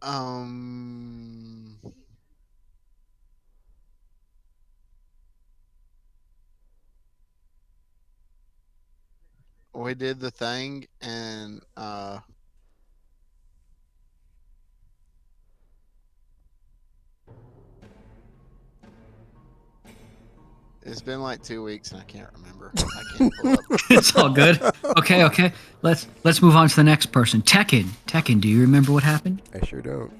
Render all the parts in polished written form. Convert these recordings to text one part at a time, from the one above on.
Um, we did the thing, and it's been like 2 weeks, and I can't remember. I can't pull up. It's all good. Okay. Let's move on to the next person. Tekken, do you remember what happened? I sure don't.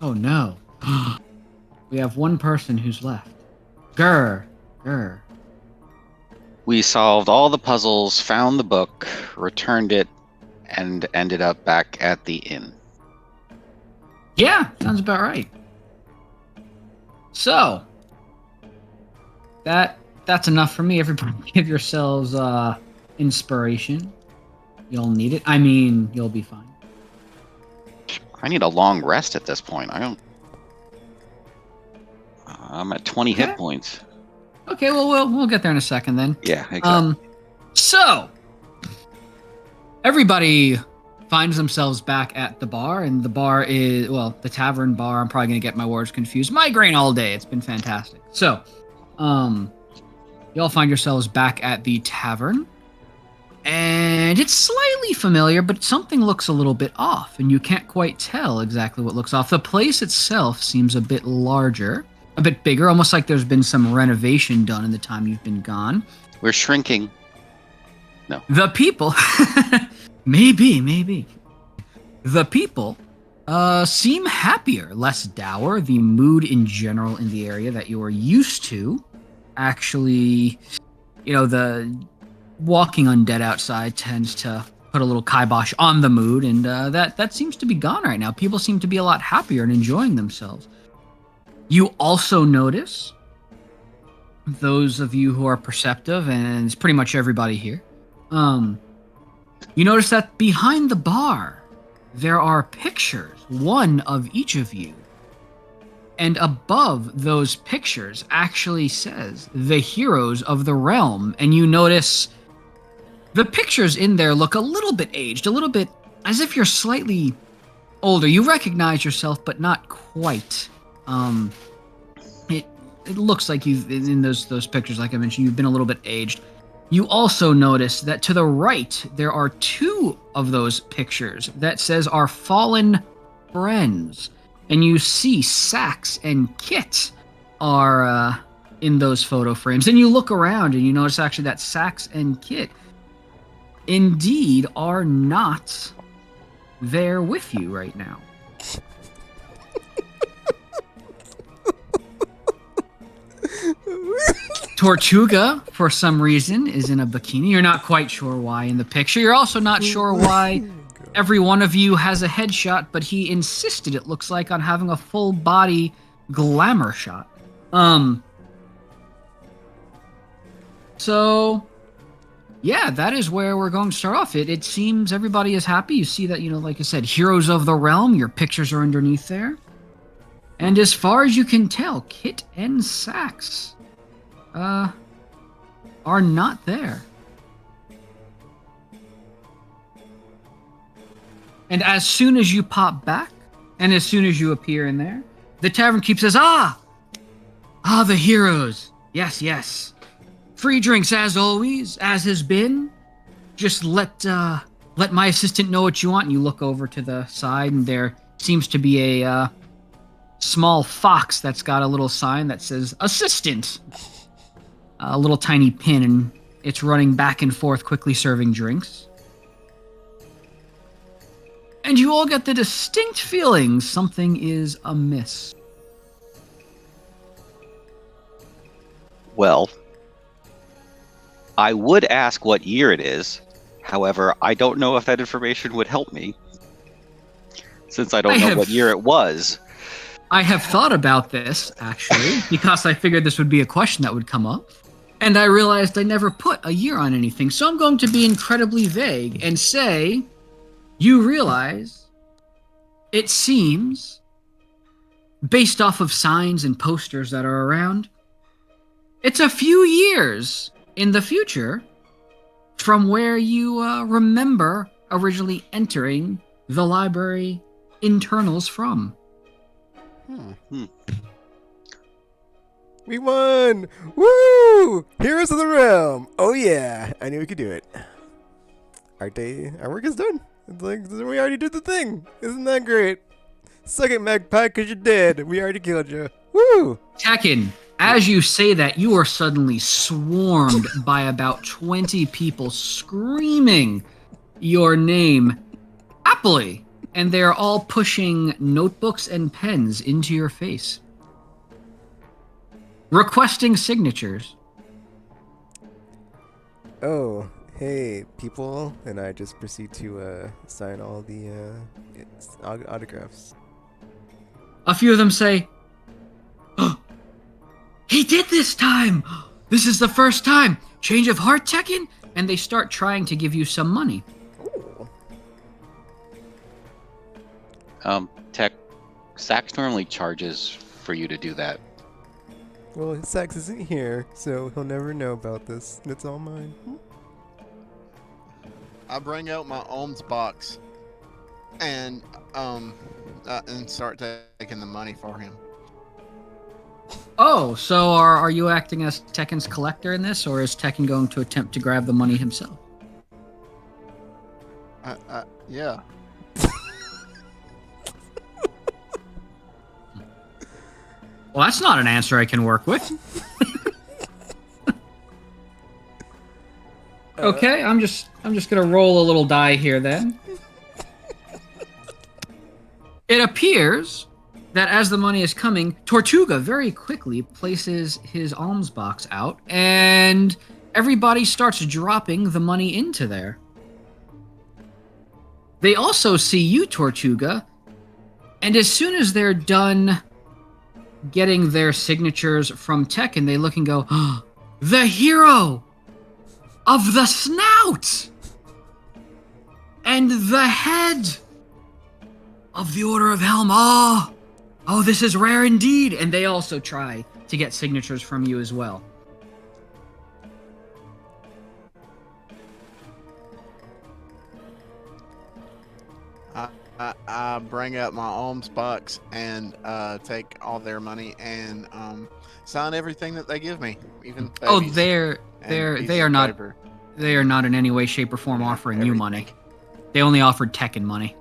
Oh no. We have one person who's left. Grr. We solved all the puzzles, found the book, returned it, and ended up back at the inn. Yeah, sounds about right. So that's enough for me. Everybody give yourselves inspiration. You'll need it. I mean, you'll be fine. I need a long rest at this point. I'm at 20 Okay. hit points. Okay, well we'll get there in a second then. Yeah, exactly. So everybody finds themselves back at the bar, and the bar is, well, the tavern bar. I'm probably gonna get my words confused. Migraine all day. It's been fantastic. So, you all find yourselves back at the tavern, and it's slightly familiar, but something looks a little bit off, and you can't quite tell exactly what looks off. The place itself seems a bit larger, a bit bigger, almost like there's been some renovation done in the time you've been gone. We're shrinking. The people, maybe. The people seem happier, less dour. The mood in general in the area that you're used to, actually, the walking undead outside tends to put a little kibosh on the mood, and that seems to be gone right now. People seem to be a lot happier and enjoying themselves. You also notice, those of you who are perceptive, and it's pretty much everybody here, you notice that behind the bar, there are pictures, one of each of you. And above those pictures actually says, the heroes of the realm. And you notice the pictures in there look a little bit aged, a little bit as if you're slightly older. You recognize yourself, but not quite. It looks like you've, in those pictures, like I mentioned, you've been a little bit aged. You also notice that to the right, there are two of those pictures that says our fallen friends. And you see Sax and Kit are in those photo frames. And you look around and you notice actually that Sax and Kit indeed are not there with you right now. Tortuga, for some reason, is in a bikini. You're not quite sure why in the picture. You're also not sure why every one of you has a headshot, but he insisted, it looks like, on having a full body glamour shot. So, yeah, that is where we're going to start off. It seems everybody is happy. You see that, like I said, heroes of the realm, your pictures are underneath there. And as far as you can tell, Kit and Sax are not there. And as soon as you pop back, and as soon as you appear in there, the tavern keep says, the heroes. Yes. Free drinks as always, as has been. Just let my assistant know what you want. And you look over to the side, and there seems to be a small fox that's got a little sign that says assistant. A little tiny pin, and it's running back and forth, quickly serving drinks. And you all get the distinct feeling something is amiss. Well, I would ask what year it is. However, I don't know if that information would help me, since I don't know what year it was. I have thought about this, actually, because I figured this would be a question that would come up. And I realized I never put a year on anything. So I'm going to be incredibly vague and say, you realize, it seems, based off of signs and posters that are around, it's a few years in the future from where you remember originally entering the library internals from. We won! Woo! Heroes of the Realm! Oh yeah! I knew we could do it. Our work is done. It's like, we already did the thing. Isn't that great? Suck it, Magpie, because you're dead. We already killed you. Woo! Tekken, as you say that, you are suddenly swarmed by about 20 people screaming your name happily. And they're all pushing notebooks and pens into your face, requesting signatures. Oh, hey, people. And I just proceed to sign all the autographs. A few of them say, "Oh, he did this time! This is the first time! Change of heart, Tekken?" And they start trying to give you some money. Tech, Sax normally charges for you to do that. Well, Sax isn't here, so he'll never know about this. It's all mine. I bring out my alms box and start taking the money for him. Oh, so are you acting as Tekken's collector in this, or is Tekken going to attempt to grab the money himself? Yeah. Well, that's not an answer I can work with. Okay, I'm just gonna roll a little die here then. It appears that as the money is coming, Tortuga very quickly places his alms box out, and everybody starts dropping the money into there. They also see you, Tortuga, and as soon as they're done getting their signatures from Tekken, they look and go, oh, the hero of the snout and the head of the Order of Helm. Oh, this is rare indeed. And they also try to get signatures from you as well. I bring out my alms box and take all their money and sign everything that they give me, even Oh, babies they and are not paper. they are not in any way, shape, or form Yeah, offering you everything. money. They only offered Tekken money.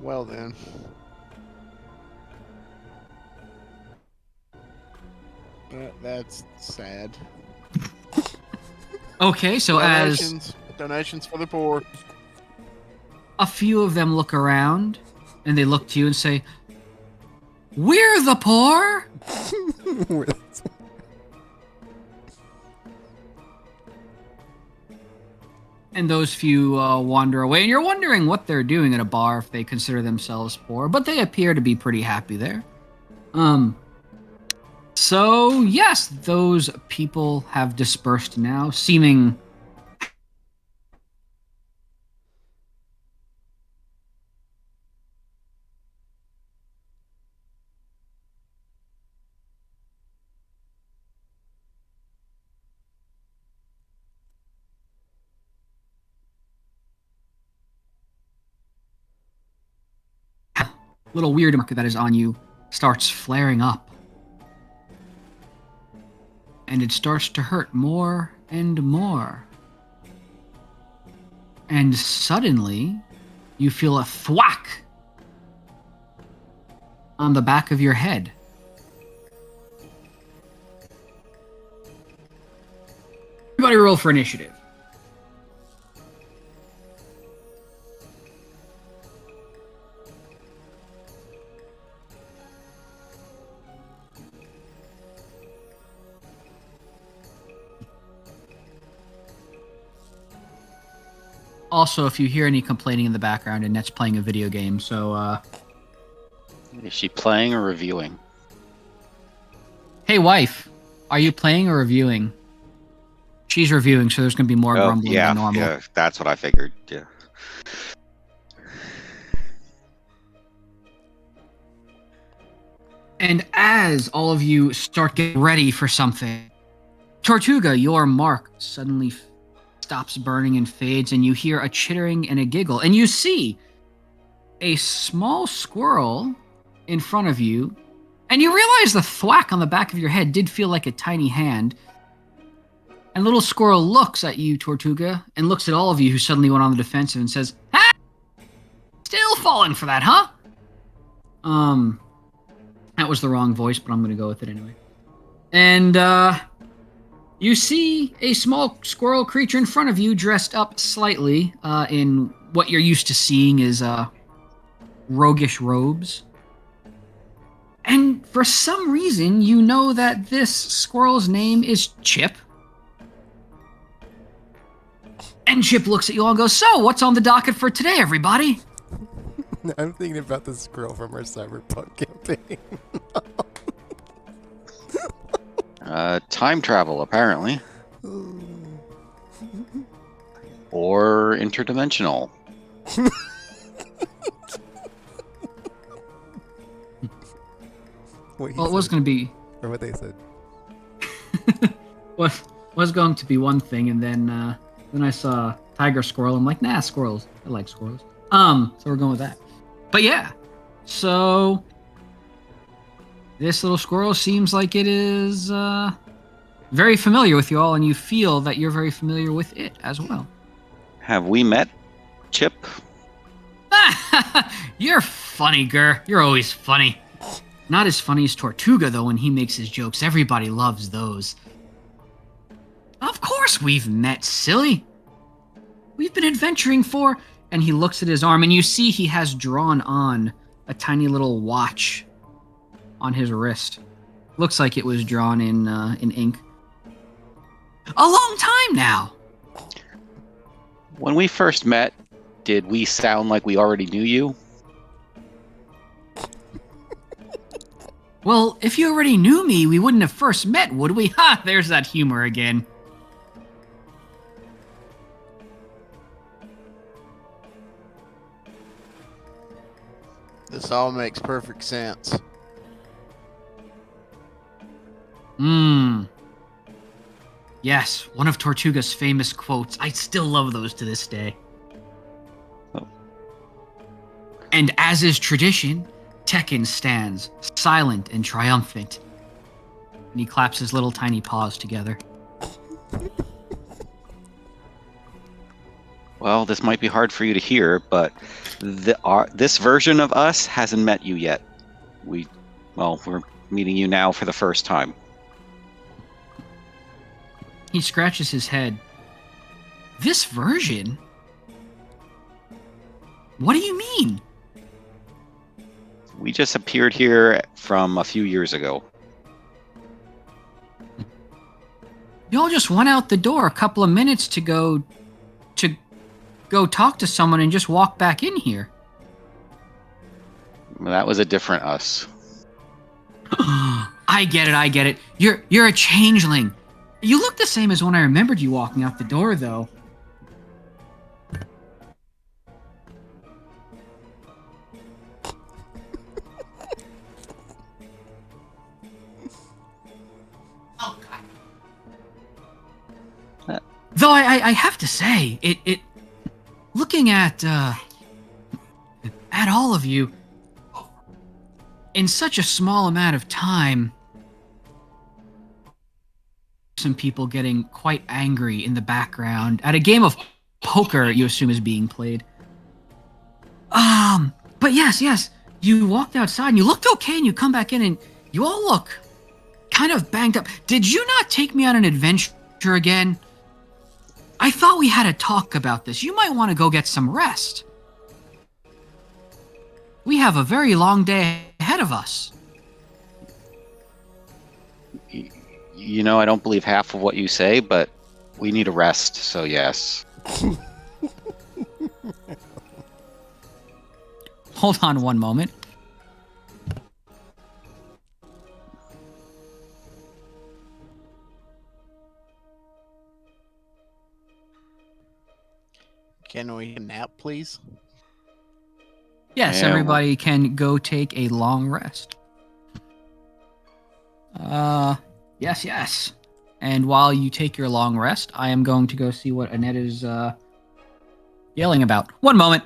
Well then. That's sad. Okay, so as Donations for the poor. a few of them look around and they look to you and say, "We're the poor." And those few wander away, and you're wondering what they're doing at a bar if they consider themselves poor, but they appear to be pretty happy there. So yes, those people have dispersed now, seeming little weird mark that is on you starts flaring up. And it starts to hurt more and more. And suddenly, you feel a thwack on the back of your head. Everybody roll for initiative. Also, if you hear any complaining in the background, Annette's playing a video game, so, Is she playing or reviewing? Hey, wife, are you playing or reviewing? She's reviewing, so there's going to be more grumbling than normal. Yeah, that's what I figured. Yeah. And as all of you start getting ready for something, Tortuga, your mark suddenly stops burning and fades, and you hear a chittering and a giggle, and you see a small squirrel in front of you, and you realize the thwack on the back of your head did feel like a tiny hand. And little squirrel looks at you, Tortuga, and looks at all of you who suddenly went on the defensive and says, "Ha! Still falling for that, huh?" That was the wrong voice, but I'm going to go with it anyway. And, you see a small squirrel creature in front of you dressed up slightly in what you're used to seeing is roguish robes. And for some reason, you know that this squirrel's name is Chip. And Chip looks at you all and goes, "So, what's on the docket for today, everybody?" I'm thinking about the squirrel from our Cyberpunk campaign. Time travel, apparently. Or interdimensional. Well, it was going to be... Or what they said. was going to be one thing, and then I saw tiger squirrel. I'm like, nah, squirrels. I like squirrels. So we're going with that. But yeah, so this little squirrel seems like it is very familiar with you all, and you feel that you're very familiar with it as well. Have we met Chip? You're funny, Gur. You're always funny. Not as funny as Tortuga, though, when he makes his jokes. Everybody loves those. Of course we've met, silly. We've been adventuring for... And he looks at his arm, and you see he has drawn on a tiny little watch on his wrist. Looks like it was drawn in ink. A long time now! When we first met, did we sound like we already knew you? Well, if you already knew me, we wouldn't have first met, would we? Ha! There's that humor again. This all makes perfect sense. Yes, one of Tortuga's famous quotes. I still love those to this day. Oh. And as is tradition, Tekken stands, silent and triumphant. And he claps his little tiny paws together. Well, this might be hard for you to hear, but this version of us hasn't met you yet. We're meeting you now for the first time. He scratches his head. This version? What do you mean? We just appeared here from a few years ago. Y'all just went out the door a couple of minutes to go talk to someone and just walk back in here. That was a different us. I get it. You're a changeling. You look the same as when I remembered you walking out the door, though. Oh, God. Though I have to say, it looking at all of you in such a small amount of time, some people getting quite angry in the background at a game of poker you assume is being played. But yes, you walked outside and you looked okay, and you come back in and you all look kind of banged up. Did you not take me on an adventure again? I thought we had a talk about this. You might want to go get some rest. We have a very long day ahead of us. You know, I don't believe half of what you say, but we need a rest, so yes. Hold on one moment. Can we nap, please? Yes, Yeah, everybody can go take a long rest. Yes, yes. And while you take your long rest, I am going to go see what Annette is yelling about. One moment.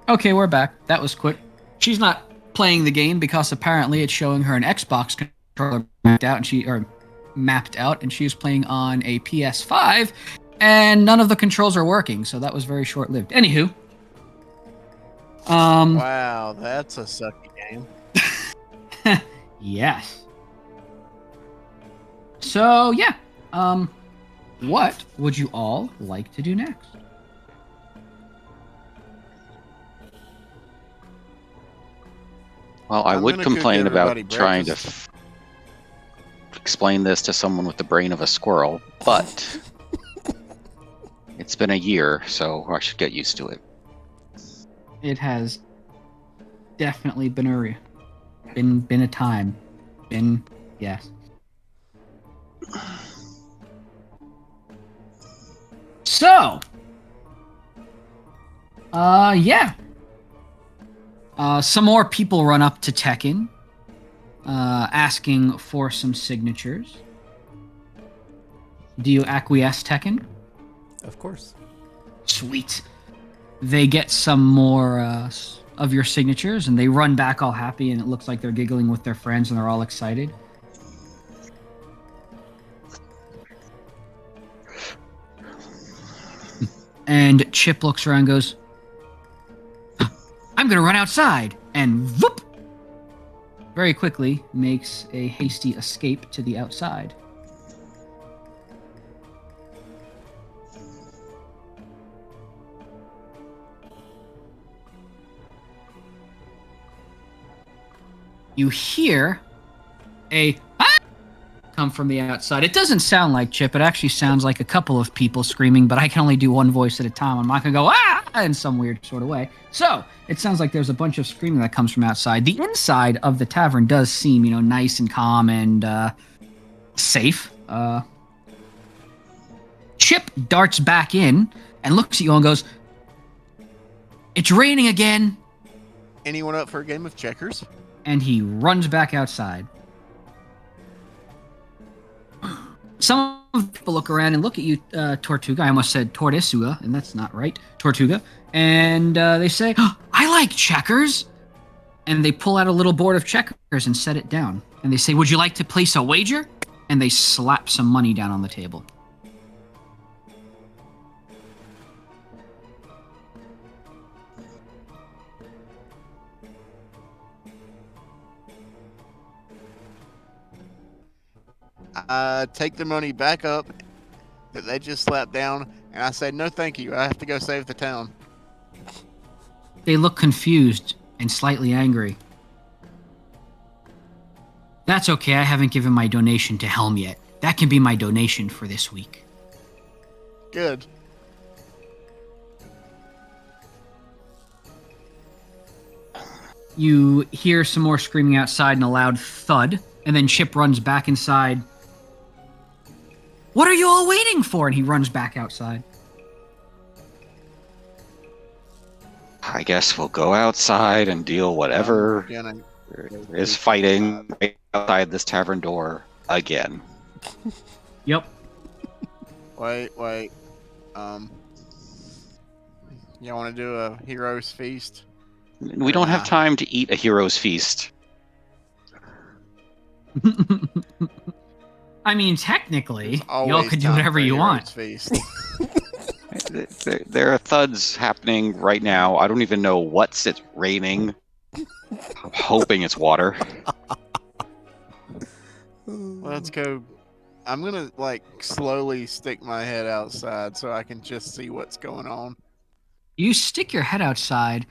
Okay, we're back. That was quick. She's not playing the game because apparently it's showing her an Xbox controller mapped out, and she's playing on a PS5, and none of the controls are working. So that was very short-lived. Anywho, Wow, that's a sucky game. yes. So yeah, what would you all like to do next? Well, I I'm would gonna cook complain about everybody trying to breakfast. explain this to someone with the brain of a squirrel, but it's been a year, so I should get used to it. It has definitely been a time. Yes. So, yeah. Some more people run up to Tekken, asking for some signatures. Do you acquiesce, Tekken? Of course. Sweet. They get some more of your signatures, and they run back all happy, and it looks like they're giggling with their friends, and they're all excited. And Chip looks around and goes, I'm going to run outside, and whoop! Very quickly makes a hasty escape to the outside. You hear a come from the outside. It doesn't sound like Chip. It actually sounds like a couple of people screaming, but I can only do one voice at a time. I'm not going to go, in some weird sort of way. So it sounds like there's a bunch of screaming that comes from outside. The inside of the tavern does seem, nice and calm and safe. Chip darts back in and looks at you and goes, it's raining again. Anyone up for a game of checkers? And he runs back outside. Some people look around and look at you, Tortuga. I almost said Tortisua, and that's not right. Tortuga. And they say, I like checkers. And they pull out a little board of checkers and set it down. And they say, would you like to place a wager? And they slap some money down on the table. Take the money back up that they just slapped down, and I say, no thank you, I have to go save the town. They look confused and slightly angry. That's okay, I haven't given my donation to Helm yet. That can be my donation for this week. Good. You hear some more screaming outside and a loud thud, and then Chip runs back inside. What are you all waiting for? And he runs back outside. I guess we'll go outside and deal whatever is fighting outside this tavern door again. Yep. Wait. Y'all want to do a hero's feast? We don't have time to eat a hero's feast. I mean, technically, There's y'all always could do time whatever for a you hero's want. Feast. There are thuds happening right now. I don't even know what's it's raining. I'm hoping it's water. Let's go. I'm gonna like slowly stick my head outside so I can just see what's going on. You stick your head outside,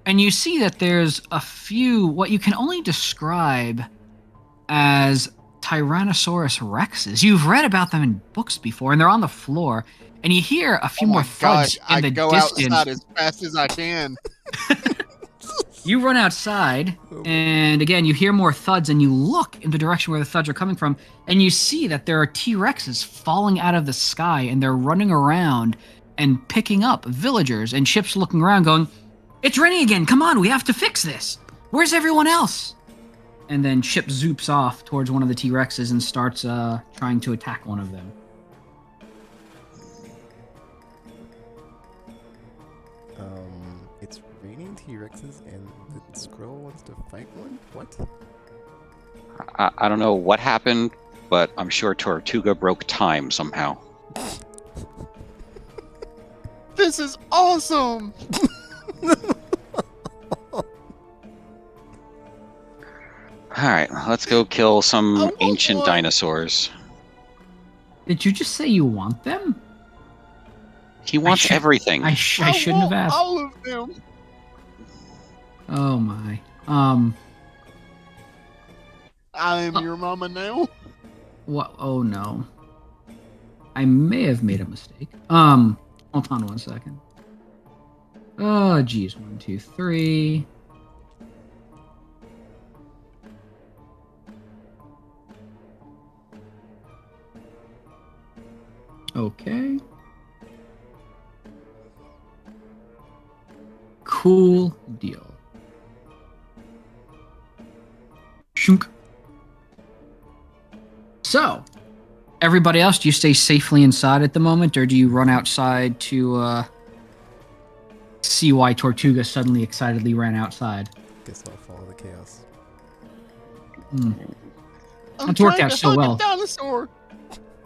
and you see that there's a few what you can only describe as Tyrannosaurus rexes. You've read about them in books before, and they're on the floor. And you hear a few Oh more my thuds gosh! in I the go distance. outside as fast as I can. You run outside, and again, you hear more thuds, and you look in the direction where the thuds are coming from, and you see that there are T-Rexes falling out of the sky, and they're running around and picking up villagers, and Chip's looking around going, "It's raining again, come on, we have to fix this. Where's everyone else?" And then Chip zoops off towards one of the T-Rexes and starts trying to attack one of them. It's raining T-Rexes and the squirrel wants to fight one? What? I don't know what happened, but I'm sure Tortuga broke time somehow. This is awesome. Alright, let's go kill I some want ancient one. dinosaurs. Did you just say you want them? He wants should- everything. I shouldn't have want asked. all of them. Oh my. I am your mama now. What? Oh no. I may have made a mistake. Hold on 1 second. Oh, geez. 1, 2, 3. Okay. Cool deal. Shunk. So, everybody else, do you stay safely inside at the moment, or do you run outside to see why Tortuga suddenly excitedly ran outside? Guess I'll follow the chaos. I'm It's worked trying out to so hug well. a dinosaur.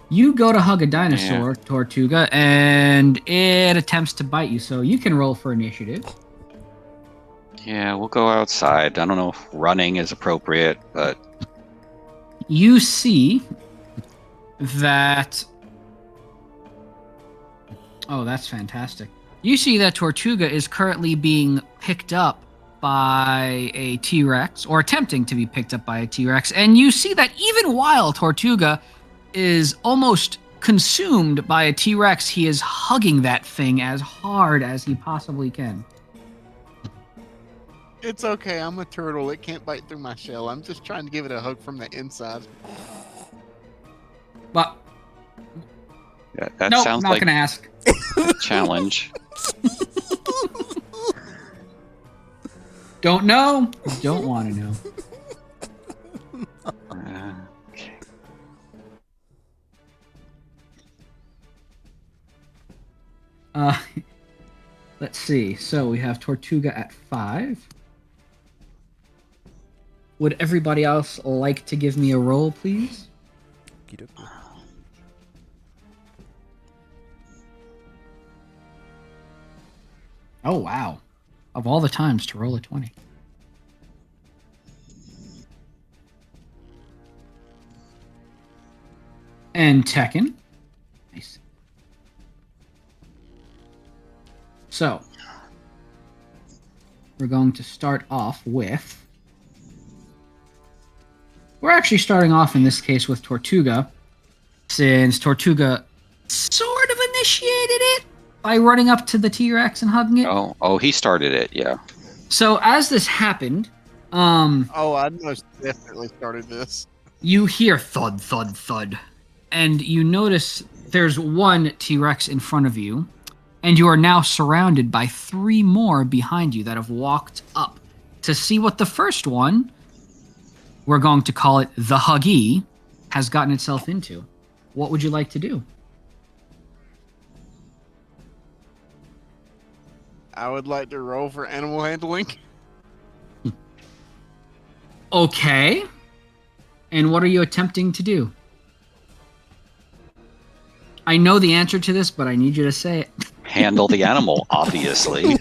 You go to hug a dinosaur, Tortuga, and it attempts to bite you, so you can roll for initiative. Yeah, we'll go outside. I don't know if running is appropriate, but You see that... Oh, that's fantastic. You see that Tortuga is currently being picked up by a T-Rex, or attempting to be picked up by a T-Rex, and you see that even while Tortuga is almost consumed by a T-Rex, he is hugging that thing as hard as he possibly can. It's okay. I'm a turtle. It can't bite through my shell. I'm just trying to give it a hug from the inside. But yeah, that nope, sounds not like gonna ask. a challenge. Don't know. Don't want to know. Okay. Let's see. So we have Tortuga at 5. Would everybody else like to give me a roll, please? Okey-dokey. Oh, wow. Of all the times to roll a 20. And Tekken. Nice. So, we're going to start off with... We're actually starting off in this case with Tortuga, since Tortuga sort of initiated it by running up to the T-Rex and hugging it. Oh, he started it, yeah. So as this happened, Oh, I most definitely started this. you hear thud, thud, thud, and you notice there's one T-Rex in front of you, and you are now surrounded by 3 more behind you that have walked up to see what the first one, we're going to call it the Huggy, has gotten itself into. What would you like to do? I would like to roll for animal handling. Okay. And what are you attempting to do? I know the answer to this, but I need you to say it. Handle the animal, obviously.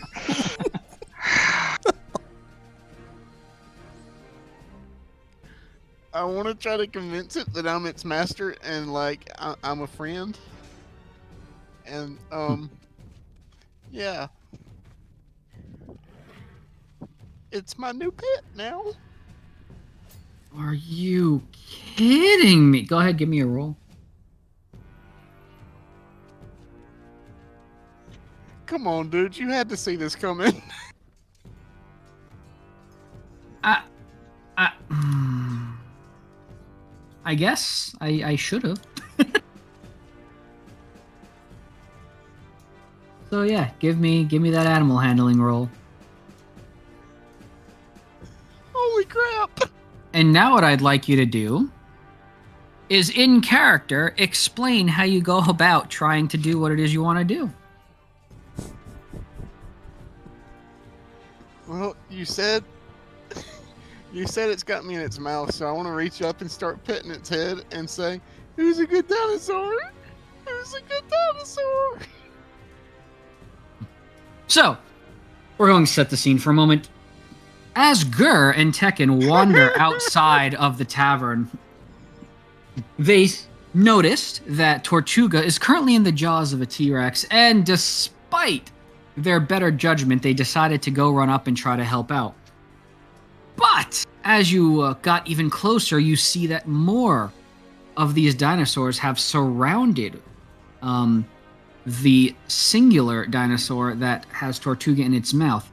I want to try to convince it that I'm its master and like I'm a friend. And yeah, it's my new pet now. Are you kidding me? Go ahead, give me a roll. Come on, dude, you had to see this coming. I guess I should have. So yeah, give me that animal handling roll. Holy crap! And now what I'd like you to do is, in character, explain how you go about trying to do what it is you want to do. Well, you said it's got me in its mouth, so I want to reach up and start petting its head and say, "Who's a good dinosaur? Who's a good dinosaur?" So, we're going to set the scene for a moment. As Gur and Tekken wander outside of the tavern, they noticed that Tortuga is currently in the jaws of a T-Rex, and despite their better judgment, they decided to go run up and try to help out. But as you got even closer, you see that more of these dinosaurs have surrounded the singular dinosaur that has Tortuga in its mouth.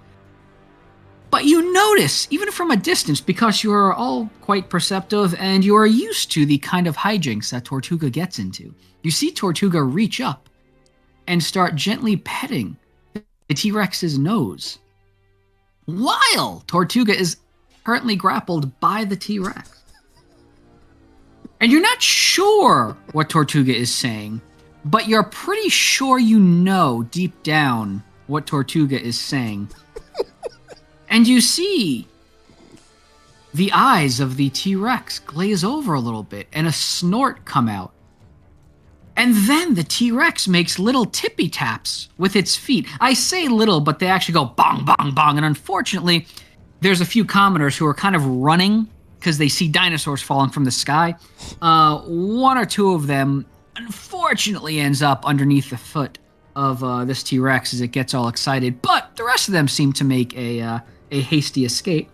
But you notice, even from a distance, because you are all quite perceptive and you are used to the kind of hijinks that Tortuga gets into, you see Tortuga reach up and start gently petting the T-Rex's nose, while Tortuga is currently grappled by the T-Rex. And you're not sure what Tortuga is saying, but you're pretty sure you know deep down what Tortuga is saying. And you see the eyes of the T-Rex glaze over a little bit and a snort come out. And then the T-Rex makes little tippy taps with its feet. I say little, but they actually go bong, bong, bong. And unfortunately, there's a few commoners who are kind of running because they see dinosaurs falling from the sky. One or two of them, unfortunately, ends up underneath the foot of this T-Rex as it gets all excited. But the rest of them seem to make a hasty escape.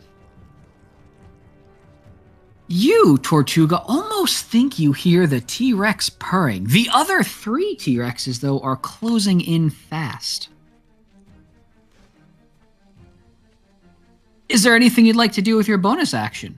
You, Tortuga, almost think you hear the T-Rex purring. The other 3 T-Rexes, though, are closing in fast. Is there anything you'd like to do with your bonus action?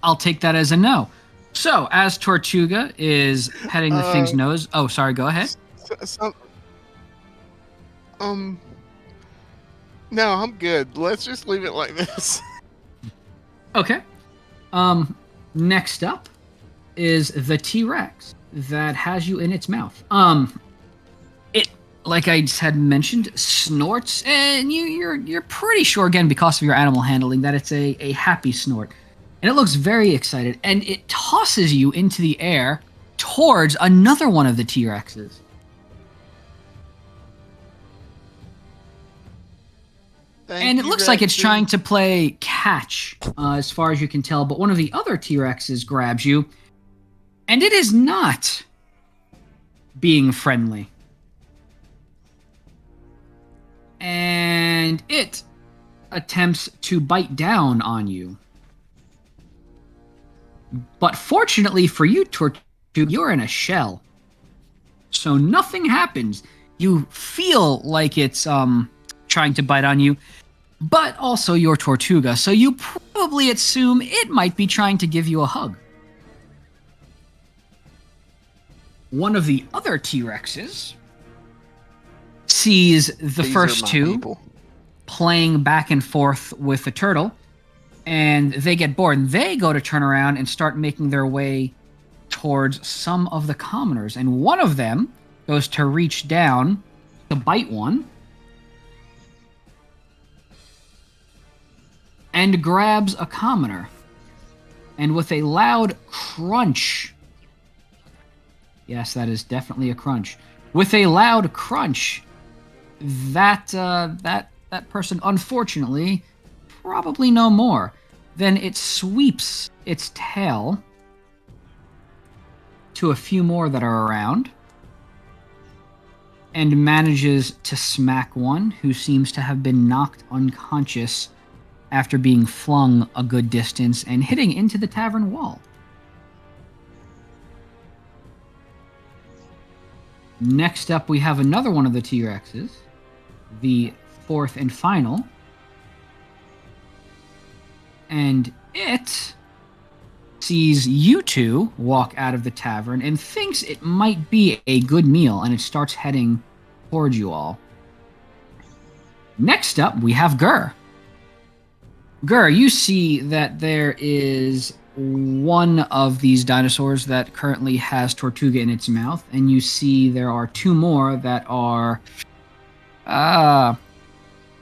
I'll take that as a no. So, as Tortuga is petting the thing's nose... Oh, sorry, go ahead. No, I'm good. Let's just leave it like this. Okay. Next up is the T-Rex that has you in its mouth. It, like I had mentioned, snorts, and you're pretty sure, again, because of your animal handling, that it's a happy snort. And it looks very excited, and it tosses you into the air towards another one of the T-Rexes. And it looks like it's trying to play catch, as far as you can tell, but one of the other T-Rexes grabs you, and it is not being friendly. And it attempts to bite down on you. But fortunately for you, Tortuga, you're in a shell. So nothing happens. You feel like it's trying to bite on you, but also you're Tortuga, so you probably assume it might be trying to give you a hug. One of the other T-Rexes sees the first 2 playing back and forth with the turtle, and they get bored, and they go to turn around and start making their way towards some of the commoners, and one of them goes to reach down to bite one and grabs a commoner. And with a loud crunch, yes, that is definitely a crunch. With a loud crunch, that person, unfortunately, probably no more. Then it sweeps its tail to a few more that are around and manages to smack one who seems to have been knocked unconscious after being flung a good distance and hitting into the tavern wall. Next up, we have another one of the T-Rexes, the fourth and final. And it sees you two walk out of the tavern and thinks it might be a good meal, and it starts heading towards you all. Next up, we have Gur. Gur, you see that there is one of these dinosaurs that currently has Tortuga in its mouth, and you see there are two more that are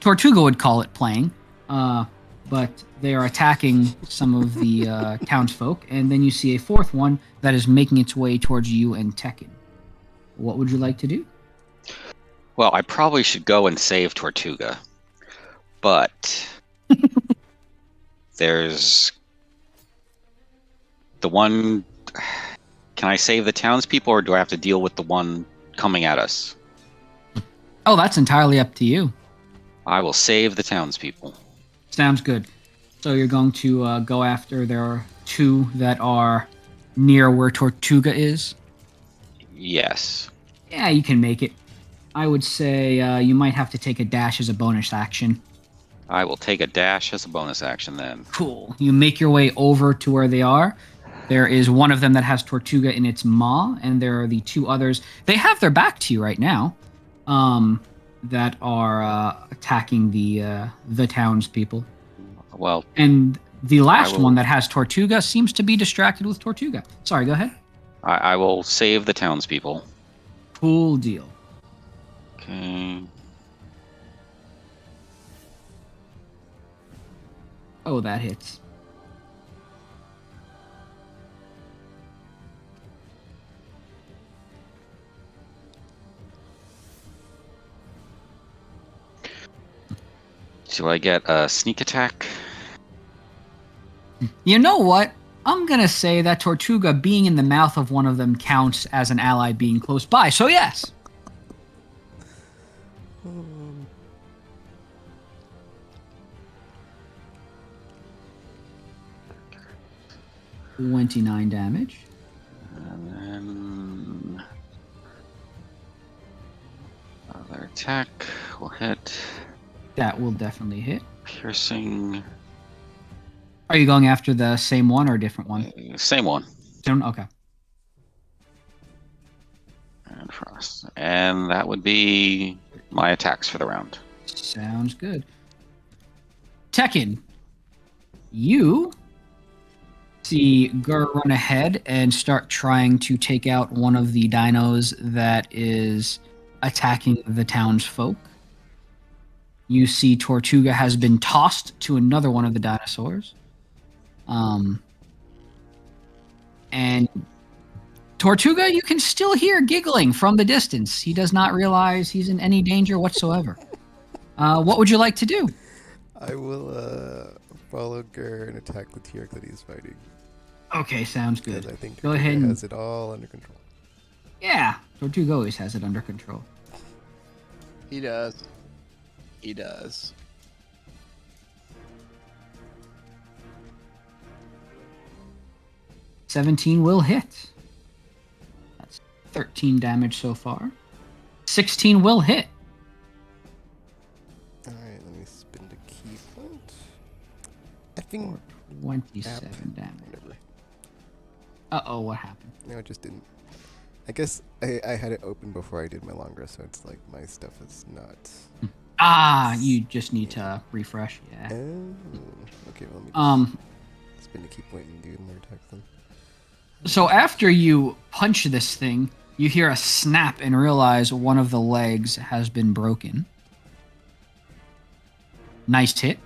Tortuga would call it playing, but they are attacking some of the townsfolk, and then you see a fourth one that is making its way towards you and Tekken. What would you like to do? Well, I probably should go and save Tortuga, but there's the one. Can I save the townspeople, or do I have to deal with the one coming at us? Oh, that's entirely up to you. I will save the townspeople. Sounds good. So you're going to go after. There are two that are near where Tortuga is. Yes. Yeah, you can make it. I would say you might have to take a dash as a bonus action. I will take a dash as a bonus action then. Cool. You make your way over to where they are. There is one of them that has Tortuga in its maw, and there are the two others. They have their back to you right now, that are attacking the townspeople. Well, and the last one that has Tortuga seems to be distracted with Tortuga. Sorry, go ahead. I will save the townspeople. Cool deal. Okay. Oh, that hits. Do I get a sneak attack? You know what? I'm going to say that Tortuga being in the mouth of one of them counts as an ally being close by, so yes. 29 damage. And then another attack will hit. That will definitely hit. Piercing. Are you going after the same one or a different one? Same one. Okay. And frost. And that would be my attacks for the round. Sounds good. Tekken, you see Gur run ahead and start trying to take out one of the dinos that is attacking the townsfolk. You see Tortuga has been tossed to another one of the dinosaurs. And Tortuga, you can still hear giggling from the distance. He does not realize he's in any danger whatsoever. What would you like to do? I will follow Gur and attack the T-Rex that he's fighting. Okay, sounds good. Because I think Go Tortuga ahead and... has it all under control. Yeah, Tortuga always has it under control. He does. He does. $17 will hit. That's 13 damage so far. 16 will hit. Alright, let me spin the key point. I think... 27 damage. Whatever. Uh-oh, what happened? No, it just didn't. I guess I had it open before I did my long rest, so it's like my stuff is not... Ah, you just need to refresh. Yeah. Oh, okay, well, let me just spin the key point and do more attacks then. So after you punch this thing, you hear a snap and realize one of the legs has been broken. Nice hit.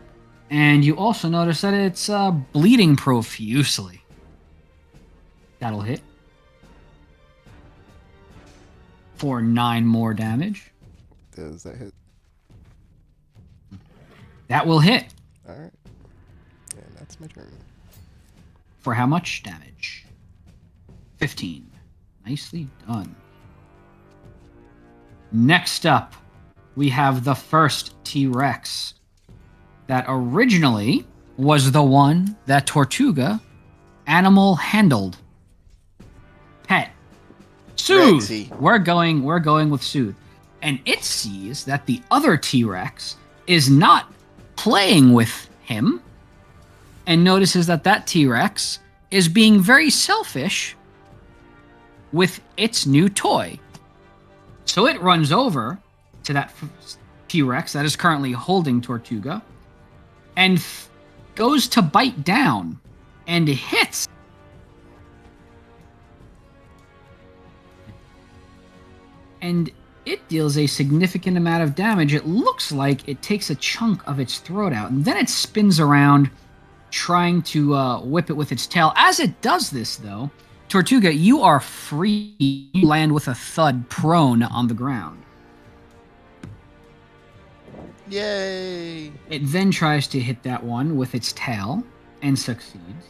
And you also notice that it's bleeding profusely. That'll hit. For 9 more damage. Does that hit? That will hit. All right. And that's my turn. For how much damage? 15. Nicely done. Next up, we have the first T-Rex that originally was the one that Tortuga animal handled. Pet. Soothe. Rexy. We're going with Soothe. And it sees that the other T-Rex is not playing with him and notices that that T-Rex is being very selfish with its new toy. So it runs over to that T-Rex that is currently holding Tortuga and goes to bite down and hits. And it deals a significant amount of damage. It looks like it takes a chunk of its throat out, and then it spins around, trying to whip it with its tail. As it does this, though, Tortuga, you are free. You land with a thud prone on the ground. Yay! It then tries to hit that one with its tail and succeeds.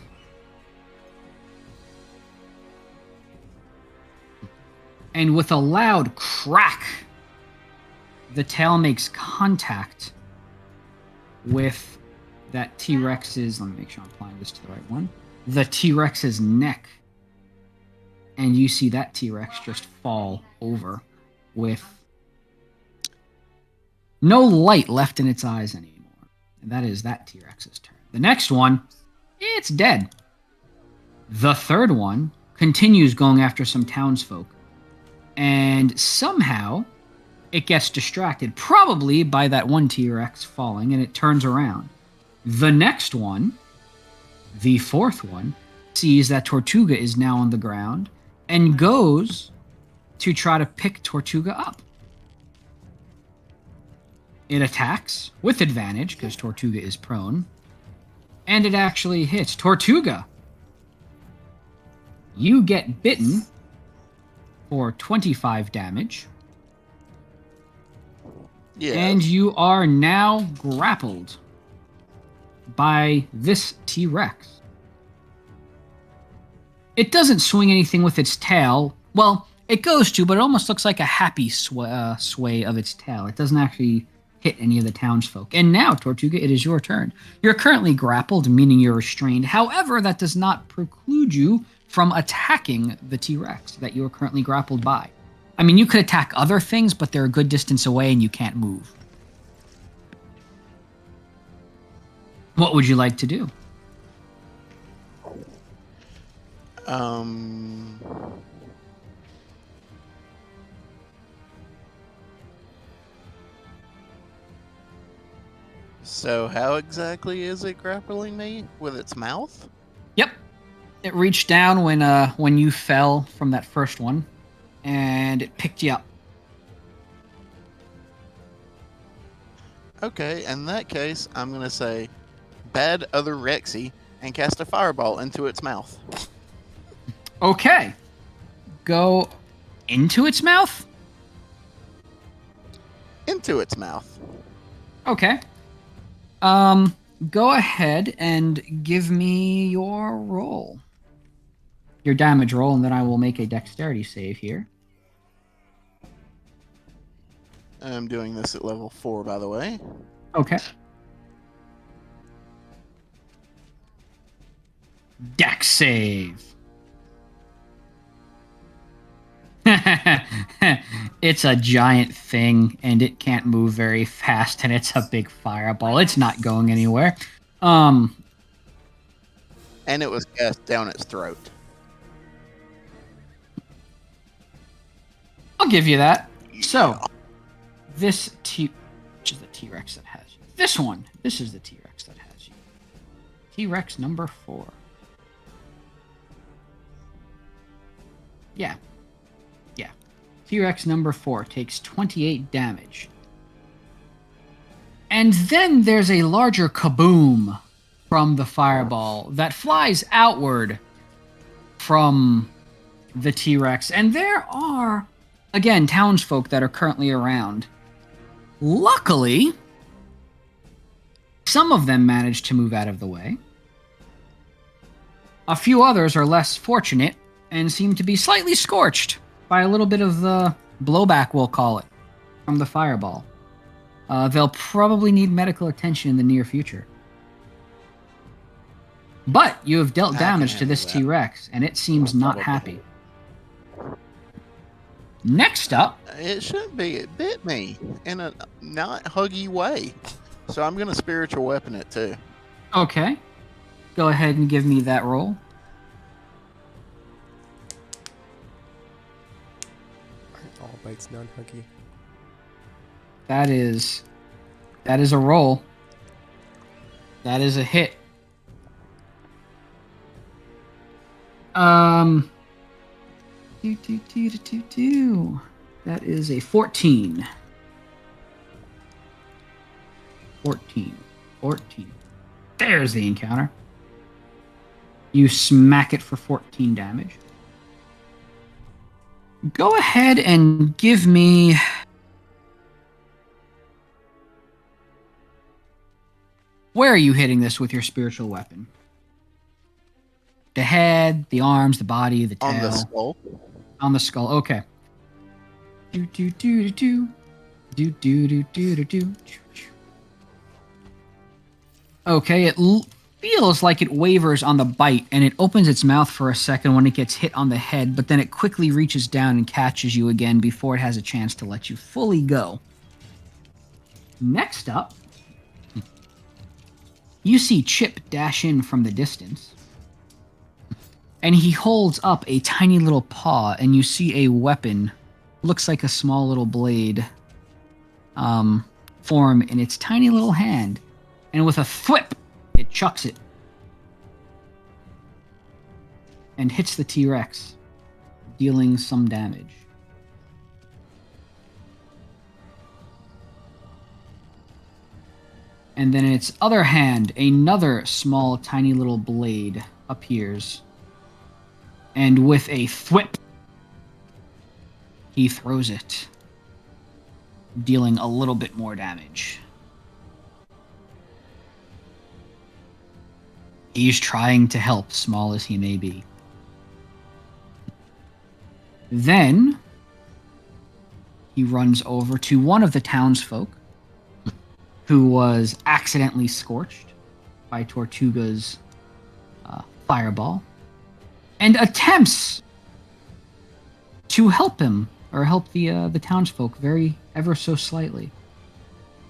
And with a loud crack, the tail makes contact with that T-Rex's, let me make sure I'm applying this to the right one, the T-Rex's neck. And you see that T-Rex just fall over with no light left in its eyes anymore. And that is that T-Rex's turn. The next one, it's dead. The third one continues going after some townsfolk. And somehow it gets distracted, probably by that one T-Rex falling, and it turns around. The next one, the fourth one, sees that Tortuga is now on the ground and goes to try to pick Tortuga up. It attacks with advantage because Tortuga is prone, and it actually hits. Tortuga, you get bitten for 25 damage. Yeah. And you are now grappled by this T-Rex. It doesn't swing anything with its tail. Well, it goes to, but it almost looks like a happy sway of its tail. It doesn't actually hit any of the townsfolk. And now, Tortuga, it is your turn. You're currently grappled, meaning you're restrained. However, that does not preclude you from attacking the T-Rex that you are currently grappled by. I mean, you could attack other things, but they're a good distance away and you can't move. What would you like to do? So how exactly is it grappling me? With its mouth? Yep. It reached down when you fell from that first one, and it picked you up. Okay, in that case, I'm going to say, bad other Rexy, and cast a fireball into its mouth. Okay. Go into its mouth? Into its mouth. Okay. Go ahead and give me your roll. Your damage roll, and then I will make a dexterity save here. I'm doing this at level 4, by the way. Okay. Dex save. It's a giant thing, and it can't move very fast, and it's a big fireball. It's not going anywhere. And it was cast down its throat. I'll give you that. So, which is the T-Rex that has you. This is the T-Rex that has you. T-Rex number 4. Yeah. Yeah. T-Rex number 4 takes 28 damage. And then there's a larger kaboom from the fireball that flies outward from the T-Rex. And there are, again, townsfolk that are currently around. Luckily, some of them managed to move out of the way. A few others are less fortunate and seem to be slightly scorched by a little bit of the blowback, we'll call it, from the fireball. They'll probably need medical attention in the near future. But you have dealt I can damage to handle this that. T-Rex, and it seems not happy. Next up, It shouldn't be. It bit me in a not huggy way. So I'm going to spiritual weapon it too. okay, go ahead and give me that roll. Aren't all bites non-huggy? That is a roll. That is a hit. That is a 14. 14. There's the encounter. You smack it for 14 damage. Go ahead and give me... Where are you hitting this with your spiritual weapon? The head, the arms, the body, the tail. On the skull. On the skull. Okay. Do do do do do do do do do do. Okay, it feels like it wavers on the bite, and it opens its mouth for a second when it gets hit on the head, but then it quickly reaches down and catches you again before it has a chance to let you fully go. Next up, you see Chip dash in from the distance, and he holds up a tiny little paw, and you see a weapon, looks like a small little blade, form in its tiny little hand, and with a thwip, it chucks it and hits the T-Rex, dealing some damage. And then in its other hand, another small, tiny little blade appears. And with a thwip, he throws it, dealing a little bit more damage. He's trying to help, small as he may be. Then, he runs over to one of the townsfolk, who was accidentally scorched by Tortuga's fireball, and attempts to help him, or help the townsfolk ever so slightly.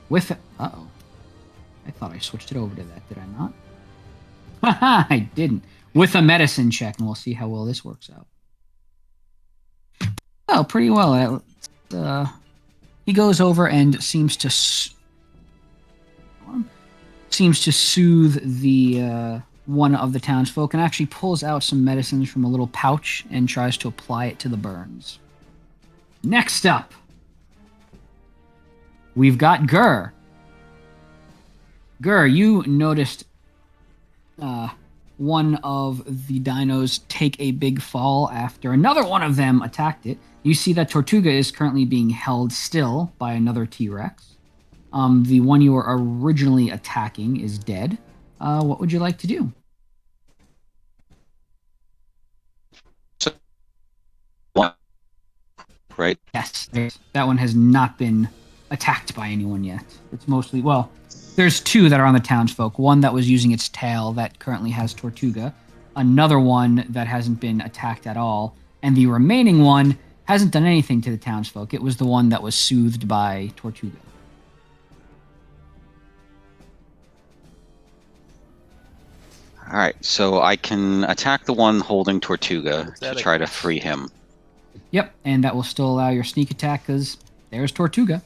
With uh-oh. I thought I switched it over to that, did I not? Haha, I didn't. With a medicine check, and we'll see how well this works out. Oh, pretty well. He goes over and seems to soothe the one of the townsfolk, and actually pulls out some medicines from a little pouch and tries to apply it to the burns. Next up, we've got Gur. Gur, you noticed one of the dinos take a big fall after another one of them attacked it. You see that Tortuga is currently being held still by another T-Rex. The one you were originally attacking is dead. What would you like to do? Right? Yes, that one has not been attacked by anyone yet. It's mostly, well, there's two that are on the townsfolk. One that was using its tail that currently has Tortuga. Another one that hasn't been attacked at all. And the remaining one hasn't done anything to the townsfolk. It was the one that was soothed by Tortuga. All right, so I can attack the one holding Tortuga Is that to a- try to free him. Yep, and that will still allow your sneak attack because there's Tortuga.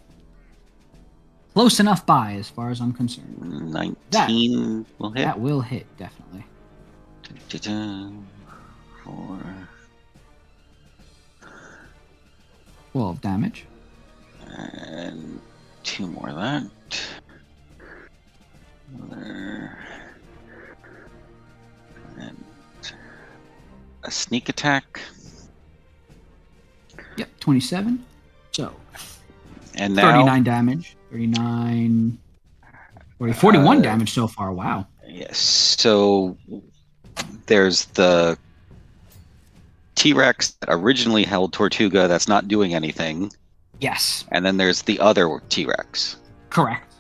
Close enough by, as far as I'm concerned. 19 will hit. That will hit, definitely. Da-da-da. 4. 12 damage. And 2 more of that. Another. And a sneak attack. Yep, 27. So, And now 39 damage. 39. 41 damage so far. Wow. yes. So there's the T-Rex that originally held Tortuga that's not doing anything. Yes, And then there's the other T-Rex. correct.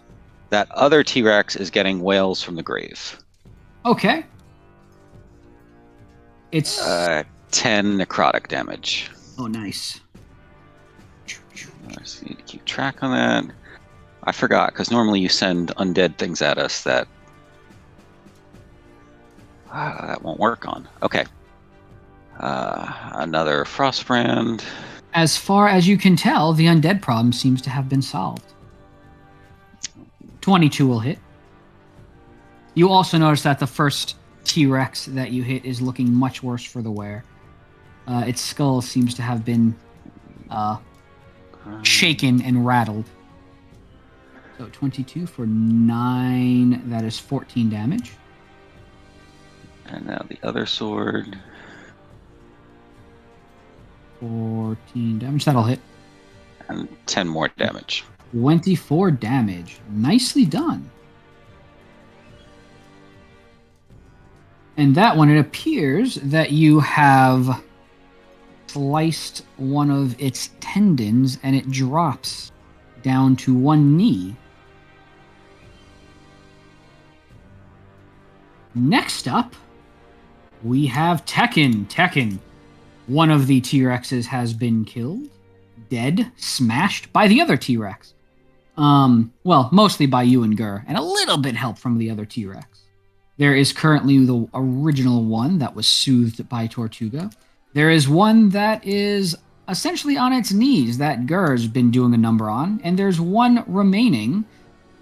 That other T-Rex is getting whales from the grave. Okay. It's 10 necrotic damage. oh nice. I just need to keep track on that. I forgot, because normally you send undead things at us that that won't work on. Okay. Another Frostbrand. As far as you can tell, the undead problem seems to have been solved. 22 will hit. You also notice that the first T-Rex that you hit is looking much worse for the wear. Its skull seems to have been shaken and rattled. So 22 for 9, that is 14 damage. And now the other sword. 14 damage, that'll hit. And 10 more damage. 24 damage. Nicely done. And that one, it appears that you have sliced one of its tendons and it drops down to one knee. Next up, we have Tekken. Tekken. One of the T-Rexes has been killed, dead, smashed by the other T-Rex. Well, mostly by you and Gur, and a little bit help from the other T-Rex. There is currently the original one that was soothed by Tortuga. There is one that is essentially on its knees that Gur's been doing a number on, and there's one remaining,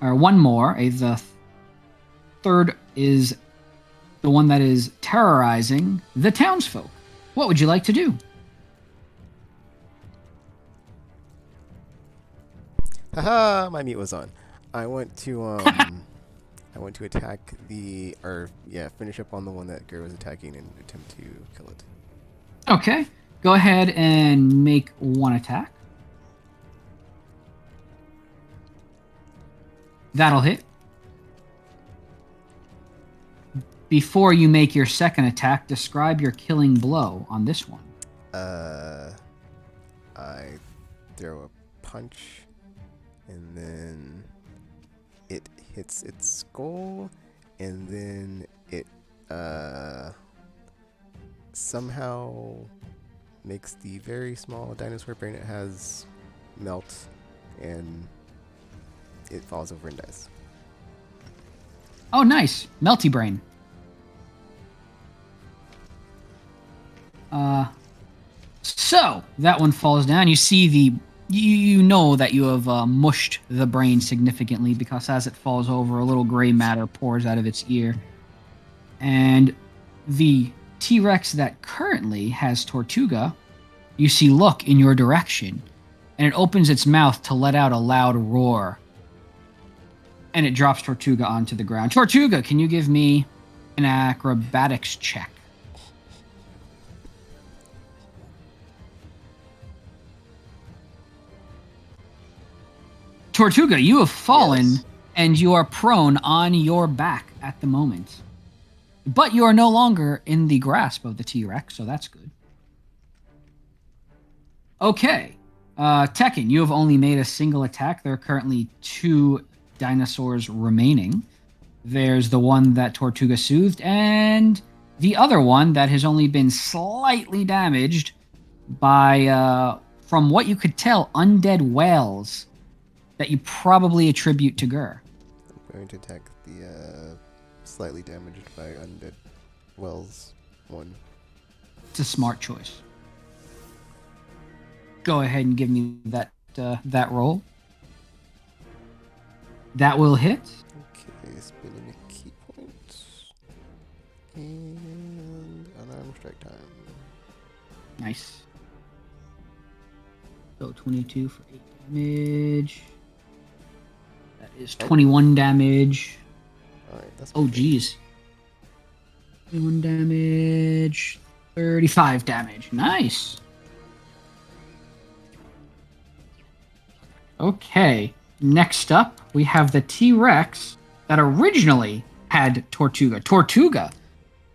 or one more. The third is the one that is terrorizing the townsfolk. What would you like to do? Haha, my mute was on. I want to attack finish up on the one that Gur was attacking and attempt to kill it. Okay, go ahead and make one attack. That'll hit. Before you make your second attack, describe your killing blow on this one. I throw a punch, and then it hits its skull, and then it somehow makes the very small dinosaur brain it has melt, and it falls over and dies. Oh, nice. Melty brain. So that one falls down. You see you know that you have mushed the brain significantly because as it falls over, a little gray matter pours out of its ear. And the T-Rex that currently has Tortuga, you see look in your direction, and it opens its mouth to let out a loud roar. And it drops Tortuga onto the ground. Tortuga, can you give me an acrobatics check? Tortuga, you have fallen, Yes. and you are prone on your back at the moment. But you are no longer in the grasp of the T-Rex, so that's good. Okay. Tekken, you have only made a single attack. There are currently 2 dinosaurs remaining. There's the one that Tortuga soothed, and the other one that has only been slightly damaged by, from what you could tell, undead whales that you probably attribute to Gur. I'm going to attack the slightly damaged by undead wells one. It's a smart choice. Go ahead and give me that roll. That will hit. Okay, spinning a key point. And unarmed strike time. Nice. So 22 for 8 damage. That is 21 damage. Alright, that's Oh, pretty geez. 21 damage. 35 damage. Nice. Okay. Next up, we have the T-Rex that originally had Tortuga. Tortuga,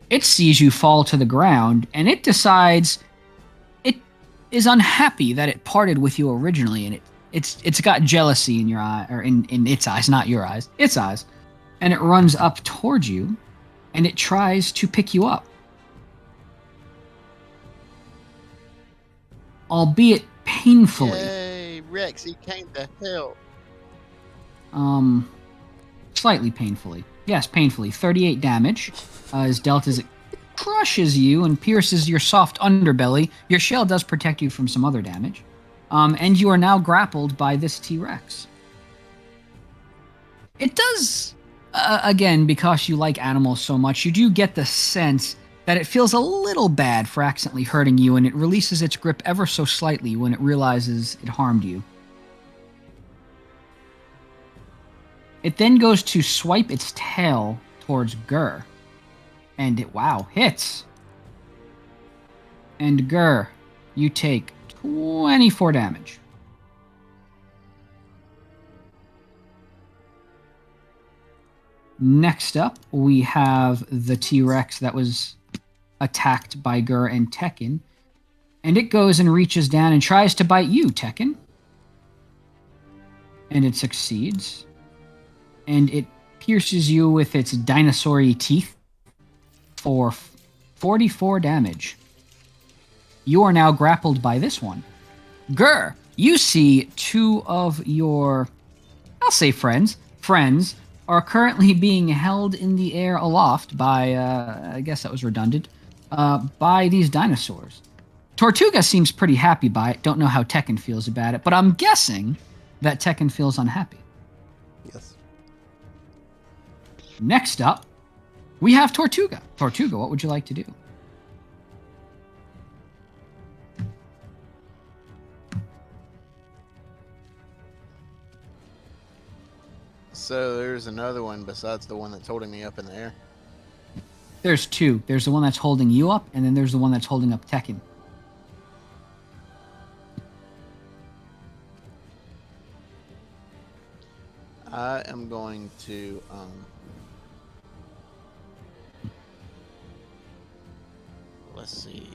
it sees you fall to the ground, and it decides it is unhappy that it parted with you originally, and it's got jealousy in your eye, or in its eyes, not your eyes, its eyes, and it runs up towards you, and it tries to pick you up, albeit painfully. Yay, Rex, he came to help. Slightly painfully. Yes, painfully. 38 damage is dealt as it crushes you and pierces your soft underbelly. Your shell does protect you from some other damage. And you are now grappled by this T-Rex. It does, again, because you like animals so much, you do get the sense that it feels a little bad for accidentally hurting you, and it releases its grip ever so slightly when it realizes it harmed you. It then goes to swipe its tail towards Gur. And it, wow, hits. And Gur, you take 24 damage. Next up, we have the T-Rex that was attacked by Gur and Tekken. And it goes and reaches down and tries to bite you, Tekken. And it succeeds. And it pierces you with its dinosaur-y teeth for 44 damage. You are now grappled by this one. Gur, you see two of your, I'll say friends, are currently being held in the air aloft by, I guess that was redundant, by these dinosaurs. Tortuga seems pretty happy by it. Don't know how Tekken feels about it, but I'm guessing that Tekken feels unhappy. Yes. Next up, we have Tortuga. Tortuga, what would you like to do? So there's another one besides the one that's holding me up in the air. There's two. There's the one that's holding you up, and then there's the one that's holding up Tekken. I am going to let's see.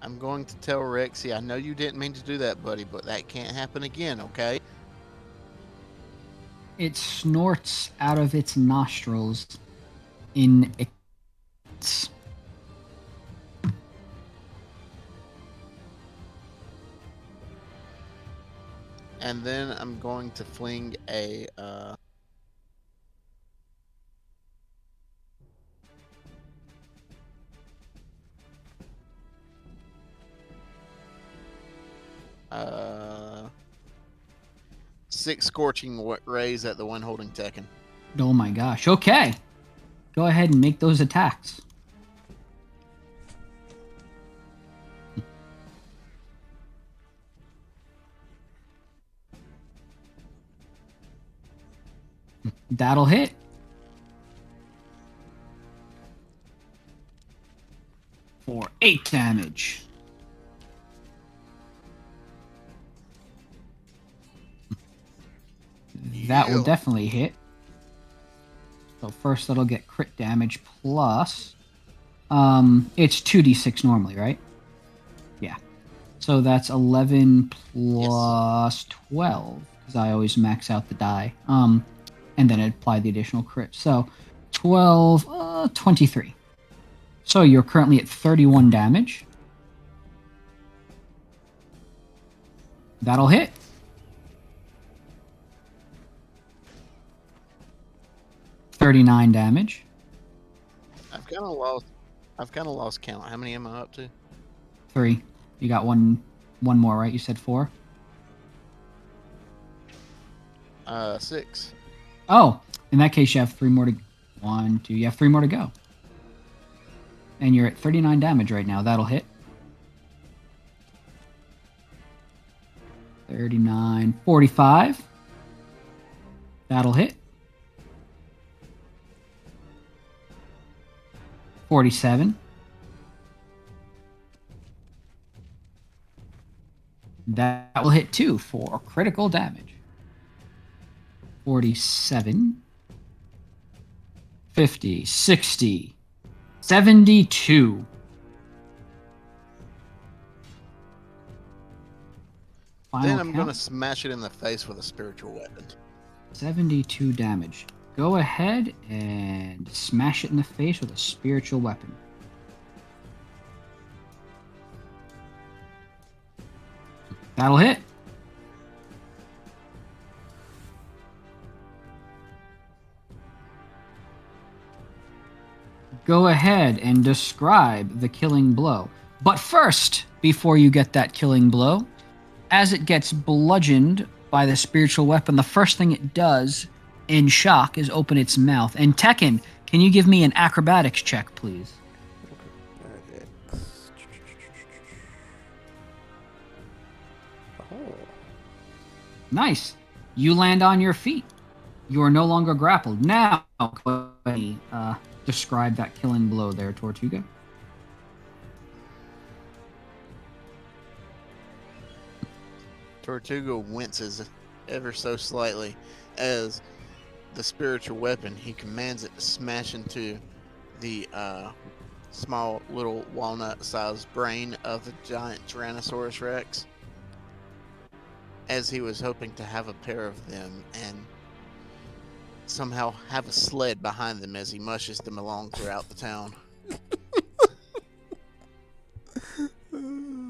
I'm going to tell Rexy, I know you didn't mean to do that, buddy, but that can't happen again, okay? It snorts out of its nostrils in its... And then I'm going to fling a six scorching rays at the one holding Tekken. Oh my gosh. Okay. Go ahead and make those attacks. That'll hit. For 8 damage. That will definitely hit. So first that'll get crit damage plus... it's 2d6 normally, right? Yeah. So that's 11 plus 12, because I always max out the die. And then apply the additional crit. So 12, 23. So you're currently at 31 damage. That'll hit. $39 damage. I've kind of lost count. How many am I up to? 3. You got one more, right? You said 4? 6. Oh, in that case, you have 3 more to... 1, 2. You have 3 more to go. And you're at 39 damage right now. That'll hit. 39, 45. That'll hit. 47. That will hit too for critical damage. 47. 50, 60, 72. Final Then I'm count, gonna smash it in the face with a spiritual weapon. 72 damage. Go ahead and smash it in the face with a spiritual weapon. That'll hit. Go ahead and describe the killing blow. But first, before you get that killing blow, as it gets bludgeoned by the spiritual weapon, the first thing it does in shock is open its mouth. And Tekken, can you give me an acrobatics check, please? Oh. Nice. You land on your feet. You are no longer grappled. Now, go ahead and, describe that killing blow there, Tortuga. Tortuga winces ever so slightly as the spiritual weapon he commands it to smash into the small little walnut-sized brain of the giant Tyrannosaurus Rex, as he was hoping to have a pair of them and somehow have a sled behind them as he mushes them along throughout the town.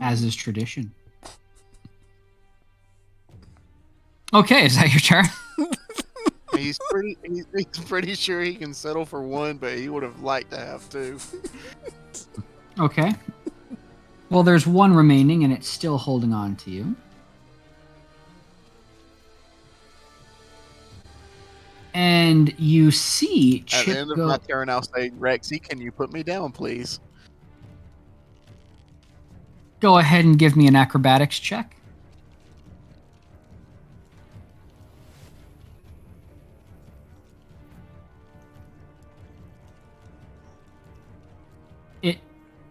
As is tradition. Okay, is that your turn? He's pretty sure he can settle for one, but he would have liked to have two. Okay. Well, there's one remaining, and it's still holding on to you. And you see At Chip the end of go... my turn, I'll say, Rexy, can you put me down, please? Go ahead and give me an acrobatics check. It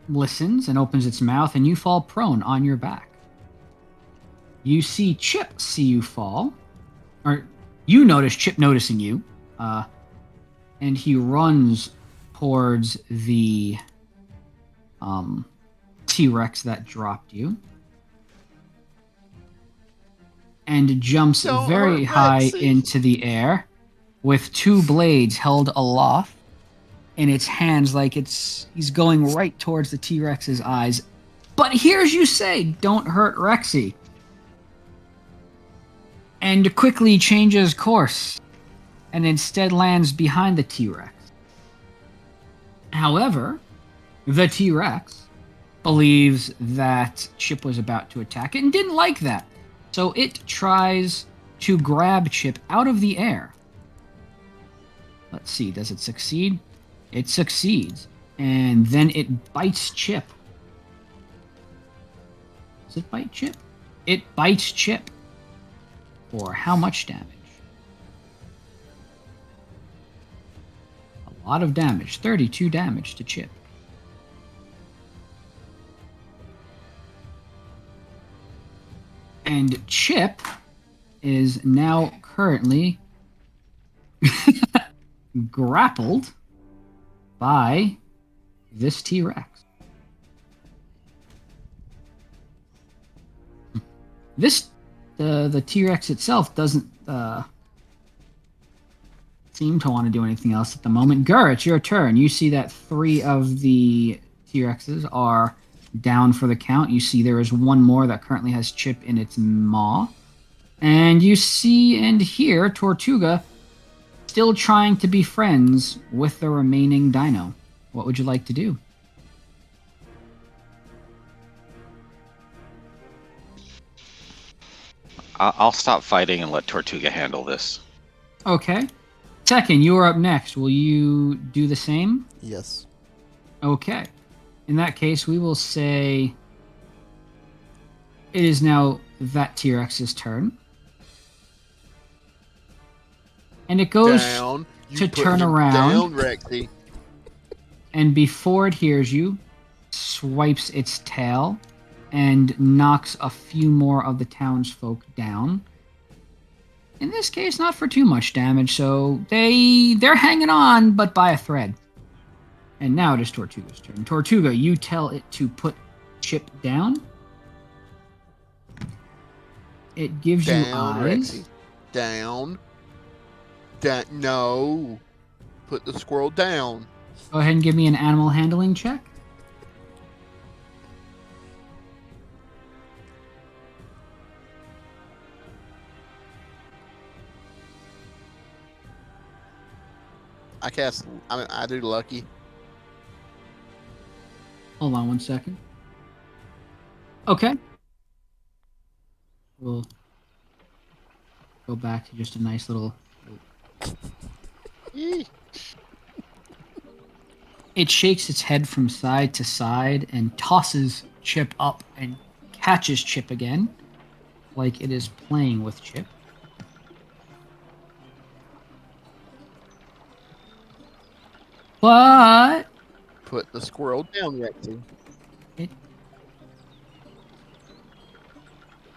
listens and opens its mouth, and you fall prone on your back. You see Chip see you fall, or you notice Chip noticing you, and he runs towards the T-Rex that dropped you, and jumps Don't very hurt high Rexy. into the air with 2 blades held aloft in its hands, like he's going right towards the T-Rex's eyes. But hears you say, "Don't hurt Rexy," and quickly changes course and instead lands behind the T-Rex. However, the T-Rex believes that Chip was about to attack it and didn't like that. So it tries to grab Chip out of the air. Let's see, does it succeed? It succeeds. And then it bites Chip. Does it bite Chip? It bites Chip. For how much damage? A lot of damage. 32 damage to Chip. And Chip is now currently grappled by this T-Rex. The T-Rex itself doesn't seem to want to do anything else at the moment. Gur, it's your turn. You see that 3 of the T-Rexes are down for the count. You see there is one more that currently has Chip in its maw. And you see and hear Tortuga still trying to be friends with the remaining dino. What would you like to do? I'll stop fighting and let Tortuga handle this. Okay. Second, you are up next. Will you do the same? Yes. Okay. In that case, we will say it is now that T-Rex's turn. And it goes Down. You to put turn him around. Down, Rexy. And before it hears you, swipes its tail and knocks a few more of the townsfolk down. In this case, not for too much damage, so they're hanging on, but by a thread. And now it is Tortuga's turn. Tortuga, you tell it to put Chip down. It gives you Down, eyes. Rexy. Down. No. Put the squirrel down. Go ahead and give me an animal handling check. I do lucky. Hold on 1 second. Okay. We'll go back to just a nice little... Yee. It shakes its head from side to side and tosses Chip up and catches Chip again, like it is playing with Chip. But Put the squirrel down, Rexy.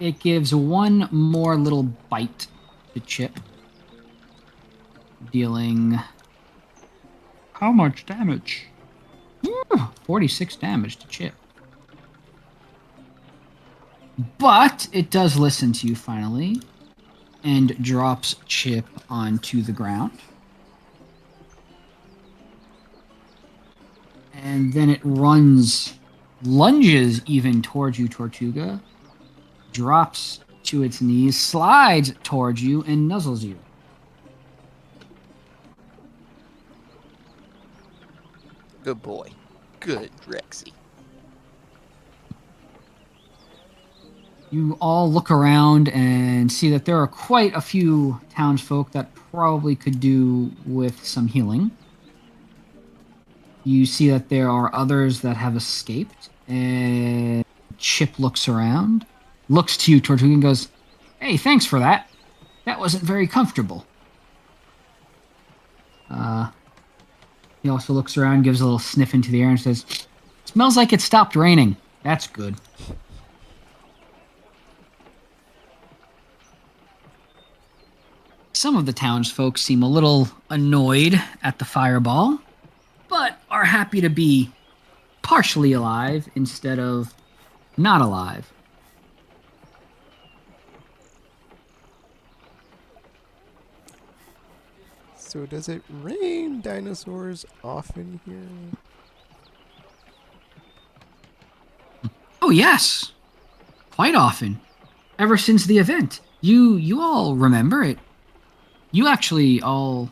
it gives one more little bite to Chip, dealing how much damage? 46 damage to Chip. But it does listen to you finally and drops Chip onto the ground. And then it lunges even towards you, Tortuga, drops to its knees, slides towards you, and nuzzles you. Good boy. Good, Rexy. You all look around and see that there are quite a few townsfolk that probably could do with some healing. You see that there are others that have escaped, and Chip looks around, looks to you, Tortuga, and goes, "Hey, thanks for that. That wasn't very comfortable." He also looks around, gives a little sniff into the air, and says, "Smells like it stopped raining. That's good." Some of the townsfolk seem a little annoyed at the fireball, but are happy to be partially alive instead of not alive. So does it rain dinosaurs often here? Oh yes, quite often. Ever since the event, you all remember it. You actually all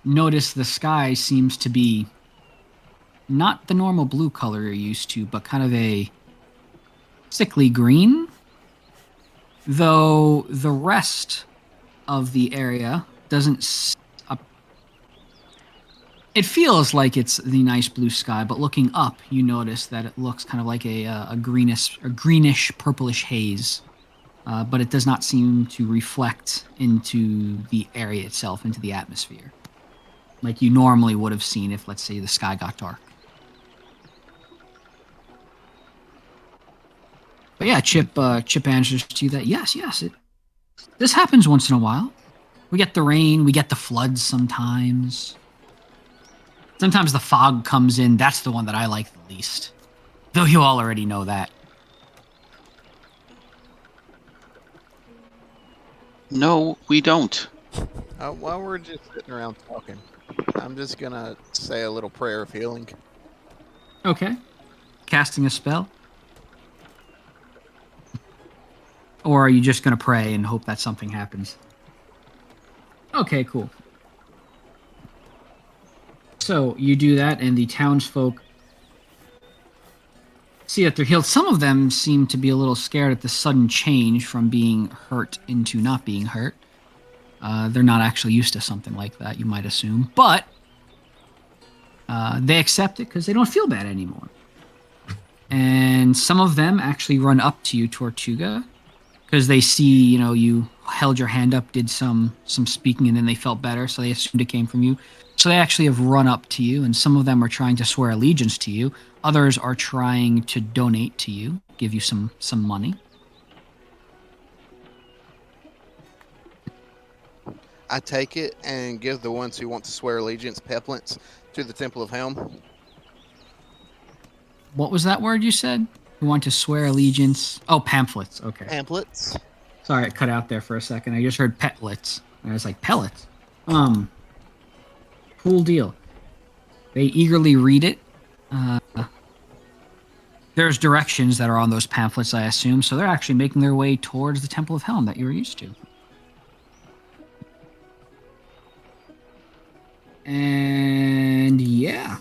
notice the sky seems to be not the normal blue color you're used to, but kind of a sickly green. Though the rest of the area doesn't. It feels like it's the nice blue sky, but looking up, you notice that it looks kind of like a greenish, purplish haze. But it does not seem to reflect into the area itself, into the atmosphere, like you normally would have seen if, let's say, the sky got dark. But yeah, Chip answers to you that yes, this happens once in a while. We get the rain, we get the floods sometimes. Sometimes the fog comes in. That's the one that I like the least, though you all already know that. No, we don't. While we're just sitting around talking, I'm just gonna say a little prayer of healing. Okay. Casting a spell? Or are you just going to pray and hope that something happens? Okay, cool. So you do that, and the townsfolk see that they're healed. Some of them seem to be a little scared at the sudden change from being hurt into not being hurt. They're not actually used to something like that, you might assume. But they accept it because they don't feel bad anymore. And some of them actually run up to you, Tortuga, because they see, you held your hand up, did some speaking, and then they felt better, so they assumed it came from you. So they actually have run up to you, and some of them are trying to swear allegiance to you. Others are trying to donate to you, give you some money. I take it and give the ones who want to swear allegiance peplants to the Temple of Helm. What was that word you said? Who want to swear allegiance? Oh, pamphlets. Okay. Pamphlets. Sorry, it cut out there for a second. I just heard petlets. And I was like, pellets? Cool deal. They eagerly read it. There's directions that are on those pamphlets, I assume, so they're actually making their way towards the Temple of Helm that you were used to. And yeah.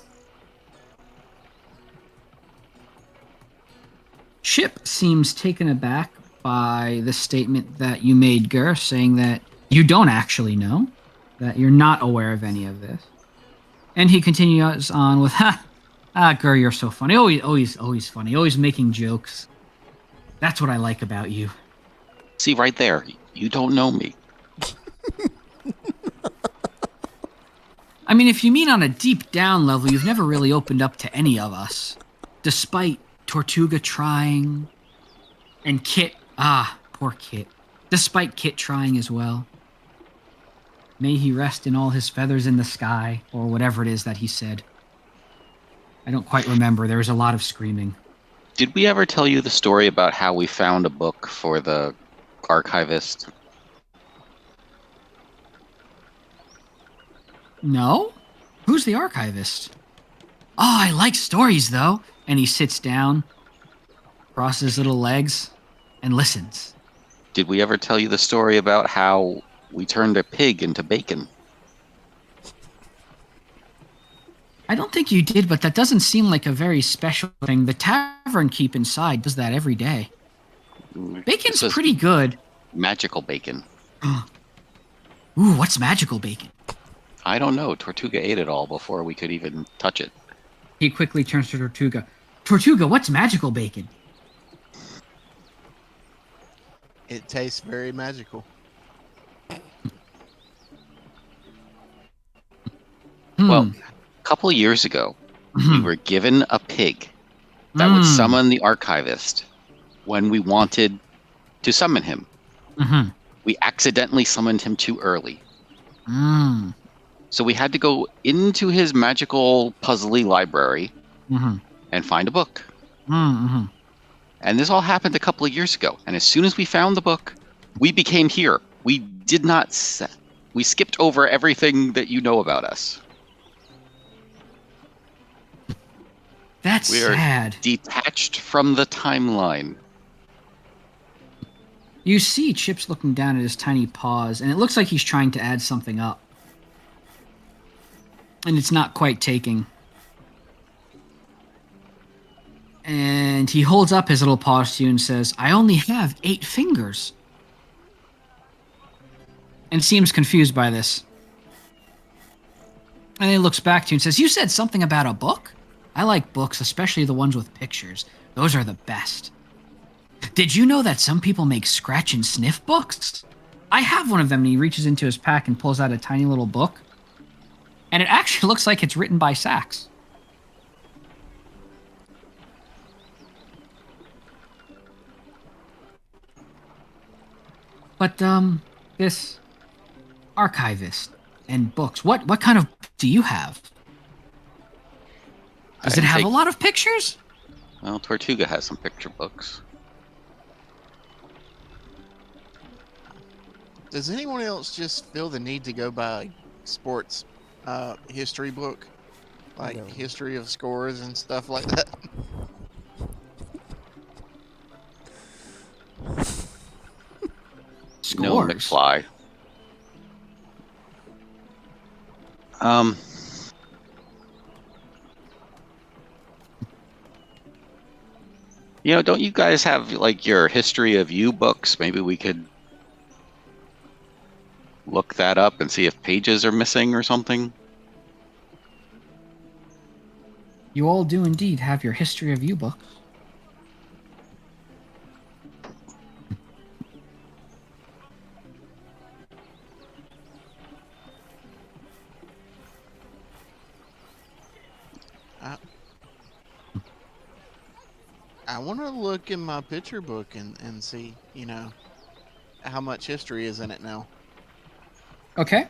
Chip seems taken aback by the statement that you made, Gur, saying that you don't actually know, that you're not aware of any of this. And he continues on with, Gur, you're so funny. Always funny. Always making jokes. That's what I like about you. See, right there. You don't know me. I mean, if you mean on a deep down level, you've never really opened up to any of us. Despite Tortuga trying, and Kit, poor Kit. Despite Kit trying as well. May he rest in all his feathers in the sky, or whatever it is that he said. I don't quite remember. There was a lot of screaming. Did we ever tell you the story about how we found a book for the archivist? No? Who's the archivist? Oh, I like stories, though. And he sits down, crosses his little legs, and listens. Did we ever tell you the story about how we turned a pig into bacon? I don't think you did, but that doesn't seem like a very special thing. The tavern keep inside does that every day. Bacon's pretty good. Magical bacon. Ooh, what's magical bacon? I don't know. Tortuga ate it all before we could even touch it. He quickly turns to Tortuga. Tortuga, what's magical bacon? It tastes very magical. Well, a couple of years ago, we were given a pig that would summon the archivist when we wanted to summon him. We accidentally summoned him too early. So we had to go into his magical puzzly library and find a book. And this all happened a couple of years ago. And as soon as we found the book, we became here. We did not... We skipped over everything that you know about us. That's We are sad. detached from the timeline. You see Chip's looking down at his tiny paws, and it looks like he's trying to add something up. And it's not quite taking. And he holds up his little paws to you and says, I only have 8 fingers. And seems confused by this. And he looks back to you and says, you said something about a book? I like books, especially the ones with pictures. Those are the best. Did you know that some people make scratch and sniff books? I have one of them, and he reaches into his pack and pulls out a tiny little book. And it actually looks like it's written by Sax. But, this archivist and books, what kind of book do you have? Does it have a lot of pictures? Well, Tortuga has some picture books. Does anyone else just feel the need to go buy sports history book? Like No. history of scores and stuff like that? No, Scores. McFly. Don't you guys have like your history of you books? Maybe we could look that up and see if pages are missing or something? You all do indeed have your history of you books. I, I want to look in my picture book and see, how much history is in it now. Okay.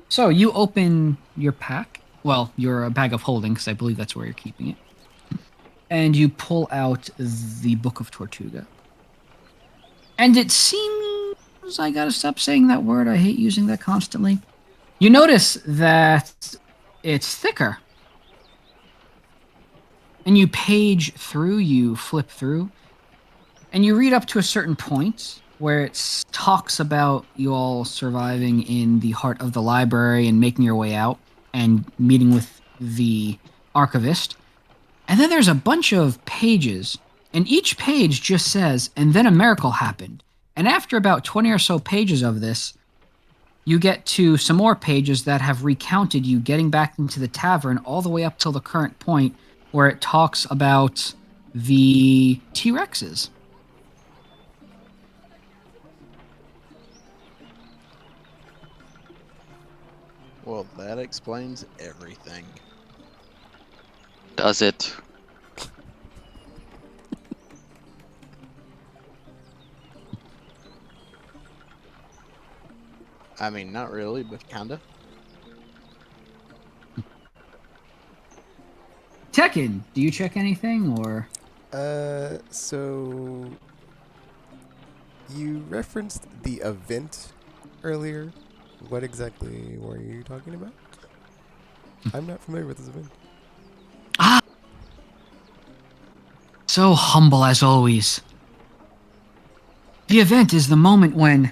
So you open your pack. Well, your bag of holding, because I believe that's where you're keeping it. And you pull out the Book of Tortuga. And it seems, I gotta stop saying that word. I hate using that constantly. You notice that it's thicker. And you page through, you flip through, and you read up to a certain point where it talks about you all surviving in the heart of the library and making your way out and meeting with the archivist. And then there's a bunch of pages, and each page just says, and then a miracle happened. And after about 20 or so pages of this, you get to some more pages that have recounted you getting back into the tavern all the way up till the current point where it talks about the T-Rexes. Well, that explains everything. Does it? I mean, not really, but kinda. Tekken, do you check anything or? So you referenced the event earlier. What exactly were you talking about? I'm not familiar with this event. Ah! So humble as always. The event is the moment when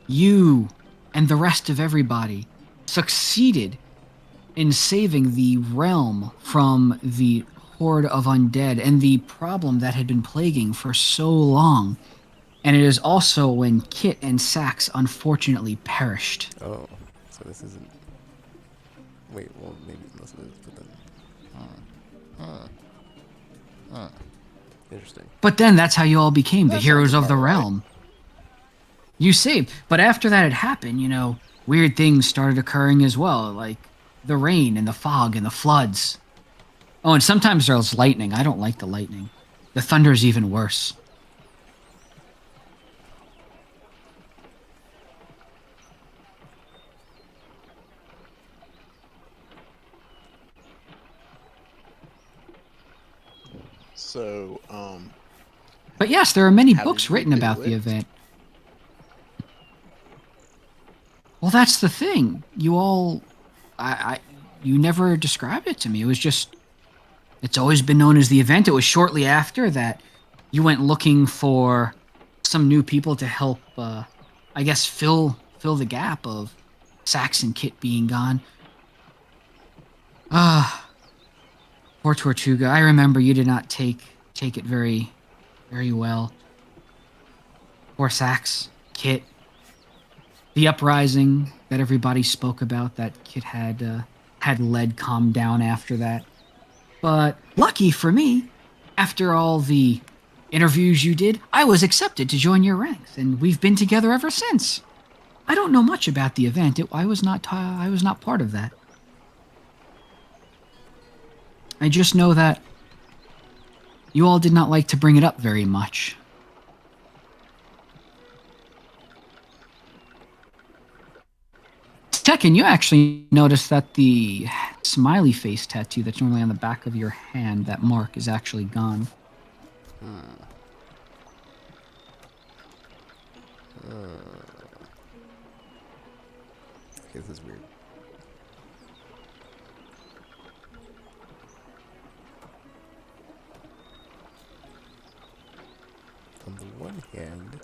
you and the rest of everybody succeeded in saving the realm from the horde of undead and the problem that had been plaguing for so long. And it is also when Kit and Sax unfortunately perished. Oh, so this isn't. Wait, well, maybe unless it is, but then. Interesting. But then that's how you all became the That heroes sounds of the about right. realm. You saved, but after that had happened, weird things started occurring as well, like the rain and the fog and the floods. Oh, and sometimes there's lightning. I don't like the lightning. The thunder's even worse. So, But yes, there are many How books did you written do about the it? event. Well, that's the thing. You all, you never described it to me. It was just, it's always been known as the event. It was shortly after that you went looking for some new people to help, I guess, fill the gap of Sax and Kit being gone. Poor Tortuga. I remember you did not take it very, very well. Poor Sax, Kit. The uprising that everybody spoke about that Kit had led calmed down after that. But lucky for me, after all the interviews you did, I was accepted to join your ranks, and we've been together ever since. I don't know much about the event. I was not part of that. I just know that you all did not like to bring it up very much. Tekken, you actually noticed that the smiley face tattoo that's normally on the back of your hand, that mark, is actually gone. This is weird. On the one hand,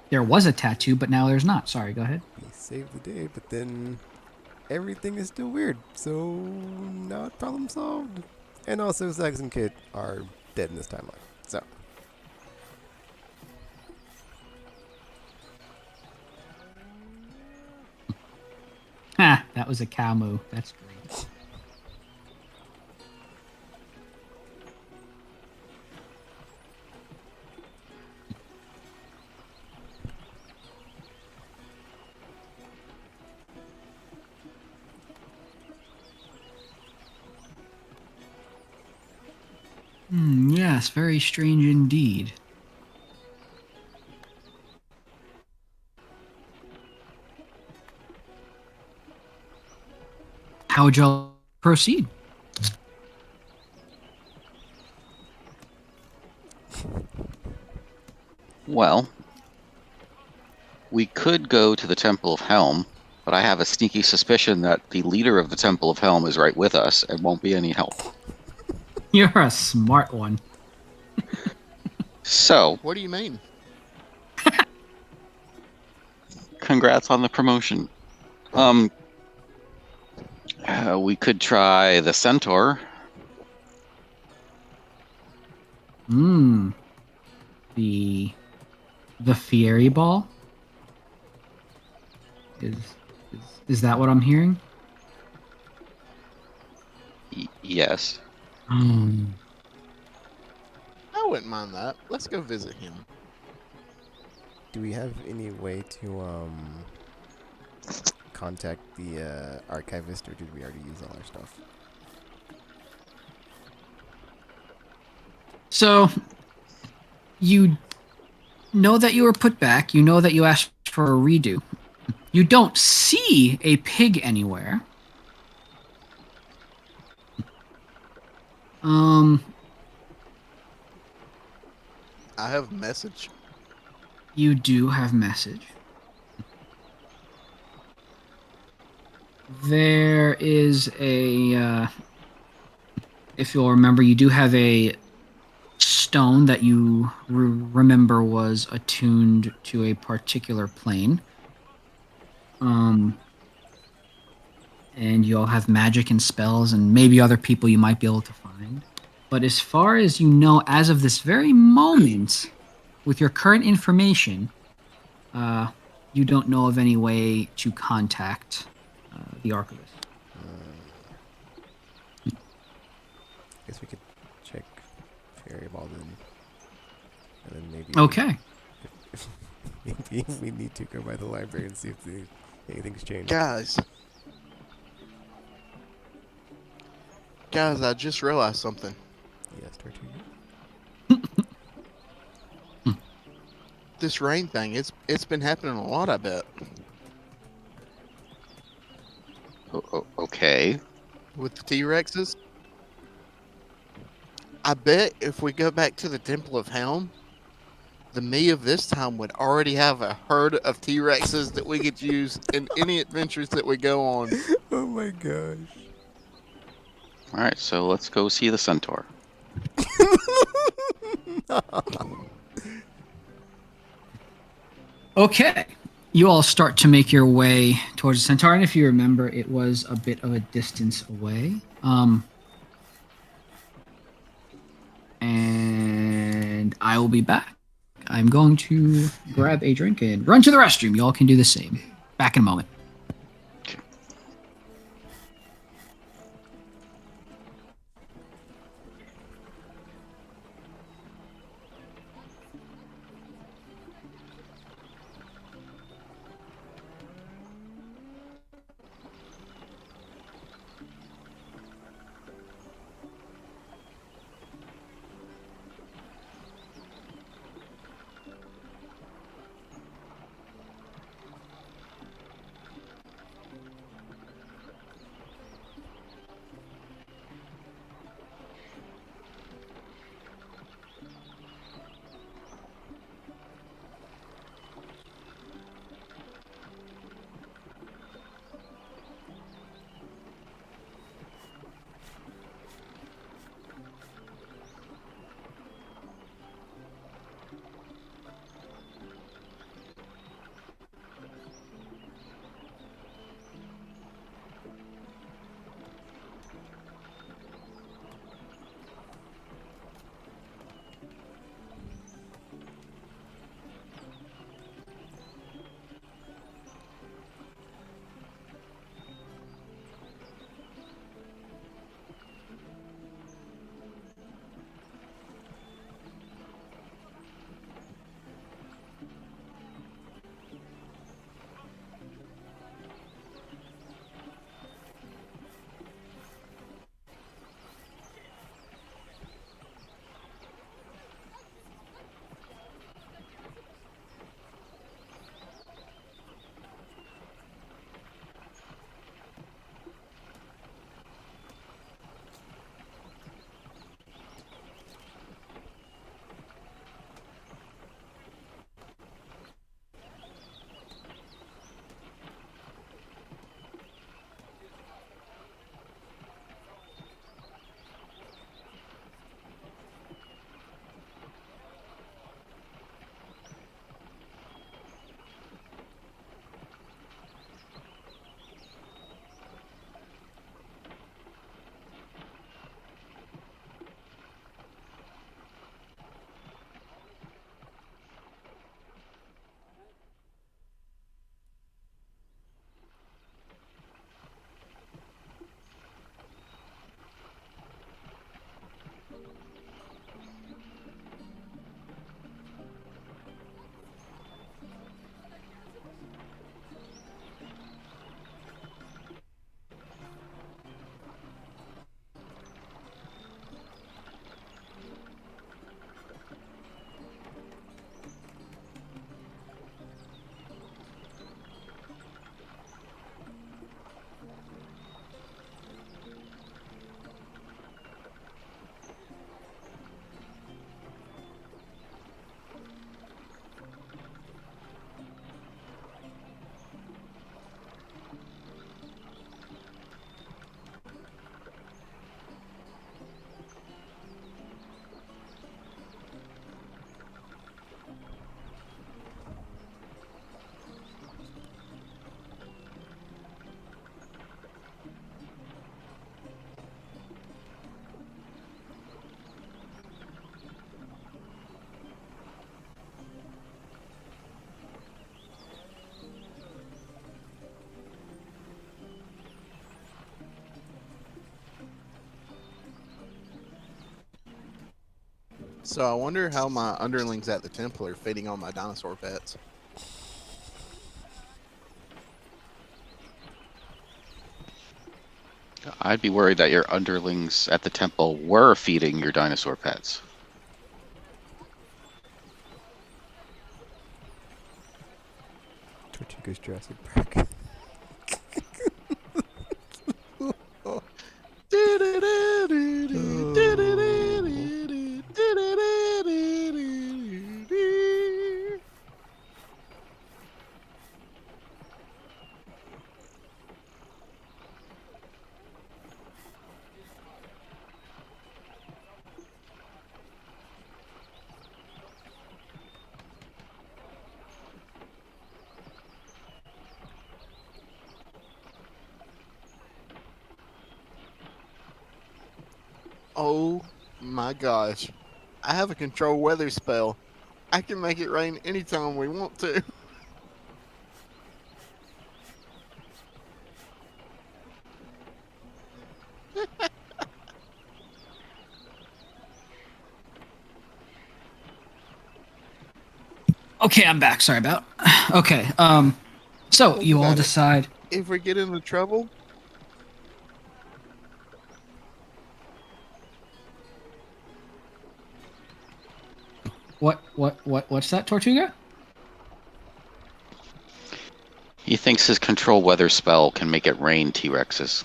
There was a tattoo, but now there's not. Sorry, go ahead. we saved the day, but then everything is still weird. So, not problem solved. And also, Sax and Kit are dead in this timeline. So, That was a cow moo. That's great. Yes, very strange indeed. How would y'all proceed? Well, we could go to the Temple of Helm, but I have a sneaky suspicion that the leader of the Temple of Helm is right with us and won't be any help. You're a smart one. So, What do you mean? congrats on the promotion. We could try the Centaur. The Fiery Ball? Is that what I'm hearing? Yes. Hmm. I wouldn't mind that. Let's go visit him. Do we have any way to contact the archivist, or did we already use all our stuff? So, you know that you were put back. You know that you asked for a redo. You don't see a pig anywhere. I have a message. You do have message. There is a, if you'll remember, you do have a stone that you remember was attuned to a particular plane. And you all have magic and spells and maybe other people you might be able to find. But as far as you know, as of this very moment, with your current information, you don't know of any way to contact the archivist. Guess we could check Fairy Ball then. And then maybe... Okay. Maybe we need to go by the library and see if anything's changed. Guys, I just realized something. Yes, Tortuga. This rain thing, it's been happening a lot, I bet. Okay. With the T-Rexes. I bet if we go back to the Temple of Helm, the me of this time would already have a herd of T-Rexes that we could use in any adventures that we go on. Oh my gosh. All right, so let's go see the Centaur. Okay. You all start to make your way towards the Centaur, and if you remember, it was a bit of a distance away. And I will be back. I'm going to grab a drink and run to the restroom. You all can do the same. Back in a moment. So I wonder how my underlings at the temple are feeding on my dinosaur pets. I'd be worried that your underlings at the temple were feeding your dinosaur pets. Tortuga's Jurassic Park. Oh my gosh. I have a control weather spell. I can make it rain anytime we want to. Okay, I'm back. Sorry about. Okay. So you all Got it. decide. If we get into trouble, What's that, Tortuga? He thinks his control weather spell can make it rain T-Rexes.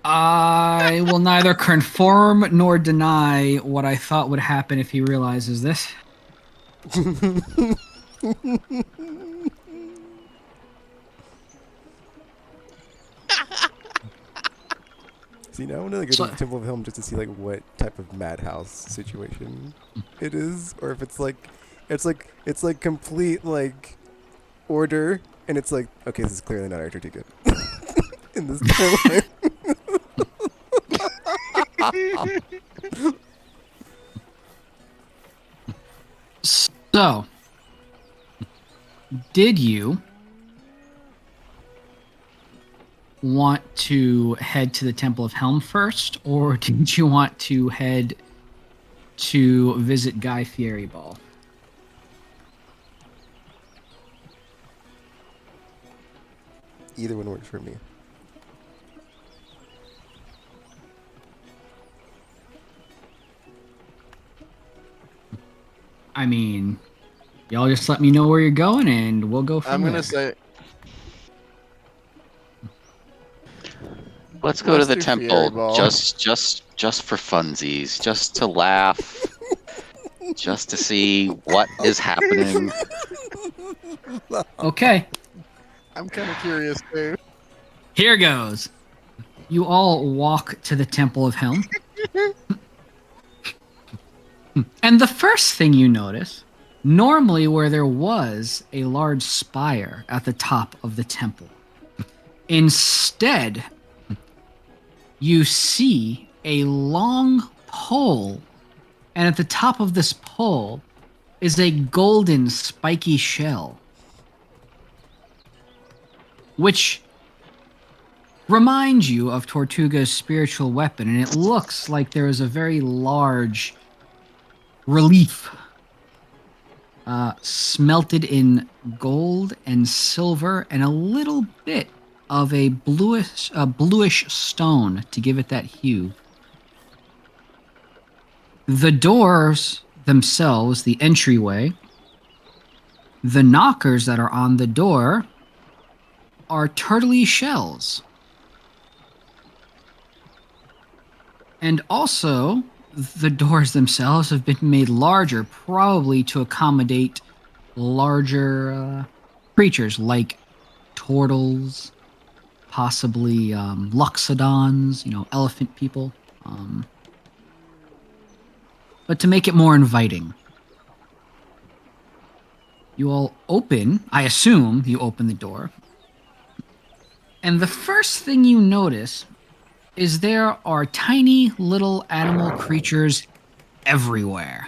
I will neither confirm nor deny what I thought would happen if he realizes this. See, now I want to go to the Temple of Helm just to see like what type of madhouse situation it is, or if it's like complete like order, and it's like, okay, this is clearly not our Tortuga in this timeline. So, did you want to head to the Temple of Helm first, or did you want to head to visit Guy Fieri Ball? Either one works for me. I mean, y'all just let me know where you're going, and we'll go from I'm there. gonna say Let's go to Let's the do temple Fieri Ball. just for funsies, just to laugh, just to see what is happening. Okay, I'm kind of curious too. here goes. You all walk to the Temple of Helm. And the first thing you notice, normally where there was a large spire at the top of the temple, instead, you see a long pole, and at the top of this pole is a golden spiky shell, which reminds you of Tortuga's spiritual weapon, and it looks like there is a very large relief smelted in gold and silver and a little bit of a bluish stone to give it that hue. The doors themselves, the entryway, the knockers that are on the door are turtley shells. And also, the doors themselves have been made larger, probably to accommodate larger creatures like turtles, possibly loxodons, elephant people, but to make it more inviting. You all open, I assume you open the door, and the first thing you notice is there are tiny little animal creatures everywhere.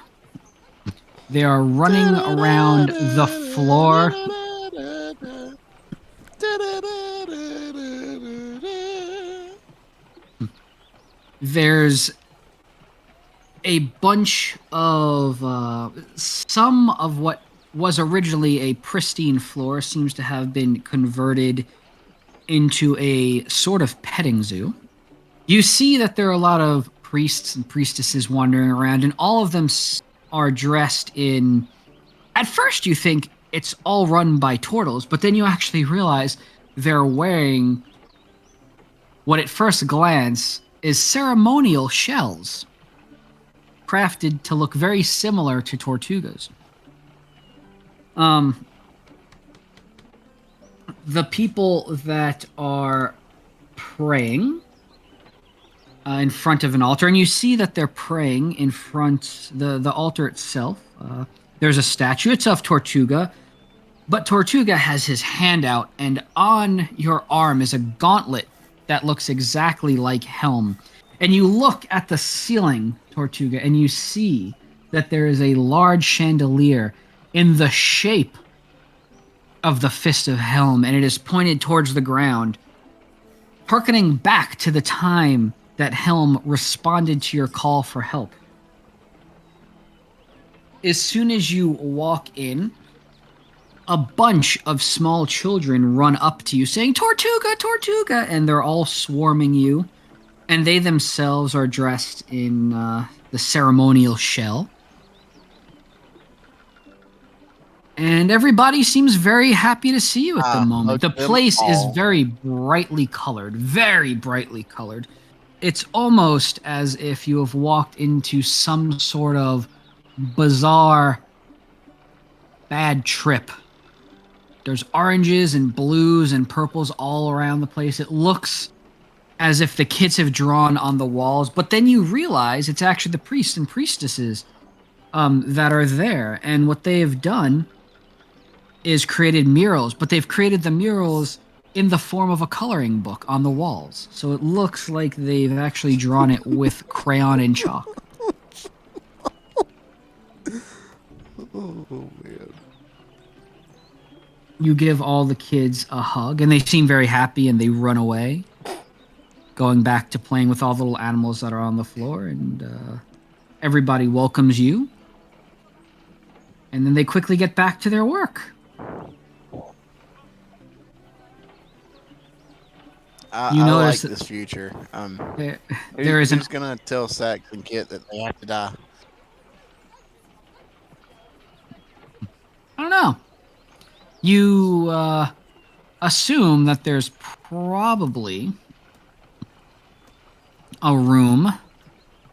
They are running around the floor. There's a bunch of some of what was originally a pristine floor seems to have been converted into a sort of petting zoo. You see that there are a lot of priests and priestesses wandering around, and all of them are dressed in. At first, you think it's all run by turtles, but then you actually realize they're wearing what at first glance is ceremonial shells, crafted to look very similar to Tortugas. The people that are praying in front of an altar, and you see that they're praying in front the altar itself. There's a statue. It's of Tortuga, but Tortuga has his hand out, and on your arm is a gauntlet that looks exactly like Helm. And you look at the ceiling, Tortuga, and you see that there is a large chandelier in the shape of the fist of Helm, and it is pointed towards the ground, hearkening back to the time that Helm responded to your call for help. As soon as you walk in, a bunch of small children run up to you saying, "Tortuga, Tortuga!" And they're all swarming you. And they themselves are dressed in the ceremonial shell. And everybody seems very happy to see you at the moment. The place is very brightly colored. Very brightly colored. It's almost as if you have walked into some sort of bizarre bad trip. There's oranges and blues and purples all around the place. It looks as if the kids have drawn on the walls, but then you realize it's actually the priests and priestesses that are there. And what they have done is created murals, but they've created the murals in the form of a coloring book on the walls. So it looks like they've actually drawn it with crayon and chalk. Oh, man. You give all the kids a hug, and they seem very happy, and they run away, going back to playing with all the little animals that are on the floor, and everybody welcomes you. And then they quickly get back to their work. I like this future. There is who's gonna tell Sax and Kit that they have to die? I don't know. You assume that there's probably a room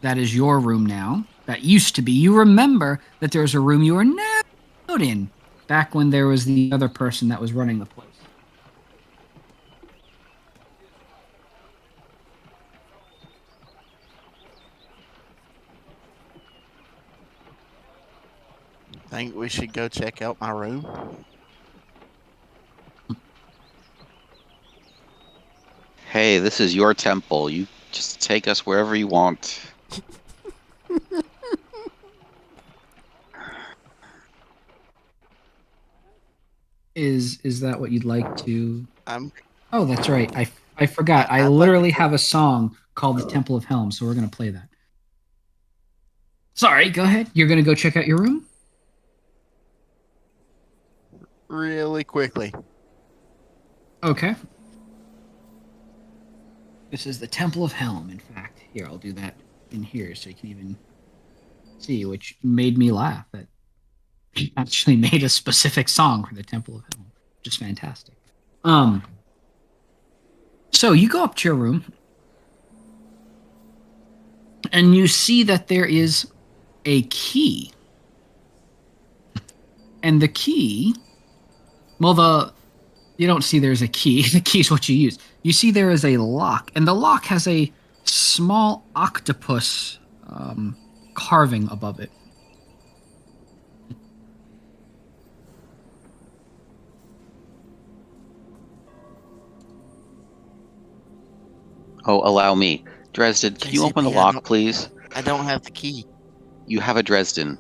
that is your room now, that used to be. You remember that there was a room you were never out in back when there was the other person that was running the place. Think we should go check out my room? Hey, this is your temple. You just take us wherever you want. Is that what you'd like to? Oh, that's right. I forgot. I literally have a song called "The Temple of Helm," so we're gonna play that. Sorry, go ahead. You're gonna go check out your room? Really quickly. Okay. This is the Temple of Helm, in fact. Here, I'll do that in here so you can even see, which made me laugh that he actually made a specific song for the Temple of Helm, which is fantastic. So you go up to your room, and you see that there is a key. And the key, well, you don't see there's a key. The key is what you use. You see there is a lock, and the lock has a small octopus carving above it. Oh, allow me. Dresden, can you open the lock, please? I don't have the key. You have a Dresden.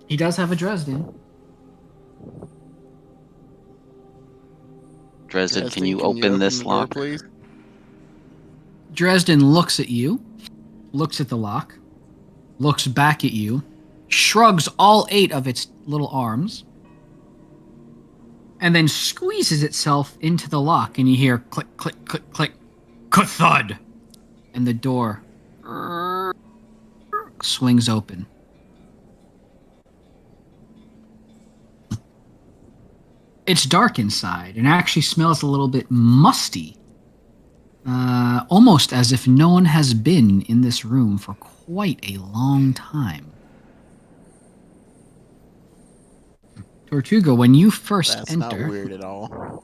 He does have a Dresden. Dresden, can you open this lock? Door, please? Dresden looks at you, looks at the lock, looks back at you, shrugs all 8 of its little arms, and then squeezes itself into the lock, and you hear click, click, click, click, ka-thud, and the door swings open. It's dark inside and actually smells a little bit musty. Almost as if no one has been in this room for quite a long time. Tortuga, when you first That's enter... not weird at all.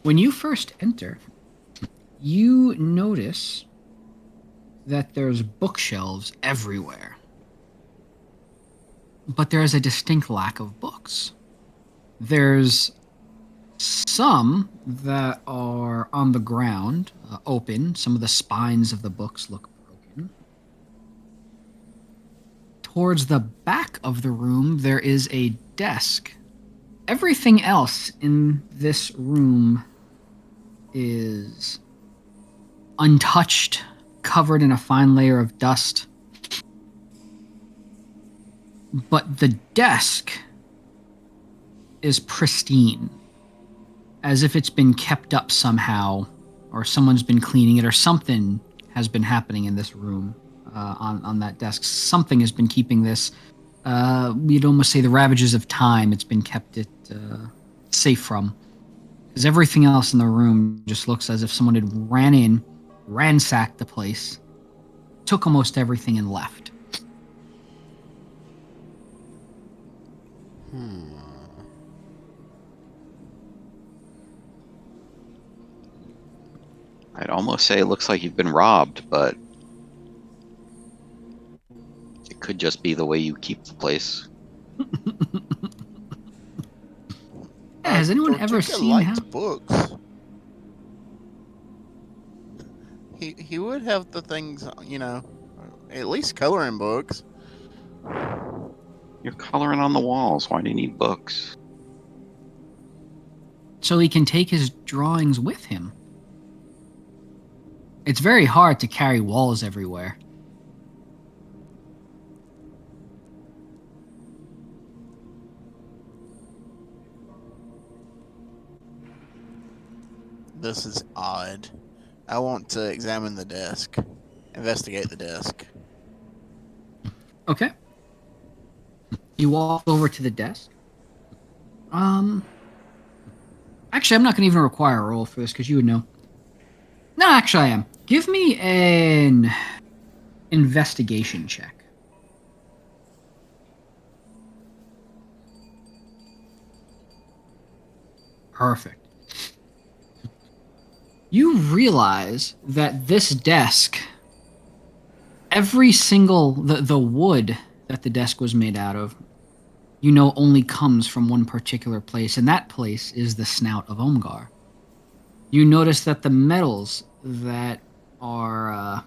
When you first enter, you notice that there's bookshelves everywhere. But there's a distinct lack of books. There's some that are on the ground, open. Some of the spines of the books look broken. Towards the back of the room, there is a desk. Everything else in this room is untouched, covered in a fine layer of dust. But the desk is pristine, as if it's been kept up somehow, or someone's been cleaning it, or something has been happening in this room on that desk. Something has been keeping this, you'd almost say the ravages of time, it's been kept it safe from. Because everything else in the room just looks as if someone had ran in, ransacked the place, took almost everything and left. I'd almost say it looks like you've been robbed, but it could just be the way you keep the place. Yeah, has anyone ever Tortuga seen liked how... books? He would have the things, you know, at least coloring books. You're coloring on the walls. Why do you need books? So he can take his drawings with him. It's very hard to carry walls everywhere. This is odd. I want to examine the desk. Investigate the desk. Okay. You walk over to the desk. Actually, I'm not going to even require a roll for this because you would know. No, actually, I am. Give me an investigation check. Perfect. You realize that this desk, every single, the wood that the desk was made out of, you know, only comes from one particular place, and that place is the snout of Omgar. You notice that the metals that are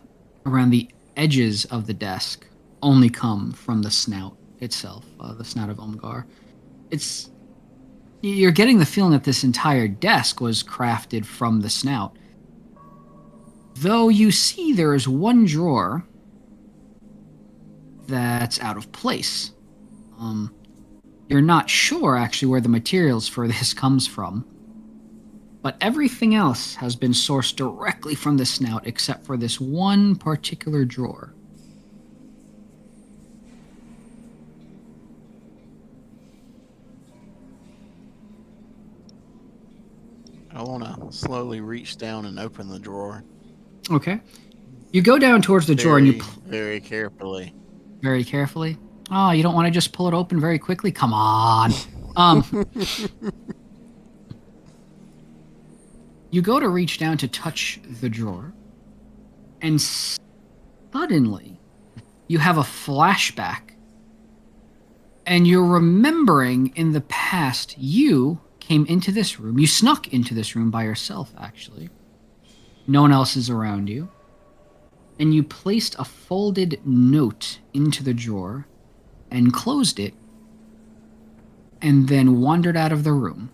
around the edges of the desk only come from the snout itself, the snout of Omgar. You're getting the feeling that this entire desk was crafted from the snout. Though you see there is one drawer that's out of place. You're not sure actually where the materials for this comes from. But everything else has been sourced directly from the snout except for this one particular drawer. I want to slowly reach down and open the drawer. Okay. You go down towards the drawer and you... Very carefully. Very carefully? Oh, you don't want to just pull it open very quickly? Come on. You go to reach down to touch the drawer, and suddenly you have a flashback, and you're remembering in the past you came into this room. You snuck into this room by yourself, actually. No one else is around you. And you placed a folded note into the drawer and closed it, and then wandered out of the room.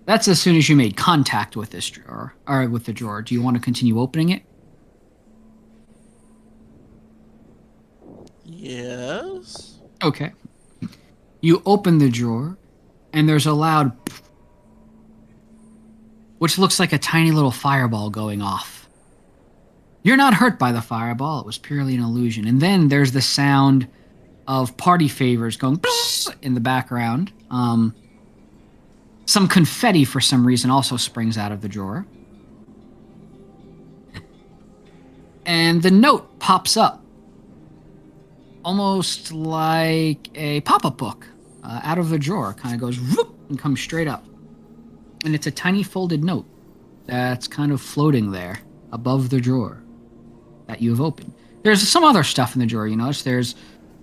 That's as soon as you made contact with this drawer, or with the drawer. Do you want to continue opening it? Yes. Okay. You open the drawer, and there's a loud, which looks like a tiny little fireball going off. You're not hurt by the fireball. It was purely an illusion. And then there's the sound of party favors going in the background. Some confetti, for some reason, also springs out of the drawer. And the note pops up, almost like a pop-up book, out of the drawer. Kind of goes whoop and comes straight up. And it's a tiny folded note that's kind of floating there above the drawer that you have opened. There's some other stuff in the drawer. You notice there's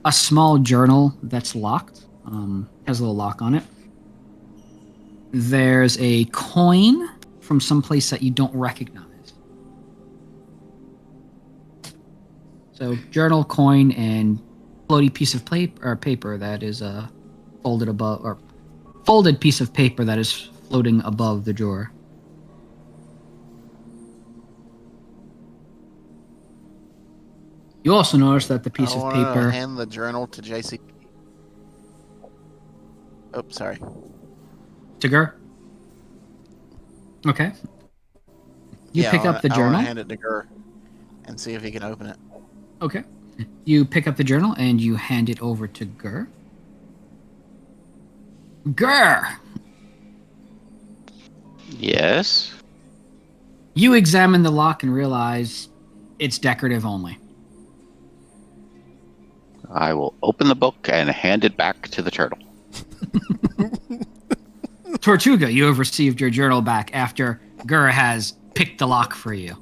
a small journal that's locked. Has a little lock on it. There's a coin from someplace that you don't recognize. So journal, coin, and floaty piece of paper that is folded above, or folded piece of paper that is floating above the drawer. You also notice that the piece I of wanna paper. hand the journal to JC. Oh, sorry. To Gur? Okay. You Yeah, pick up the I journal. wanna hand it to Gur and see if he can open it. Okay. You pick up the journal and you hand it over to Gur. Gur! Yes. You examine the lock and realize it's decorative only. I will open the book and hand it back to the turtle. Tortuga, you have received your journal back after Gur has picked the lock for you.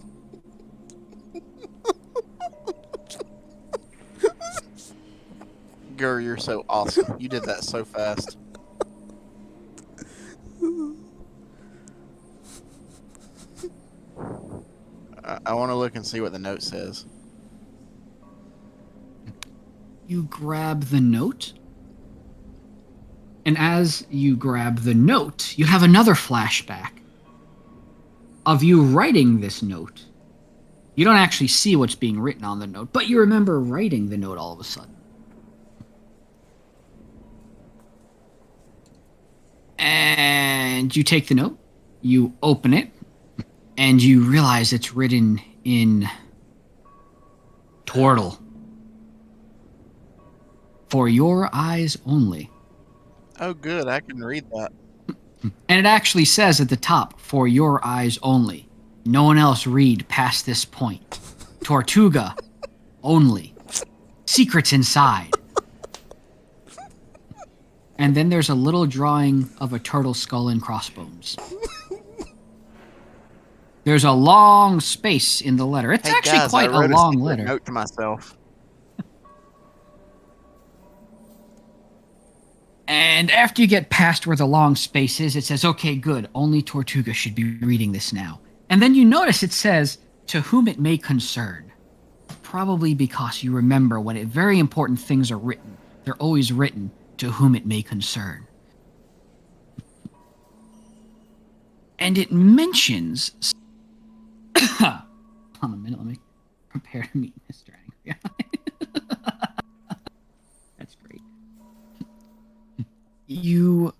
Gur, you're so awesome. You did that so fast. I want to look and see what the note says. You grab the note. And as you grab the note, you have another flashback of you writing this note. You don't actually see what's being written on the note, but you remember writing the note all of a sudden. And you take the note, you open it, and you realize it's written in Tortle. For your eyes only. Oh, good. I can read that. And it actually says at the top, for your eyes only. No one else read past this point. Tortuga only. Secrets inside. And then there's a little drawing of a turtle skull and crossbones. There's a long space in the letter. It's Hey, actually guys, quite I wrote a long secret letter. note to myself. And after you get past where the long space is, it says, okay, good. Only Tortuga should be reading this now. And then you notice it says, to whom it may concern. Probably because you remember when very important things are written, they're always written, to whom it may concern. And it mentions... Hold on a minute, let me prepare to meet Mr. Angry Eye. That's great. You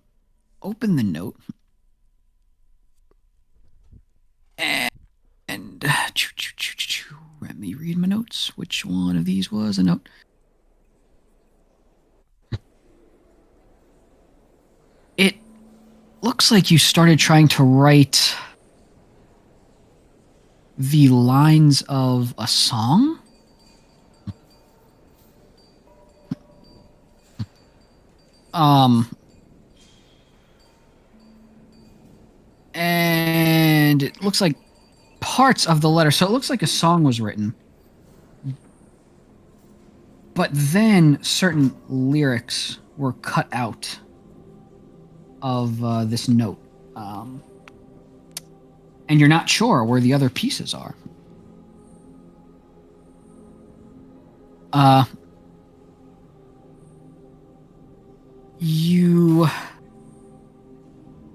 open the note and let me read my notes. Which one of these was a note? It looks like you started trying to write the lines of a song. And it looks like parts of the letter. So it looks like a song was written. But then certain lyrics were cut out of this note. And you're not sure where the other pieces are. You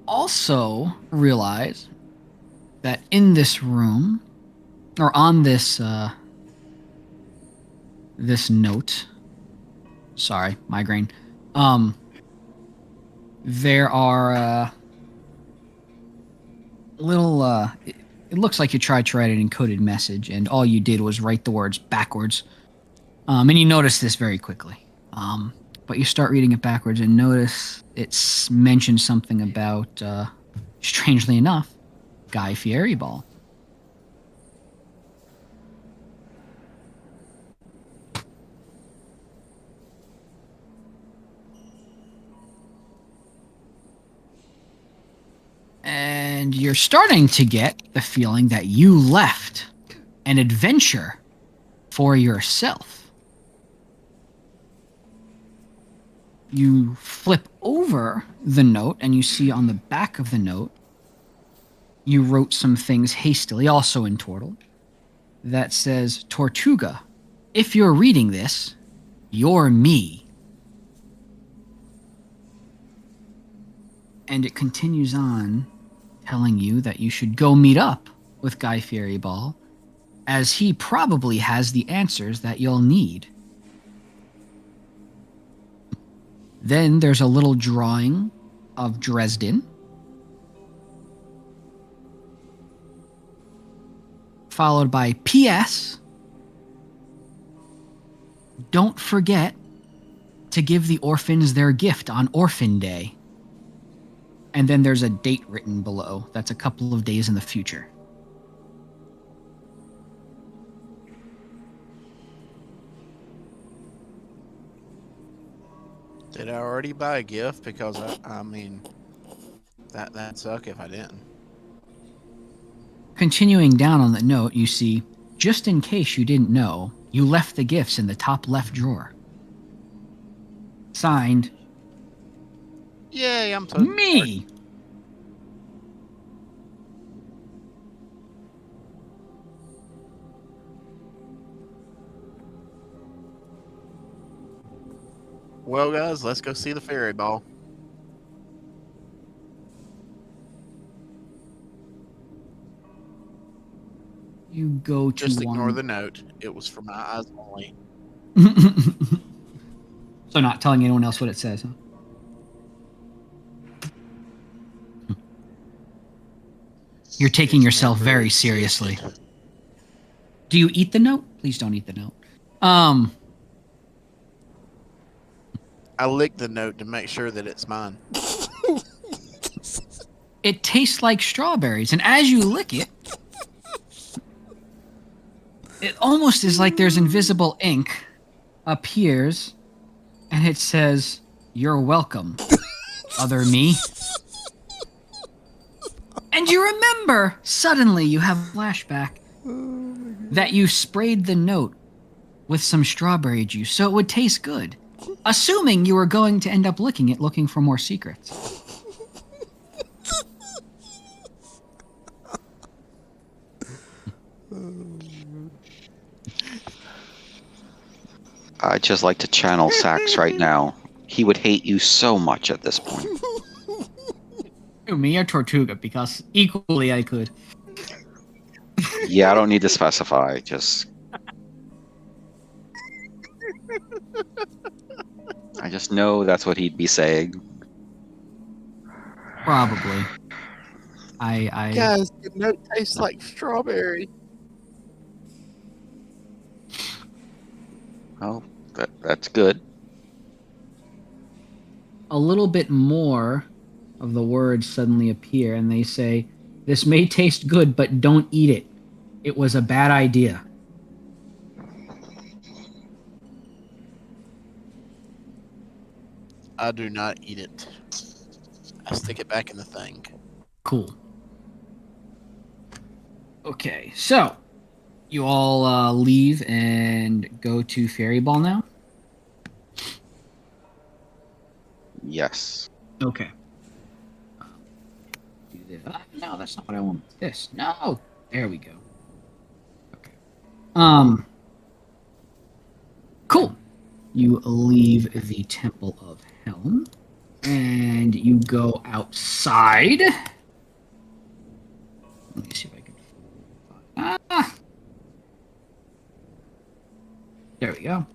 also realize that in this room, or on this this note, sorry, migraine, there are little it looks like you tried to write an encoded message and all you did was write the words backwards, and you notice this very quickly, but you start reading it backwards and notice it's mentioned something about, strangely enough, Guy Fieri Ball. And you're starting to get the feeling that you left an adventure for yourself. You flip over the note and you see on the back of the note, you wrote some things hastily, also in Tortle, that says, Tortuga, if you're reading this, you're me. And it continues on telling you that you should go meet up with Guy Fieri Ball, as he probably has the answers that you'll need. Then there's a little drawing of Dresden, followed by P.S. Don't forget to give the orphans their gift on Orphan Day. And then there's a date written below. That's a couple of days in the future. Did I already buy a gift? Because I mean, that'd suck if I didn't. Continuing down on the note, you see, just in case you didn't know, you left the gifts in the top left drawer. Signed, Yay, I'm so me. Well, guys, let's go see the fairy ball. You go to Just ignore one. the note. It was for my eyes only. So not telling anyone else what it says, huh? You're taking yourself very seriously. Do you eat the note? Please don't eat the note. I licked the note to make sure that it's mine. It tastes like strawberries, and as you lick it, it almost is like there's invisible ink appears, and it says, "You're welcome, other me." And you remember, suddenly you have a flashback that you sprayed the note with some strawberry juice so it would taste good, assuming you were going to end up licking it looking for more secrets. I'd just like to channel Sax right now. He would hate you so much at this point. Me or Tortuga, because equally I could. Yeah, I don't need to specify. I just know that's what he'd be saying. Probably. I Guys, the note tastes like strawberry. Well, that's good. a little bit more of the words suddenly appear, and they say, "This may taste good, but don't eat it. It was a bad idea." I do not eat it. I stick it back in the thing. Cool. Okay, so you all leave and go to Fairy Ball now? Yes. Okay. Do this. No, that's not what I want. This. No. There we go. Okay. Cool. You leave the Temple of Helm. And you go outside. Let me see if I can. There we go.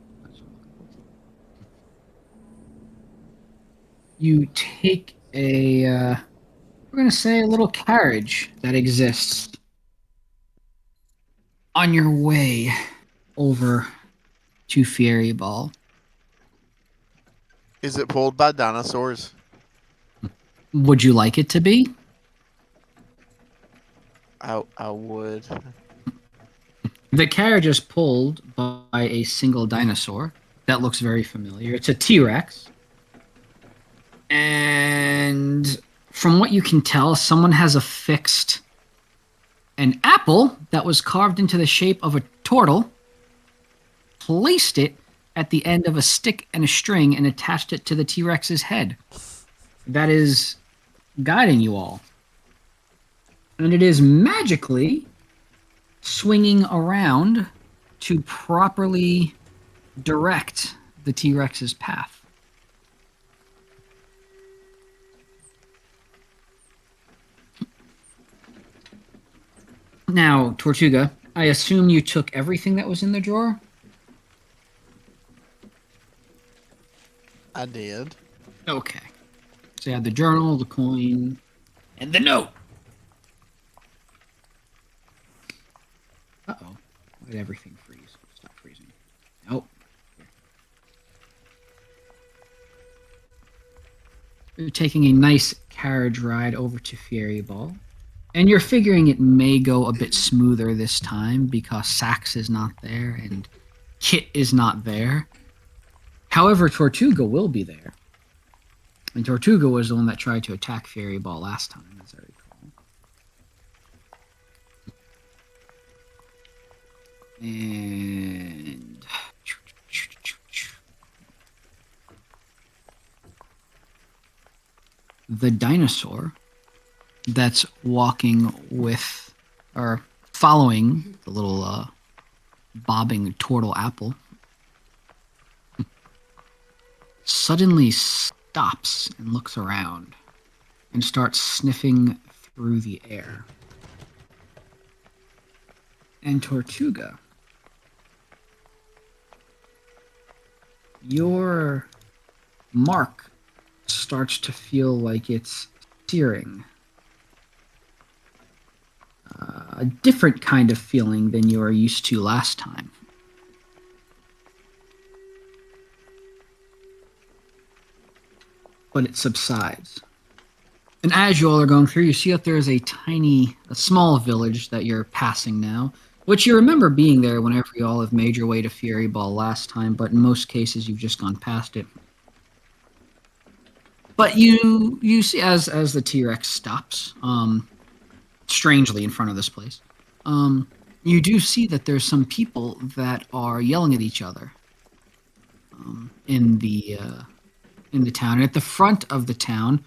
You take a, we're going to say a little carriage that exists on your way over to Fairy Ball. Is it pulled by dinosaurs? Would you like it to be? I would. The carriage is pulled by a single dinosaur that looks very familiar. It's a T-Rex. And from what you can tell, someone has affixed an apple that was carved into the shape of a turtle, placed it at the end of a stick and a string, and attached it to the T-Rex's head. That is guiding you all. And it is magically swinging around to properly direct the T-Rex's path. Now, Tortuga, I assume you took everything that was in the drawer? I did. Okay. So you have the journal, the coin, and the note. Uh-oh. Why did everything freeze? Stop freezing. Nope. You're taking a nice carriage ride over to Fairy Ball. And you're figuring it may go a bit smoother this time because Sax is not there and Kit is not there. However, Tortuga will be there. And Tortuga was the one that tried to attack Fairy Ball last time, as I recall. And the dinosaur that's walking with, or following the little bobbing turtle apple suddenly stops and looks around and starts sniffing through the air. And Tortuga, your mark starts to feel like it's searing. A different kind of feeling than you were used to last time. But it subsides. And as you all are going through, you see that there is a small village that you're passing now, which you remember being there whenever you all have made your way to Fairy Ball last time, but in most cases you've just gone past it. But you see as the T-Rex stops, strangely in front of this place, you do see that there's some people that are yelling at each other in the town. And at the front of the town,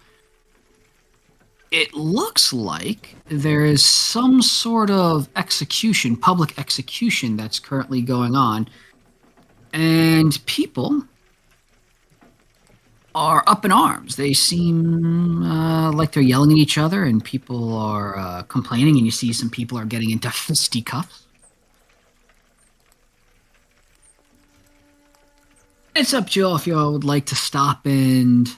it looks like there is some sort of execution, public execution that's currently going on. And people are up in arms. They seem like they're yelling at each other, and people are complaining, and you see some people are getting into fisticuffs. It's up to you all if you all would like to stop and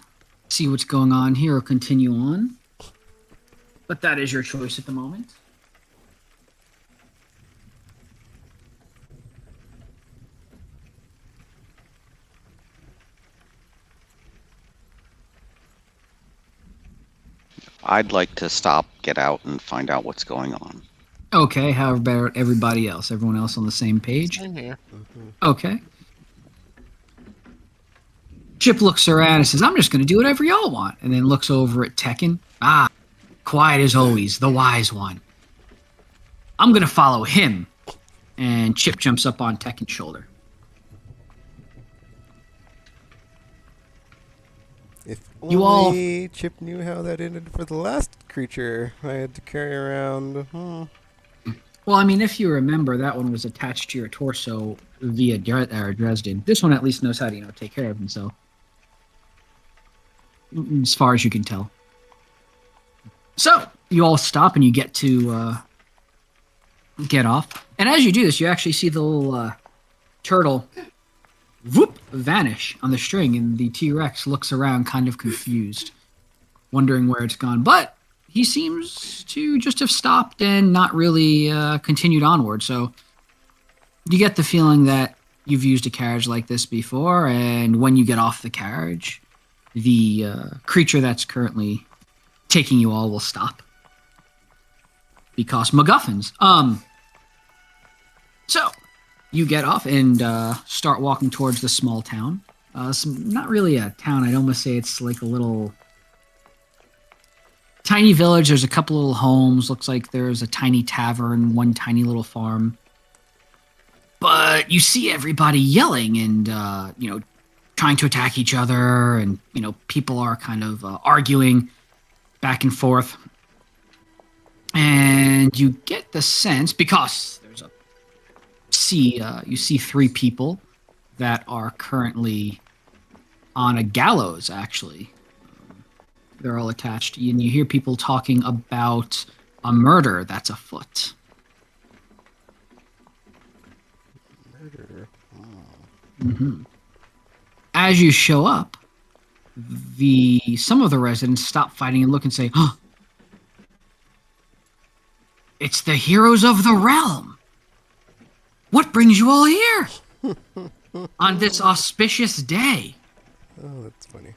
see what's going on here or continue on. But that is your choice at the moment. I'd like to stop, get out, and find out what's going on. Okay, how about everybody else? Everyone else on the same page? Same here. Okay. Chip looks around and says, I'm just going to do whatever y'all want. And then looks over at Tekken. Ah, quiet as always, the wise one. I'm going to follow him. And Chip jumps up on Tekken's shoulder. If You only Chip knew how that ended for the last creature I had to carry around. Well, I mean, if you remember, that one was attached to your torso via Dresden. This one at least knows how to, take care of himself. as far as you can tell. So you all stop and you get to get off. And as you do this, you actually see the little turtle whoop vanish on the string, and the T-Rex looks around kind of confused, wondering where it's gone. But he seems to just have stopped and not really continued onward. So you get the feeling that you've used a carriage like this before, and when you get off the carriage, the creature that's currently taking you all will stop. Because MacGuffins. So you get off and start walking towards the small town. Not really a town. I'd almost say it's like a little tiny village. There's a couple little homes. Looks like there's a tiny tavern, one tiny little farm. But you see everybody yelling and, trying to attack each other. And, people are kind of arguing back and forth. And you get the sense, because there's you see three people that are currently on a gallows, actually. They're all attached. And you hear people talking about a murder that's afoot. Murder. Oh. Mm-hmm. As you show up, some of the residents stop fighting and look and say, "Oh, it's the heroes of the realm. What brings you all here on this auspicious day?" Oh, that's funny.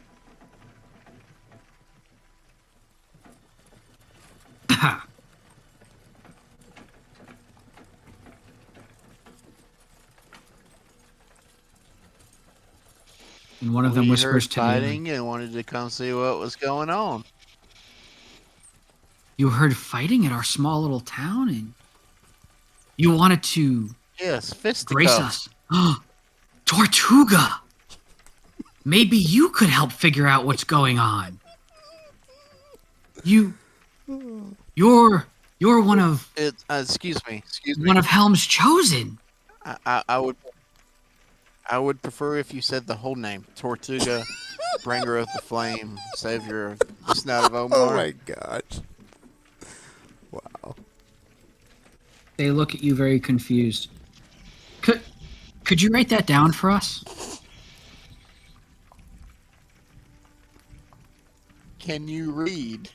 And one of them We whispers heard to me, fighting and wanted to come see what was going on. "You heard fighting at our small little town, and you wanted to Yes, grace fisticuffs. us." Tortuga! Maybe you could help figure out what's going on. You're one of Excuse me. one of Helm's chosen. I would prefer if you said the whole name. Tortuga, bringer of the flame, savior of the snout of Omar. Oh my gosh. Wow. They look at you very confused. Could you write that down for us? Can you read?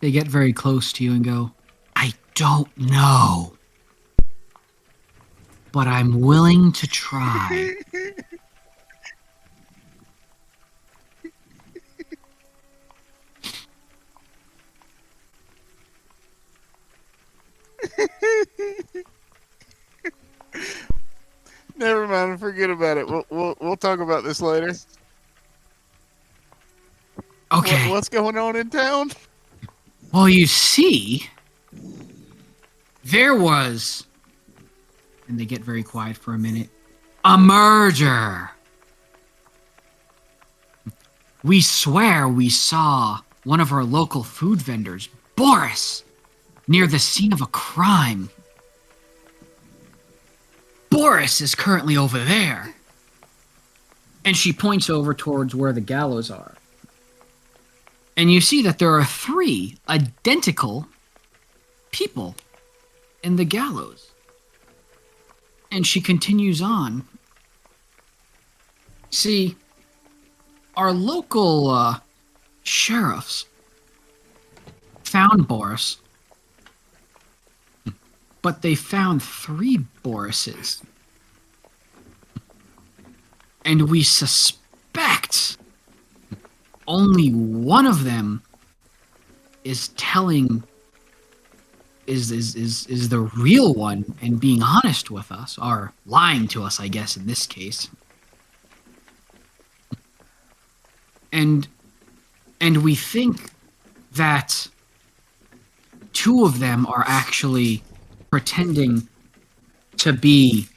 They get very close to you and go, "I don't know, but I'm willing to try." Never mind. Forget about it. We'll talk about this later. Okay. What's going on in town? Well, you see, there was, and they get very quiet for a minute, a murder. We swear we saw one of our local food vendors, Boris, near the scene of a crime. Boris is currently over there. And she points over towards where the gallows are. And you see that there are three identical people in the gallows. And she continues on. See, our local sheriffs found Boris, but they found three Borises. And we suspect only one of them is the real one and being honest with us, or lying to us, I guess, in this case. And we think that two of them are actually pretending to be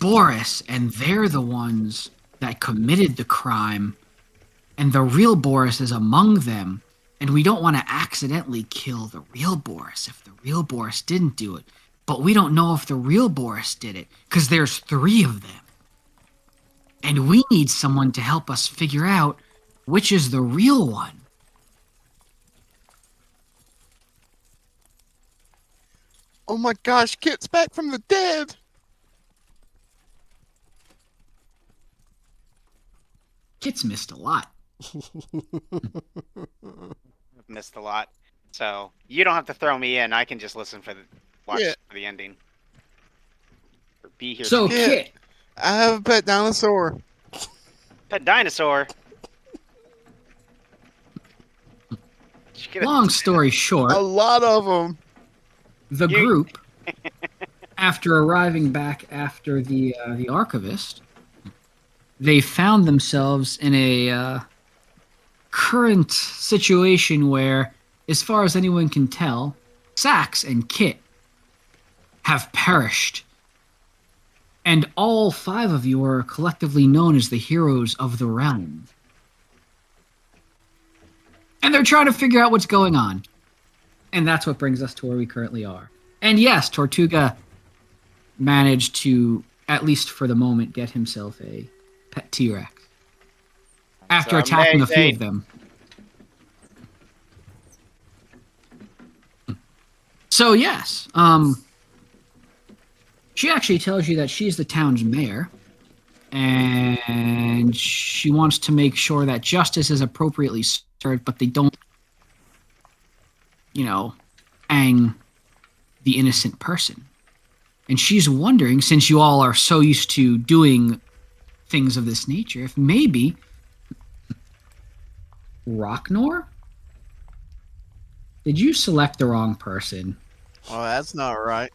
Boris, and they're the ones that committed the crime, and the real Boris is among them, and we don't want to accidentally kill the real Boris if the real Boris didn't do it. But we don't know if the real Boris did it, because there's 3 of them. And we need someone to help us figure out which is the real one. Oh my gosh, Kit's back from the dead! Kit's missed a lot. I've missed a lot. So you don't have to throw me in. I can just listen for the watch for the ending. Or be here. So, Yeah. Kit, I have a pet dinosaur. Pet dinosaur. long story short, A lot of them. the group, after arriving back after the archivist, they found themselves in a current situation where, as far as anyone can tell, Sax and Kit have perished. And all 5 of you are collectively known as the heroes of the realm. And they're trying to figure out what's going on. And that's what brings us to where we currently are. And yes, Tortuga managed to, at least for the moment, get himself a pet T-Rex. After attacking a few of them. So yes, she actually tells you that she's the town's mayor, and she wants to make sure that justice is appropriately served, but they don't, hang the innocent person. And she's wondering, since you all are so used to doing things of this nature, if maybe Rocknor? Did you select the wrong person? Well, that's not right.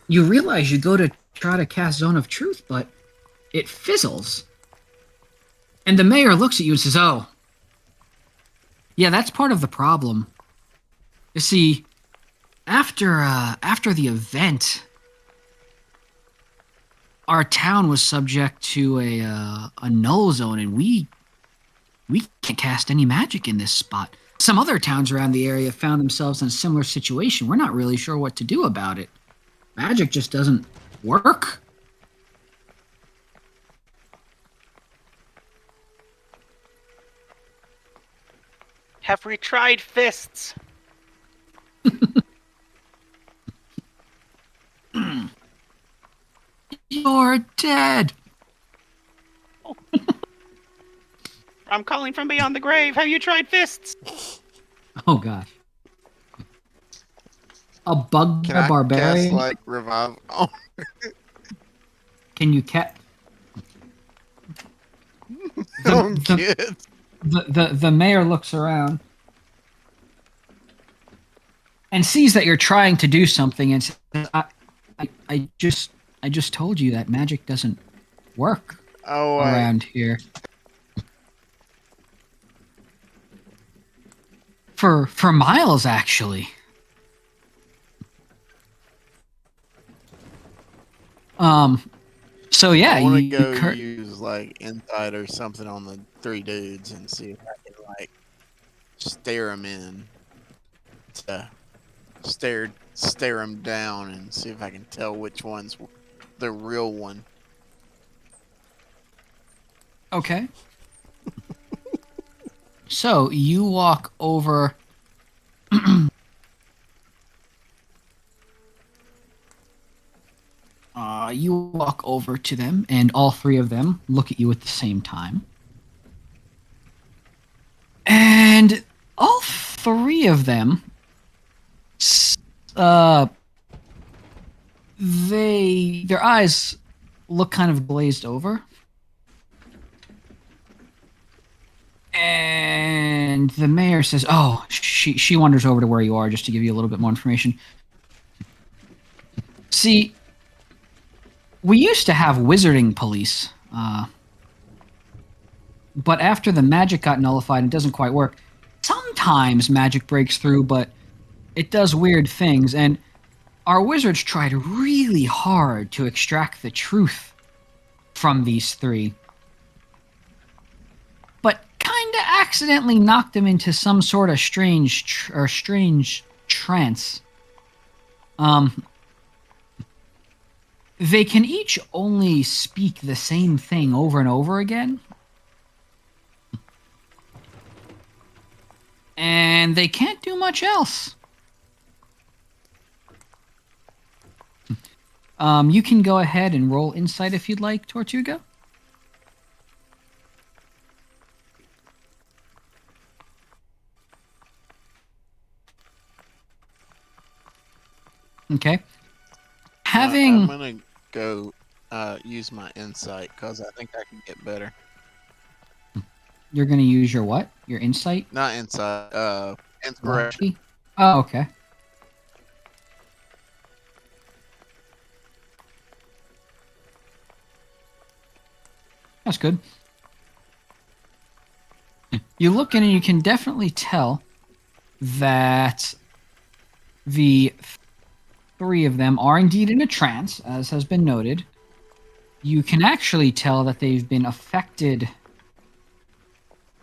You realize you go to try to cast Zone of Truth, but it fizzles. And the mayor looks at you and says, "Oh, yeah, that's part of the problem. You see, after the event, our town was subject to a null zone, and we can't cast any magic in this spot. Some other towns around the area found themselves in a similar situation. We're not really sure what to do about it. Magic just doesn't work." Have we tried fists? You're dead. I'm calling from beyond the grave. Have you tried fists? Oh gosh. A bug Can I barbarian. cast, revive? Oh, Can you catch oh Kit. the mayor looks around and sees that you're trying to do something and says, I just told you that magic doesn't work Oh, around here. For miles, actually. So yeah, I want to you go use insight or something on the 3 dudes and see if I can stare them in to stare them down and see if I can tell which one's the real one. Okay. So you walk over. You walk over to them, and all 3 of them look at you at the same time. And all 3 of them, their eyes look kind of glazed over. And the mayor says, "Oh," she wanders over to where you are just to give you a little bit more information. See, we used to have wizarding police, but after the magic got nullified, it doesn't quite work. Sometimes magic breaks through, but it does weird things, and our wizards tried really hard to extract the truth from these 3. But kind accidentally knocked them into some sort of strange trance. They can each only speak the same thing over and over again. And they can't do much else. You can go ahead and roll insight if you'd like, Tortuga. Okay. I'm gonna go use my insight because I think I can get better. You're gonna use your what? Your insight? Not insight. Inspiration. Oh, okay. That's good. You look in and you can definitely tell that the three of them are indeed in a trance, as has been noted. You can actually tell that they've been affected,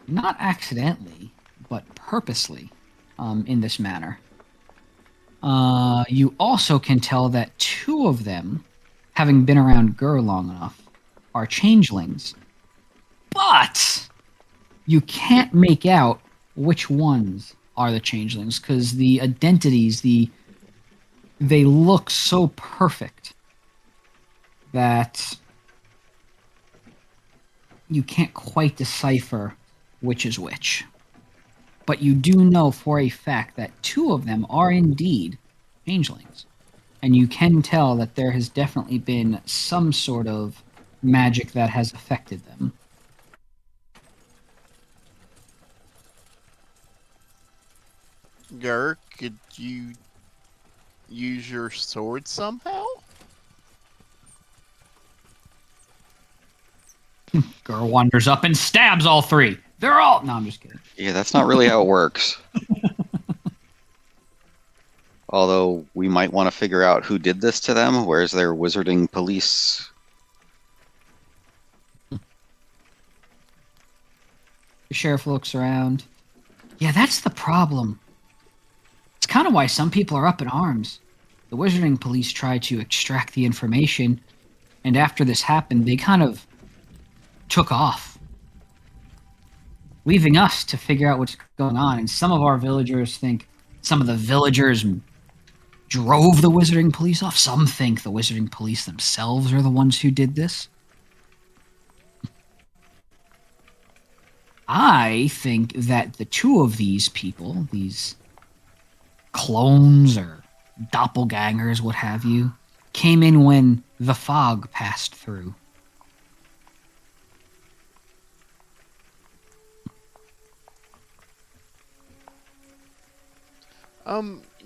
not accidentally, but purposely, in this manner. You also can tell that two of them, having been around Gur long enough, are changelings. But you can't make out which ones are the changelings, because the identities, they look so perfect that you can't quite decipher which is which. But you do know for a fact that two of them are indeed changelings. And you can tell that there has definitely been some sort of magic that has affected them. Gur, could you use your sword somehow? Gur wanders up and stabs all three. They're all... No, I'm just kidding. Yeah, that's not really how it works. Although we might want to figure out who did this to them. Where's their wizarding police? The sheriff looks around. Yeah, that's the problem. It's kind of why some people are up in arms. The wizarding police tried to extract the information, and after this happened, they kind of took off, leaving us to figure out what's going on. And some of our villagers think some of the villagers drove the wizarding police off. Some think the wizarding police themselves are the ones who did this. I think that the two of these people, these clones or doppelgangers, what have you, came in when the fog passed through.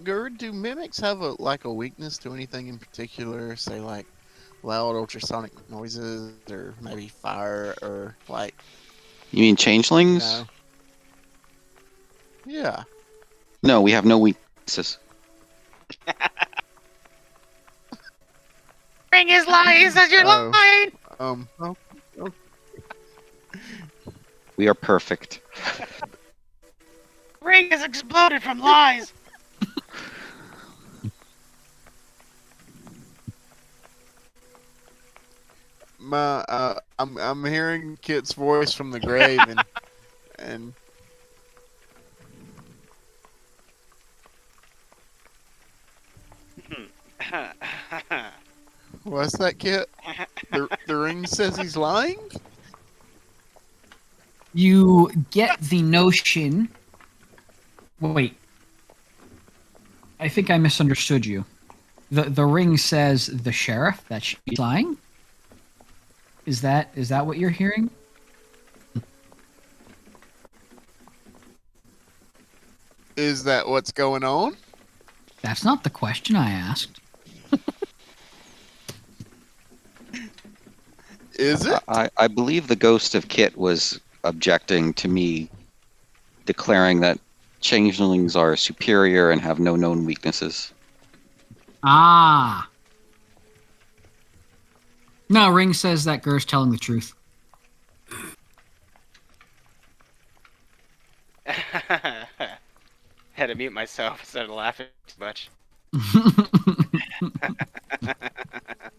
Gur, do mimics have a weakness to anything in particular? Say like loud ultrasonic noises, or maybe fire, or like. You mean changelings? No. Yeah. No, we have no weaknesses. Ring is lying, says you're lying. Oh. We are perfect. Ring has exploded from lies. I'm hearing Kit's voice from the grave, and what's that, Kit? The ring says he's lying? You get the notion... Wait. I think I misunderstood you. The ring says the sheriff, that she's lying? Is that what you're hearing? Is that what's going on? That's not the question I asked. Is it? I believe the ghost of Kit was objecting to me declaring that changelings are superior and have no known weaknesses. Ah. No, Ring says that Gur's telling the truth. had to mute myself instead of laughing too much.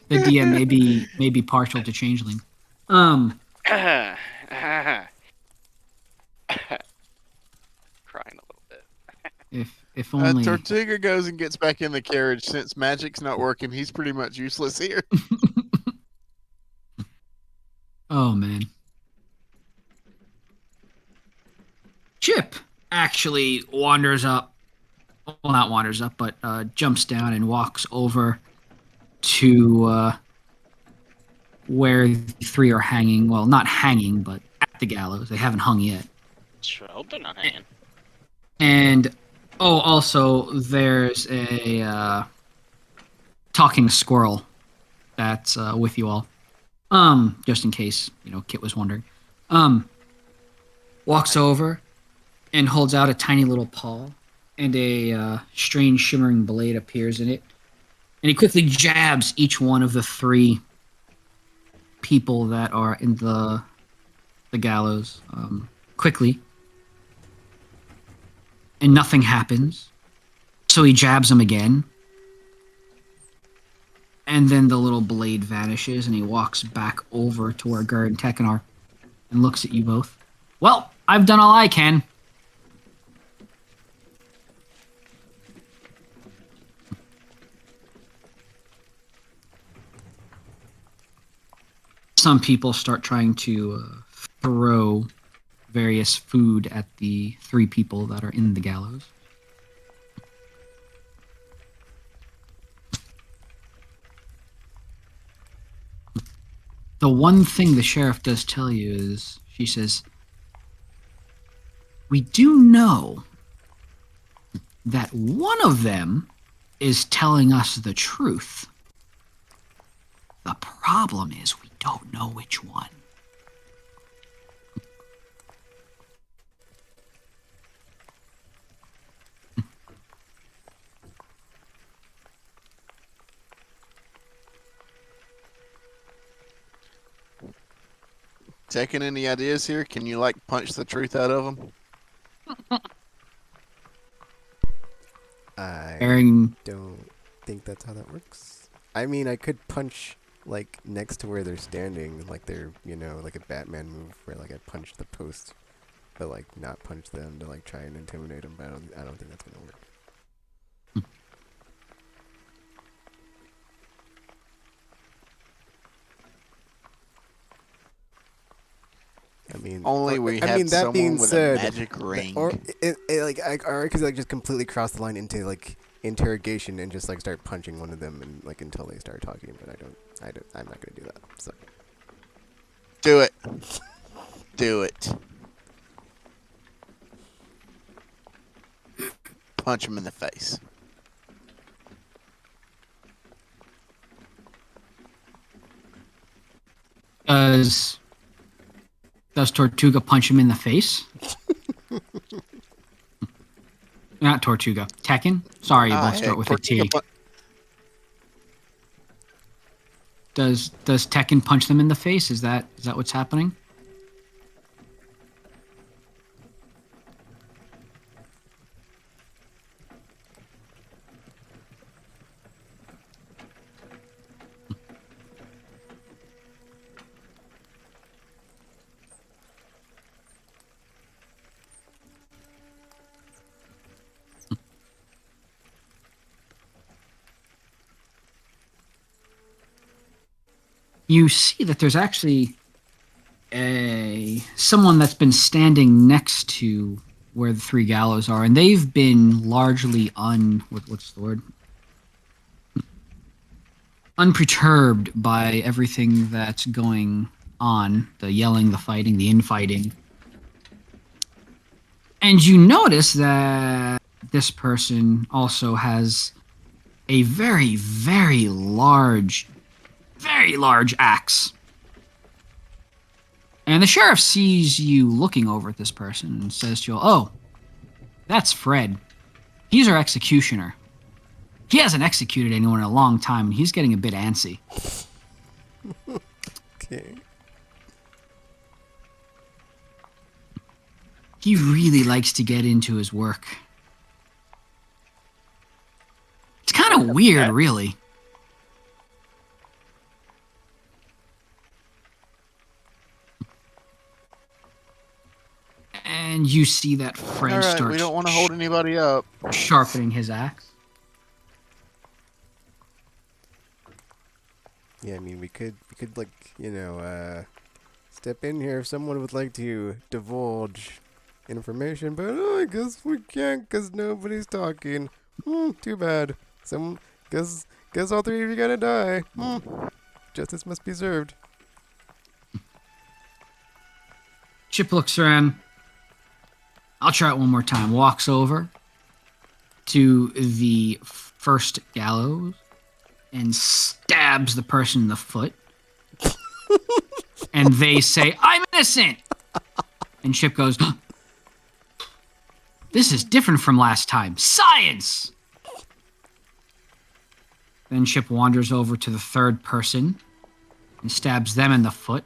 The DM may be partial to changeling. Crying a little bit. If only. Tortuga goes and gets back in the carriage. Since magic's not working, he's pretty much useless here. Oh man. Chip actually wanders up. Well, not wanders up, but jumps down and walks over to where the three are hanging. Well, not hanging, but at the gallows. They haven't hung yet. Sure hope they're not hanging. And also there's a talking squirrel that's with you all. Just in case, Kit was wondering. Walks over and holds out a tiny little paw, and a strange shimmering blade appears in it. And he quickly jabs each one of the three people that are in the gallows quickly. And nothing happens. So he jabs them again. And then the little blade vanishes, and he walks back over to where Gerd and Tekken are and looks at you both. Well, I've done all I can. Some people start trying to throw various food at the three people that are in the gallows. The one thing the sheriff does tell you is, she says, we do know that one of them is telling us the truth. The problem is we don't know which one. Taking any ideas here? Can you punch the truth out of them? I Aaron, don't think that's how that works. I mean, I could punch next to where they're standing, like they're like a Batman move where I punch the post, but not punch them to try and intimidate them. But I don't think that's gonna work. I mean, Only we have that being someone with said, a magic ring. or could just completely cross the line into interrogation and just start punching one of them and until they start talking. But I'm not gonna do that. So Do it. Do it. Punch him in the face. Does Tortuga punch him in the face? Not Tortuga. Tekken? Sorry, you both start with a T. Does Tekken punch them in the face? Is that what's happening? You see that there's actually someone that's been standing next to where the three gallows are, and they've been largely what's the word? Unperturbed by everything that's going on, the yelling, the fighting, the infighting. And you notice that this person also has a very, very large axe. And the sheriff sees you looking over at this person and says to you, "Oh, that's Fred. He's our executioner. He hasn't executed anyone in a long time, and he's getting a bit antsy." okay. He really likes to get into his work. weird, really. And you see that Fred All right, starts we don't want to hold anybody up. sharpening his axe. Yeah, I mean, we could like, step in here if someone would like to divulge information, but I guess we can't because nobody's talking. Too bad. Guess all three of you gotta die. Justice must be served. Chip looks around. I'll try it one more time. Walks over to the first gallows and stabs the person in the foot. And they say, "I'm innocent!" And Chip goes, "This is different from last time. Science!" Then Chip wanders over to the third person and stabs them in the foot.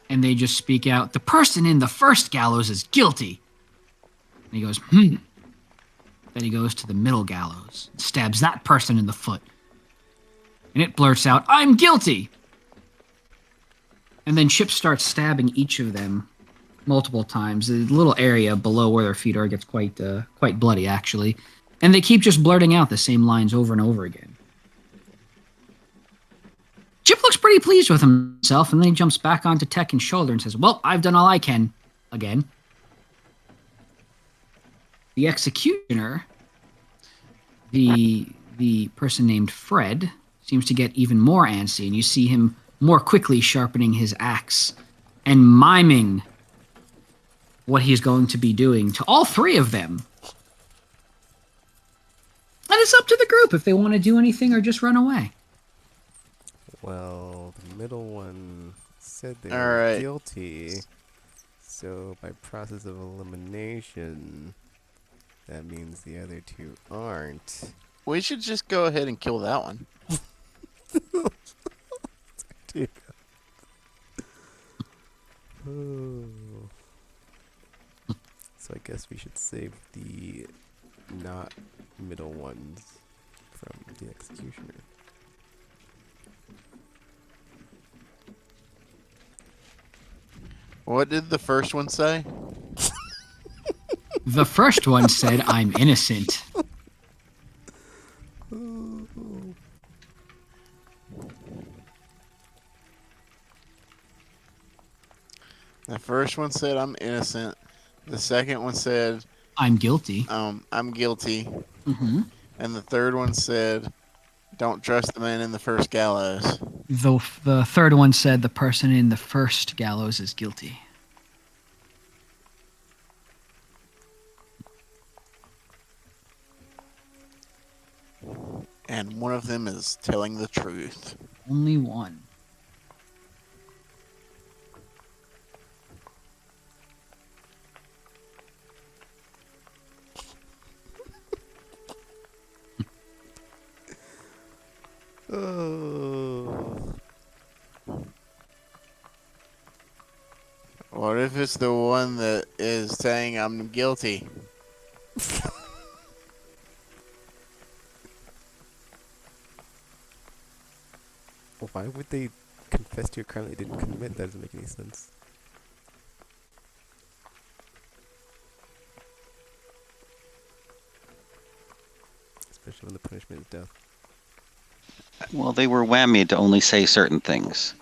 And they just speak out, "The person in the first gallows is guilty." And he goes, Then he goes to the middle gallows, stabs that person in the foot. And it blurts out, "I'm guilty!" And then Chip starts stabbing each of them multiple times. The little area below where their feet are gets quite bloody, actually. And they keep just blurting out the same lines over and over again. Chip looks pretty pleased with himself, and then he jumps back onto Tekken's shoulder and says, "Well, I've done all I can." Again. The executioner, the person named Fred, seems to get even more antsy, and you see him more quickly sharpening his axe and miming what he's going to be doing to all three of them. And it's up to the group if they want to do anything or just run away. Well, the middle one said they All were right. guilty. So by process of elimination, that means the other two aren't. We should just go ahead and kill that one. So I guess we should save the not middle ones from the executioner. What did the first one say? The first one said, "I'm innocent." The first one said, "I'm innocent." The second one said, "I'm guilty." I'm guilty. Mm-hmm. And the third one said, "Don't trust the man in the first gallows." The third one said, "The person in the first gallows is guilty." And one of them is telling the truth. Only one. Oh. What if it's the one that is saying I'm guilty? Why would they confess to a crime they didn't commit? That doesn't make any sense. Especially when the punishment is death. Well, they were whammied to only say certain things.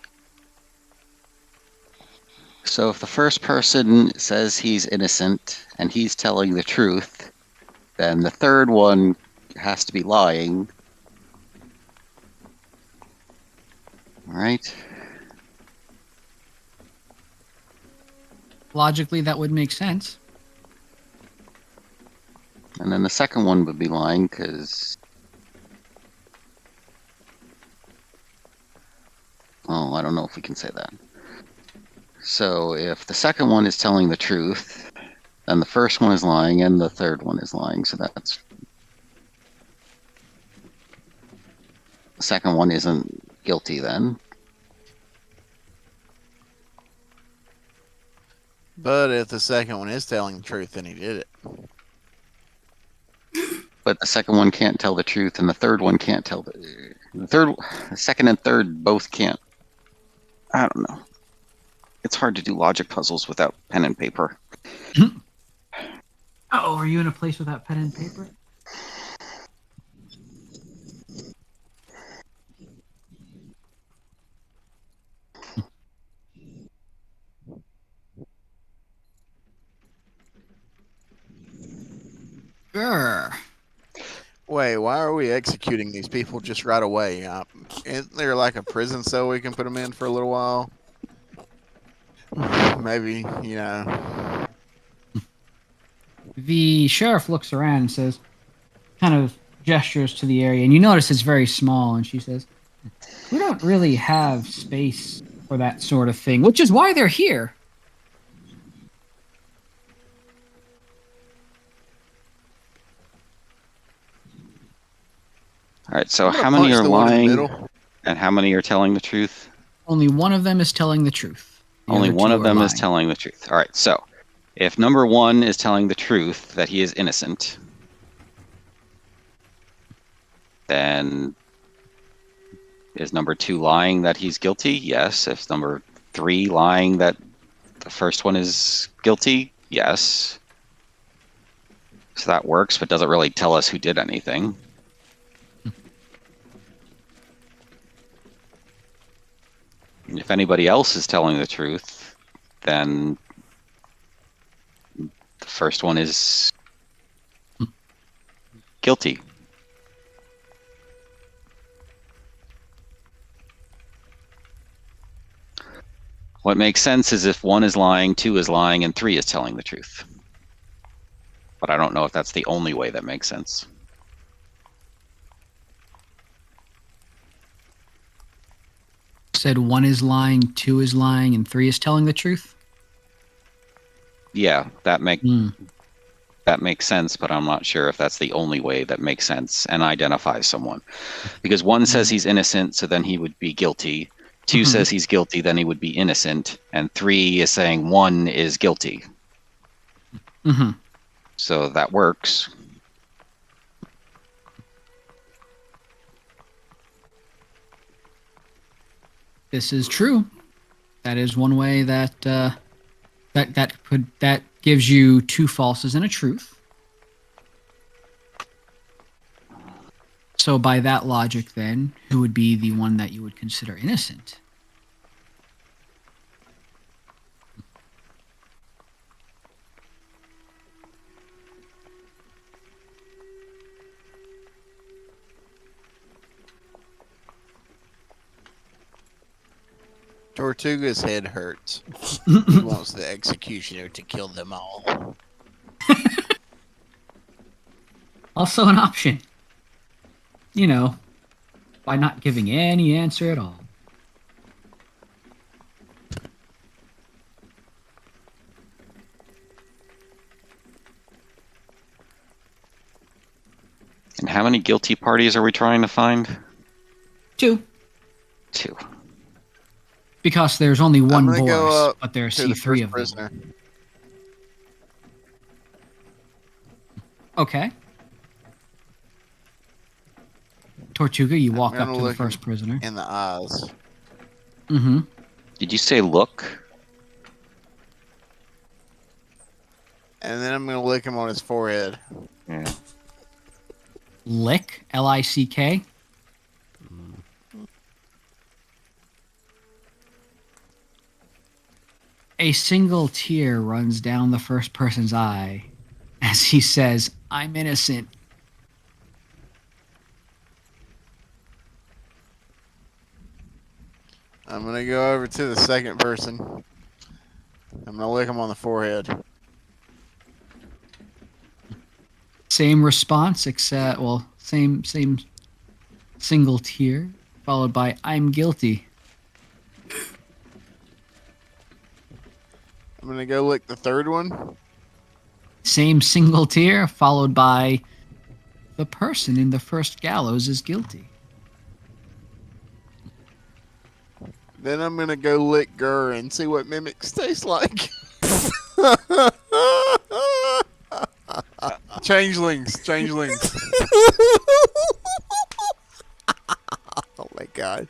So if the first person says he's innocent and he's telling the truth, then the third one has to be lying. All right? Logically, that would make sense. And then the second one would be lying because... Oh, I don't know if we can say that. So if the second one is telling the truth, then the first one is lying and the third one is lying. So that's... The second one isn't guilty then. But if the second one is telling the truth, then he did it. But but the second one can't tell the truth, and the third one can't tell the second and third both can't. I don't know. It's hard to do logic puzzles without pen and paper. Oh, are you in a place without pen and paper? Grr. Wait, why are we executing these people just right away? Isn't there like a prison cell we can put them in for a little while? Maybe, you know. The sheriff looks around and says, kind of gestures to the area, and you notice it's very small, and she says, we don't really have space for that sort of thing, which is why they're here. All right, so I'm gonna how many punch are the one in the lying middle. and how many are telling the truth? Only one of them is telling the truth. The Only other one two of are them is lying. telling the truth. All right, so if number one is telling the truth that he is innocent, then is number two lying that he's guilty? Yes. If number three lying that the first one is guilty? Yes. So that works, but doesn't really tell us who did anything. If anybody else is telling the truth, then the first one is guilty. What makes sense is if one is lying, two is lying, and three is telling the truth. But I don't know if that's the only way that makes sense. Said one is lying, two is lying, and three is telling the truth. Yeah, that makes sense, but I'm not sure if that's the only way that makes sense and identifies someone. Because one says he's innocent, so then he would be guilty. Two says he's guilty, then he would be innocent. And three is saying one is guilty. Mm-hmm. So that works. This is true. That is one way that that gives you two falses and a truth. So by that logic, then, who would be the one that you would consider innocent? Tortuga's head hurts. He wants the executioner to kill them all. Also an option. You know, by not giving any answer at all. And how many guilty parties are we trying to find? Two. Two. Because there's only one gonna go Boris, up but there's To the three first of them. prisoner. Okay. Tortuga, you walk gonna up to the look first prisoner. In the eyes. Mm-hmm. Did you say look? And then I'm going to lick him on his forehead. Yeah. Lick, L-I-C-K. A single tear runs down the first person's eye as he says, I'm innocent. I'm going to go over to the second person. I'm going to lick him on the forehead. Same response, except, well, same single tear, followed by, I'm guilty. I'm going to go lick the third one. Same single tear, followed by, the person in the first gallows is guilty. Then I'm going to go lick Gurr and see what mimics taste like. Changelings. Oh my gosh.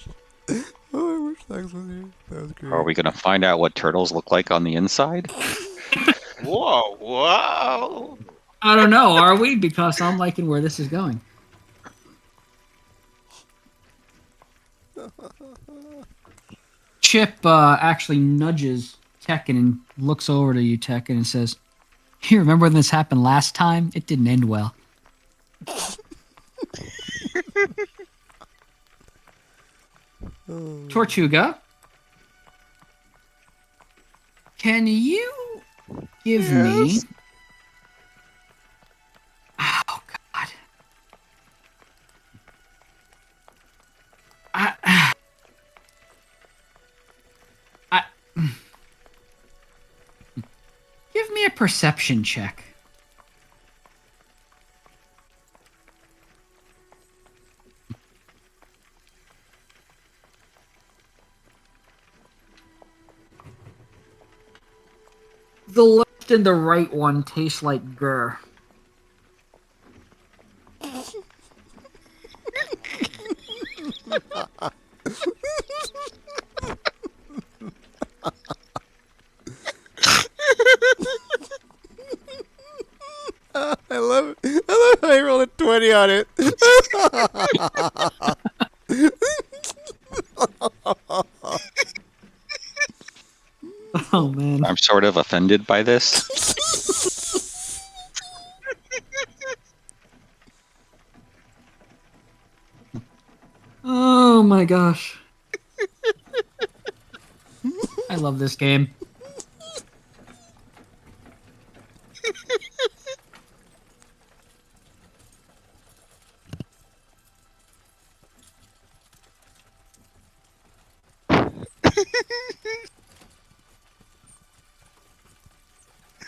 Oh, I wish Lex was here. That was great. Are we gonna find out what turtles look like on the inside? Whoa. I don't know, are we? Because I'm liking where this is going. Chip actually nudges Tekken and looks over to you, Tekken, and says, "You remember when this happened last time? It didn't end well." Tortuga, can you give me... Oh, God. Give me a perception check. The left and the right one taste like gur. I love how I rolled a 20 on it. Oh, man. I'm sort of offended by this. Oh, my gosh. I love this game.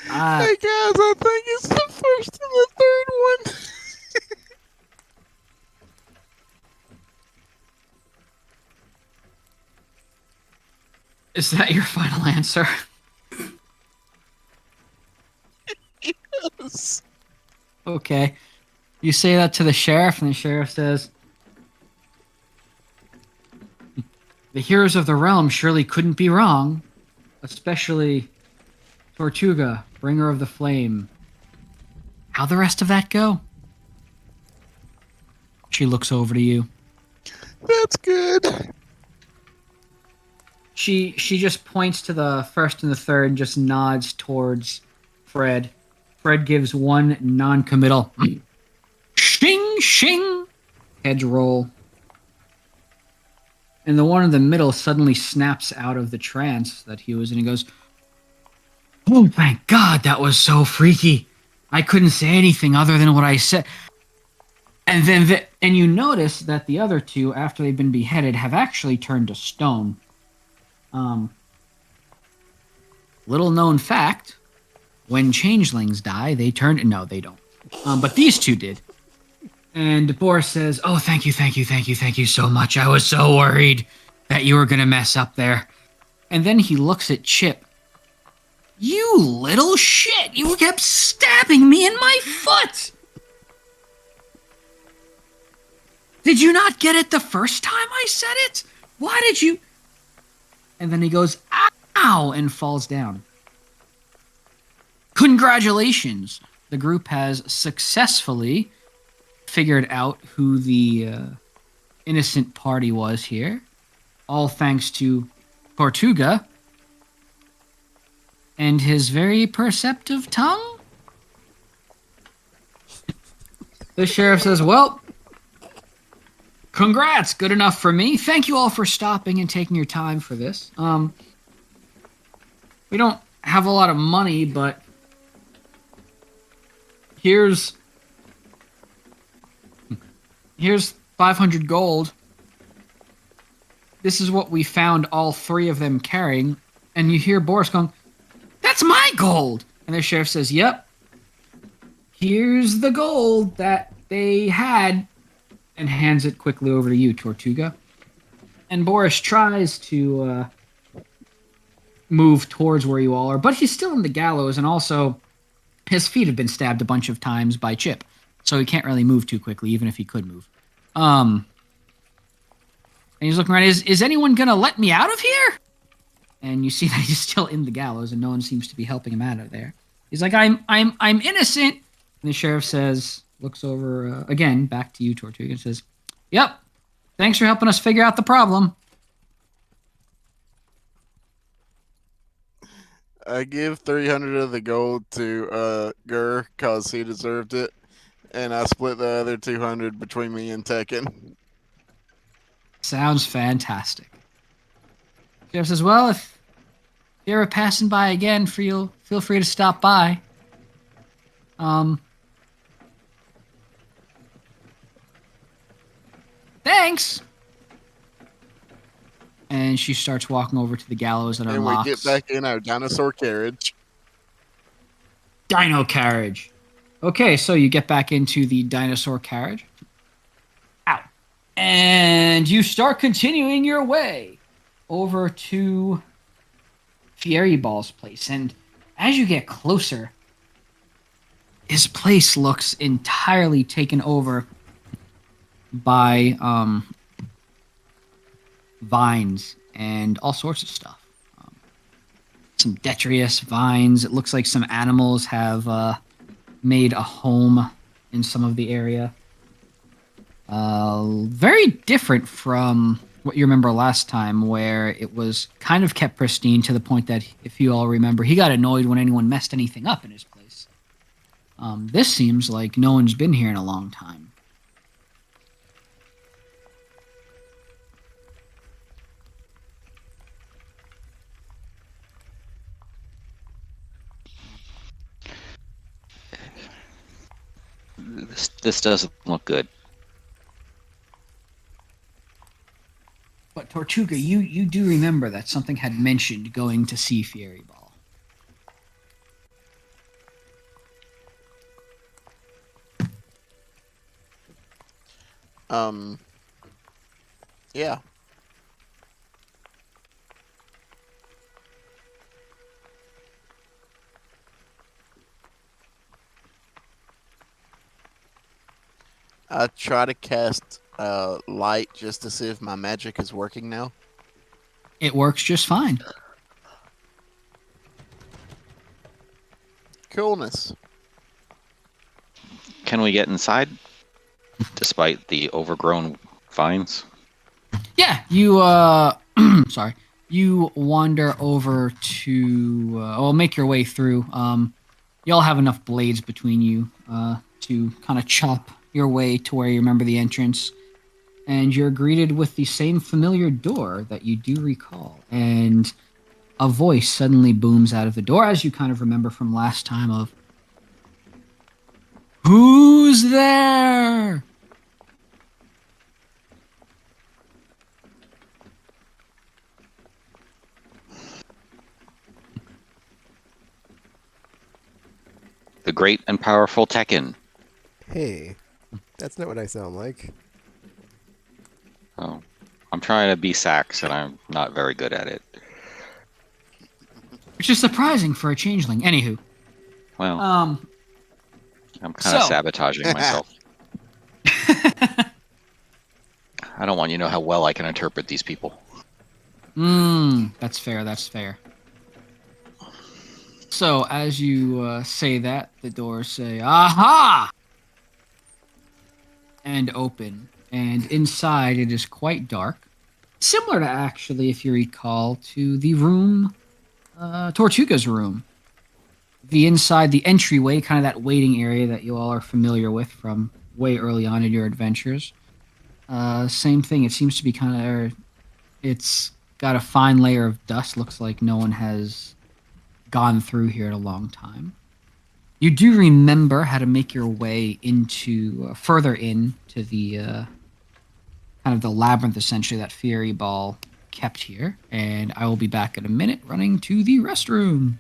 Hey guys, I think it's the first and the third one. Is that your final answer? Yes. Okay. You say that to the sheriff, and the sheriff says, "The heroes of the realm surely couldn't be wrong, especially Tortuga, bringer of the flame. How'd the rest of that go?" She looks over to you. That's good. She just points to the first and the third and just nods towards Fred. Fred gives one non-committal shing shing heads roll. And the one in the middle suddenly snaps out of the trance that he was in and goes, "Oh, thank God, that was so freaky. I couldn't say anything other than what I said." And then and you notice that the other two, after they've been beheaded, have actually turned to stone. Little known fact, when changelings die, they turn... No, they don't. But these two did. And Boris says, "Oh, thank you so much. I was so worried that you were going to mess up there." And then he looks at Chip. "You little shit! You kept stabbing me in my foot! Did you not get it the first time I said it? Why did you..." And then he goes, "Ow!" and falls down. Congratulations! The group has successfully figured out who the innocent party was here. All thanks to Tortuga and his very perceptive tongue. The sheriff says, "Well, congrats, good enough for me. Thank you all for stopping and taking your time for this. We don't have a lot of money, but here's 500 gold. This is what we found all three of them carrying." And you hear Boris going, "That's my gold!" And the sheriff says, "Yep. Here's the gold that they had," and hands it quickly over to you, Tortuga. And Boris tries to move towards where you all are, but he's still in the gallows, and also his feet have been stabbed a bunch of times by Chip, so he can't really move too quickly, even if he could move. And he's looking around. Is anyone gonna let me out of here? And you see that he's still in the gallows, and no one seems to be helping him out of there. He's like, I'm innocent. And the sheriff says, looks over again back to you, Tortuga, and says, "Yep, thanks for helping us figure out the problem." I give 300 of the gold to Gur because he deserved it, and I split the other 200 between me and Tekken. Sounds fantastic. Sheriff says, "Well, if you're ever passing by again, feel free to stop by. Thanks." And she starts walking over to the gallows and And unlocks. we get back in our dinosaur carriage. Dino carriage. Okay, so you get back into the dinosaur carriage. Ow. And you start continuing your way over to Fiery Ball's place. And as you get closer, his place looks entirely taken over by vines and all sorts of stuff. Some detritus vines. It looks like some animals have made a home in some of the area. Very different from what you remember last time, where it was kind of kept pristine to the point that, if you all remember, he got annoyed when anyone messed anything up in his place. This seems like no one's been here in a long time. This doesn't look good. But Tortuga, you do remember that something had mentioned going to see Fiery Ball. Yeah. I try to cast light just to see if my magic is working now. It works just fine. Coolness. Can we get inside, despite the overgrown vines? Yeah, you sorry. You wander over to make your way through. Y'all have enough blades between you to kind of chop your way to where you remember the entrance. And you're greeted with the same familiar door that you do recall. And a voice suddenly booms out of the door, as you kind of remember from last time, of, "Who's there?" The great and powerful Tekken. Hey, that's not what I sound like. Oh, I'm trying to be Sax, and I'm not very good at it. Which is surprising for a changeling. Anywho. Well, Um, I'm kind of so- sabotaging myself. I don't want you to know how well I can interpret these people. That's fair, that's fair. So, as you say that, the doors say, "Aha!" and open. And inside, it is quite dark. Similar to, actually, if you recall, to the room, Tortuga's room. The inside, the entryway, kind of that waiting area that you all are familiar with from way early on in your adventures. Same thing. It seems to be kind of... It's got a fine layer of dust. Looks like no one has gone through here in a long time. You do remember how to make your way into... further into the... kind of the labyrinth, essentially, that Fiery Ball kept here. And I will be back in a minute running to the restroom.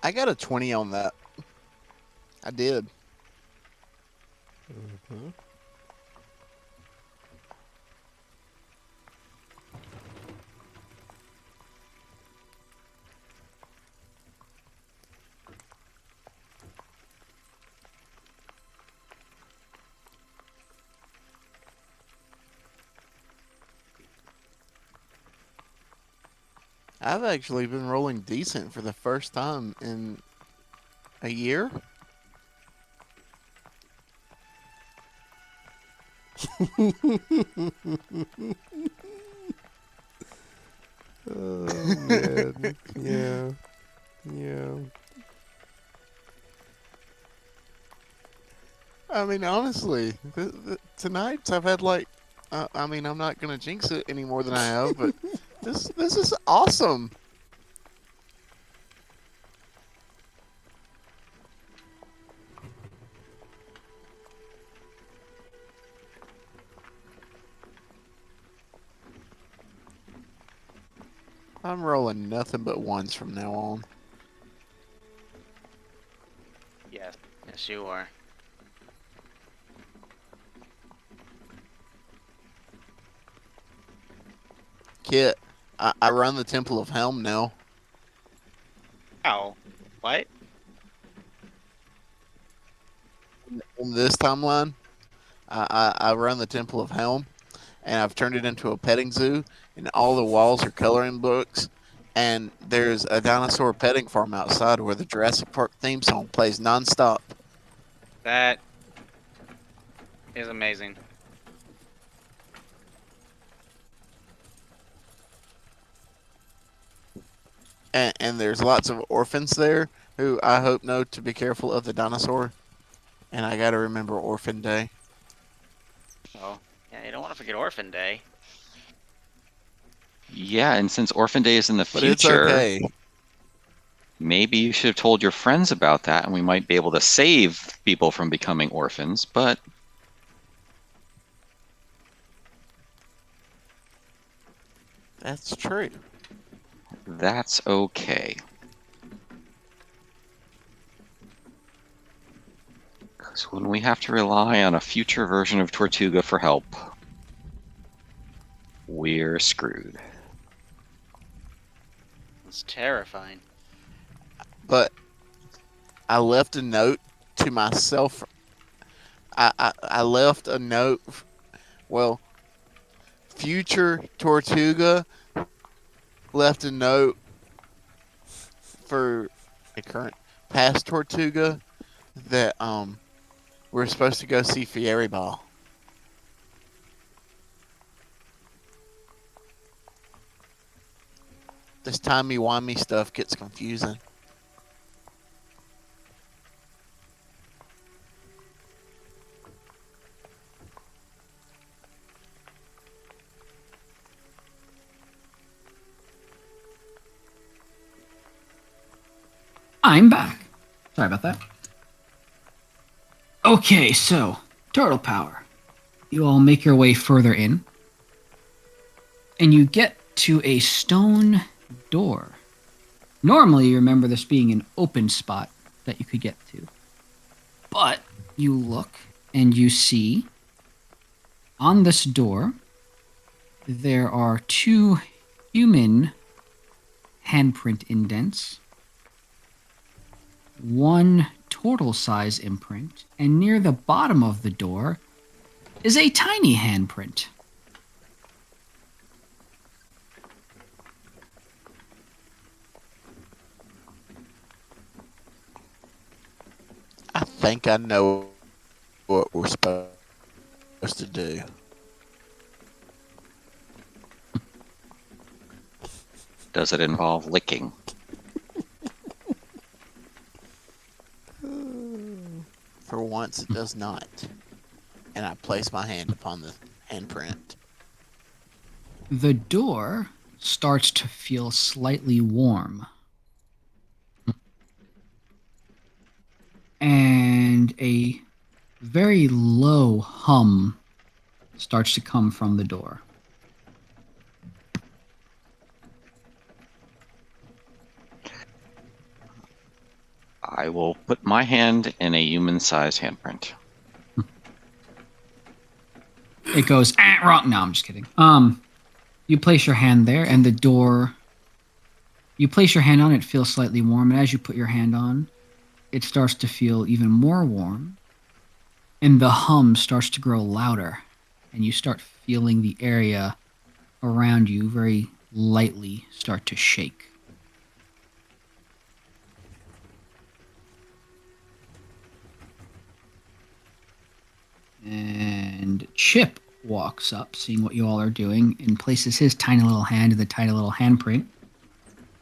I got a 20 on that. I did. Mm-hmm. I've actually been rolling decent for the first time in a year. Oh man, yeah, yeah. I mean, honestly, tonight I've had like, I mean, I'm not gonna jinx it any more than I have, but this is awesome. I'm rolling nothing but ones from now on. Yes. Yes, you are. Kit, I run the Temple of Helm now. Oh. What? In this timeline, I run the Temple of Helm, and I've turned it into a petting zoo, and all the walls are coloring books, and there's a dinosaur petting farm outside where the Jurassic Park theme song plays nonstop. That is amazing. And there's lots of orphans there who I hope know to be careful of the dinosaur. And I gotta remember Orphan Day. Oh. Yeah, you don't want to forget Orphan Day. Yeah, and since Orphan Day is in the But it's future, okay. maybe you should have told your friends about that, and we might be able to save people from becoming orphans. But That's true. that's okay. Because when we have to rely on a future version of Tortuga for help, we're screwed. It's terrifying. But I left a note to myself. I left a note. Well, future Tortuga left a note for a current past Tortuga that we're supposed to go see Fieri Ball. This timey-wimey stuff gets confusing. I'm back. Sorry about that. Okay, so turtle power. You all make your way further in, and you get to a stone door. Normally, you remember this being an open spot that you could get to. But you look and you see on this door there are 2 human handprint indents, 1 turtle size imprint, and near the bottom of the door is a tiny handprint. I think I know what we're supposed to do. Does it involve licking? For once, it does not. And I place my hand upon the handprint. The door starts to feel slightly warm. And a very low hum starts to come from the door. I will put my hand in a human-sized handprint. It goes wrong. No, I'm just kidding. You place your hand there, and the door. You place your hand on it, feels slightly warm, and as you put your hand on, it starts to feel even more warm, and the hum starts to grow louder, and you start feeling the area around you very lightly start to shake. And Chip walks up, seeing what you all are doing, and places his tiny little hand in the tiny little handprint.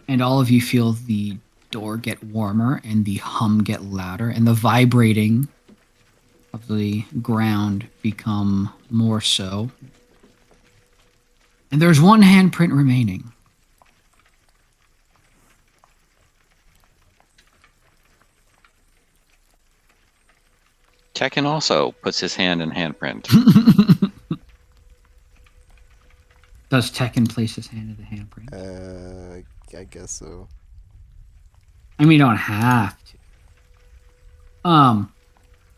And all of you feel the door get warmer and the hum get louder and the vibrating of the ground become more so. And there's one handprint remaining. Tekken also puts his hand in handprint. Does Tekken place his hand in the handprint? I guess so. I mean, you don't have to.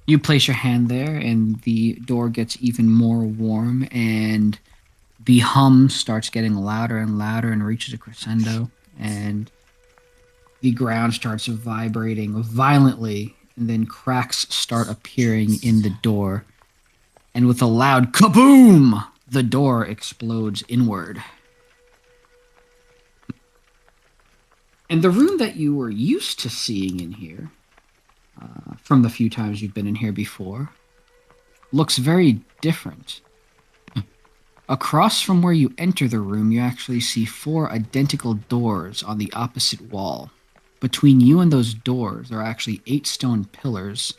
You place your hand there, and the door gets even more warm, and the hum starts getting louder and louder and reaches a crescendo, and the ground starts vibrating violently, and then cracks start appearing in the door, and with a loud kaboom, the door explodes inward. And the room that you were used to seeing in here, from the few times you've been in here before, looks very different. Across from where you enter the room, you actually see 4 identical doors on the opposite wall. Between you and those doors are actually 8 stone pillars,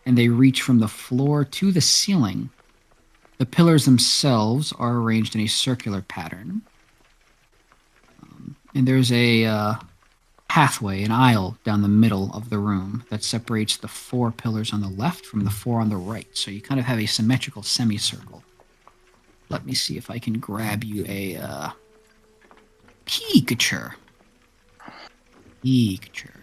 and they reach from the floor to the ceiling. The pillars themselves are arranged in a circular pattern. And there's a pathway, an aisle down the middle of the room that separates the 4 pillars on the left from the 4 on the right. So you kind of have a symmetrical semicircle. Let me see if I can grab you a picture. Picture.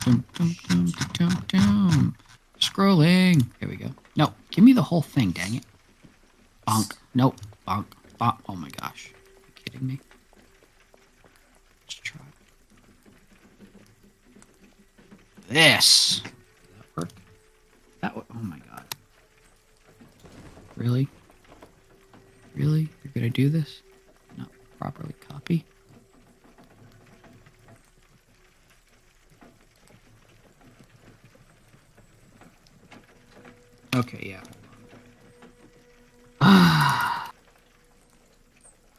Dum, dum, dum, dum, dum. Scrolling. There we go. No, give me the whole thing, dang it. Bonk. Nope. Bonk. Bonk. Oh my gosh. Are you kidding me? Let's try. This. Does that work? That would. Oh my god. Really? Really? You're gonna do this? Not properly copy? Okay, yeah. Ah.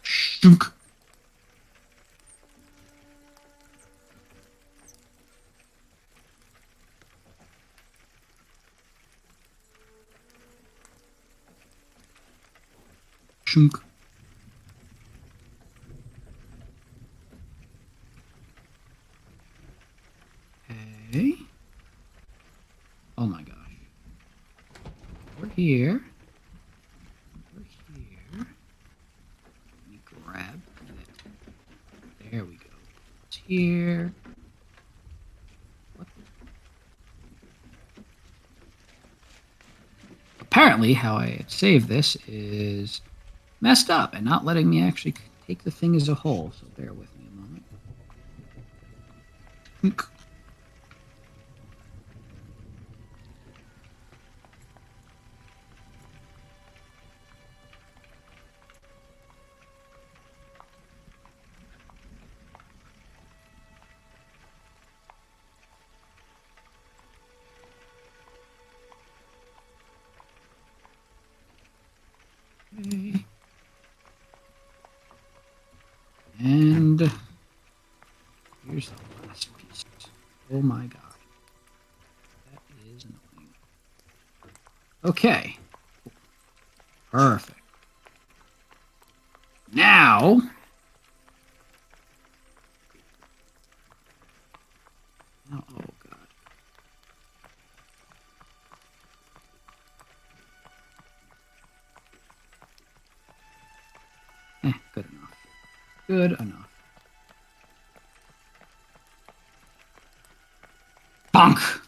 Shunk. Shunk. Okay. Oh my gosh. We're here. We're here. Let me grab that. There we go. It's here. What? Apparently, how I had saved this is messed up and not letting me actually take the thing as a whole. So bear with me a moment. Okay. And here's the last piece. Oh my god. That is annoying. Okay. Perfect. Now, oh god. Good enough. Good enough. bonk.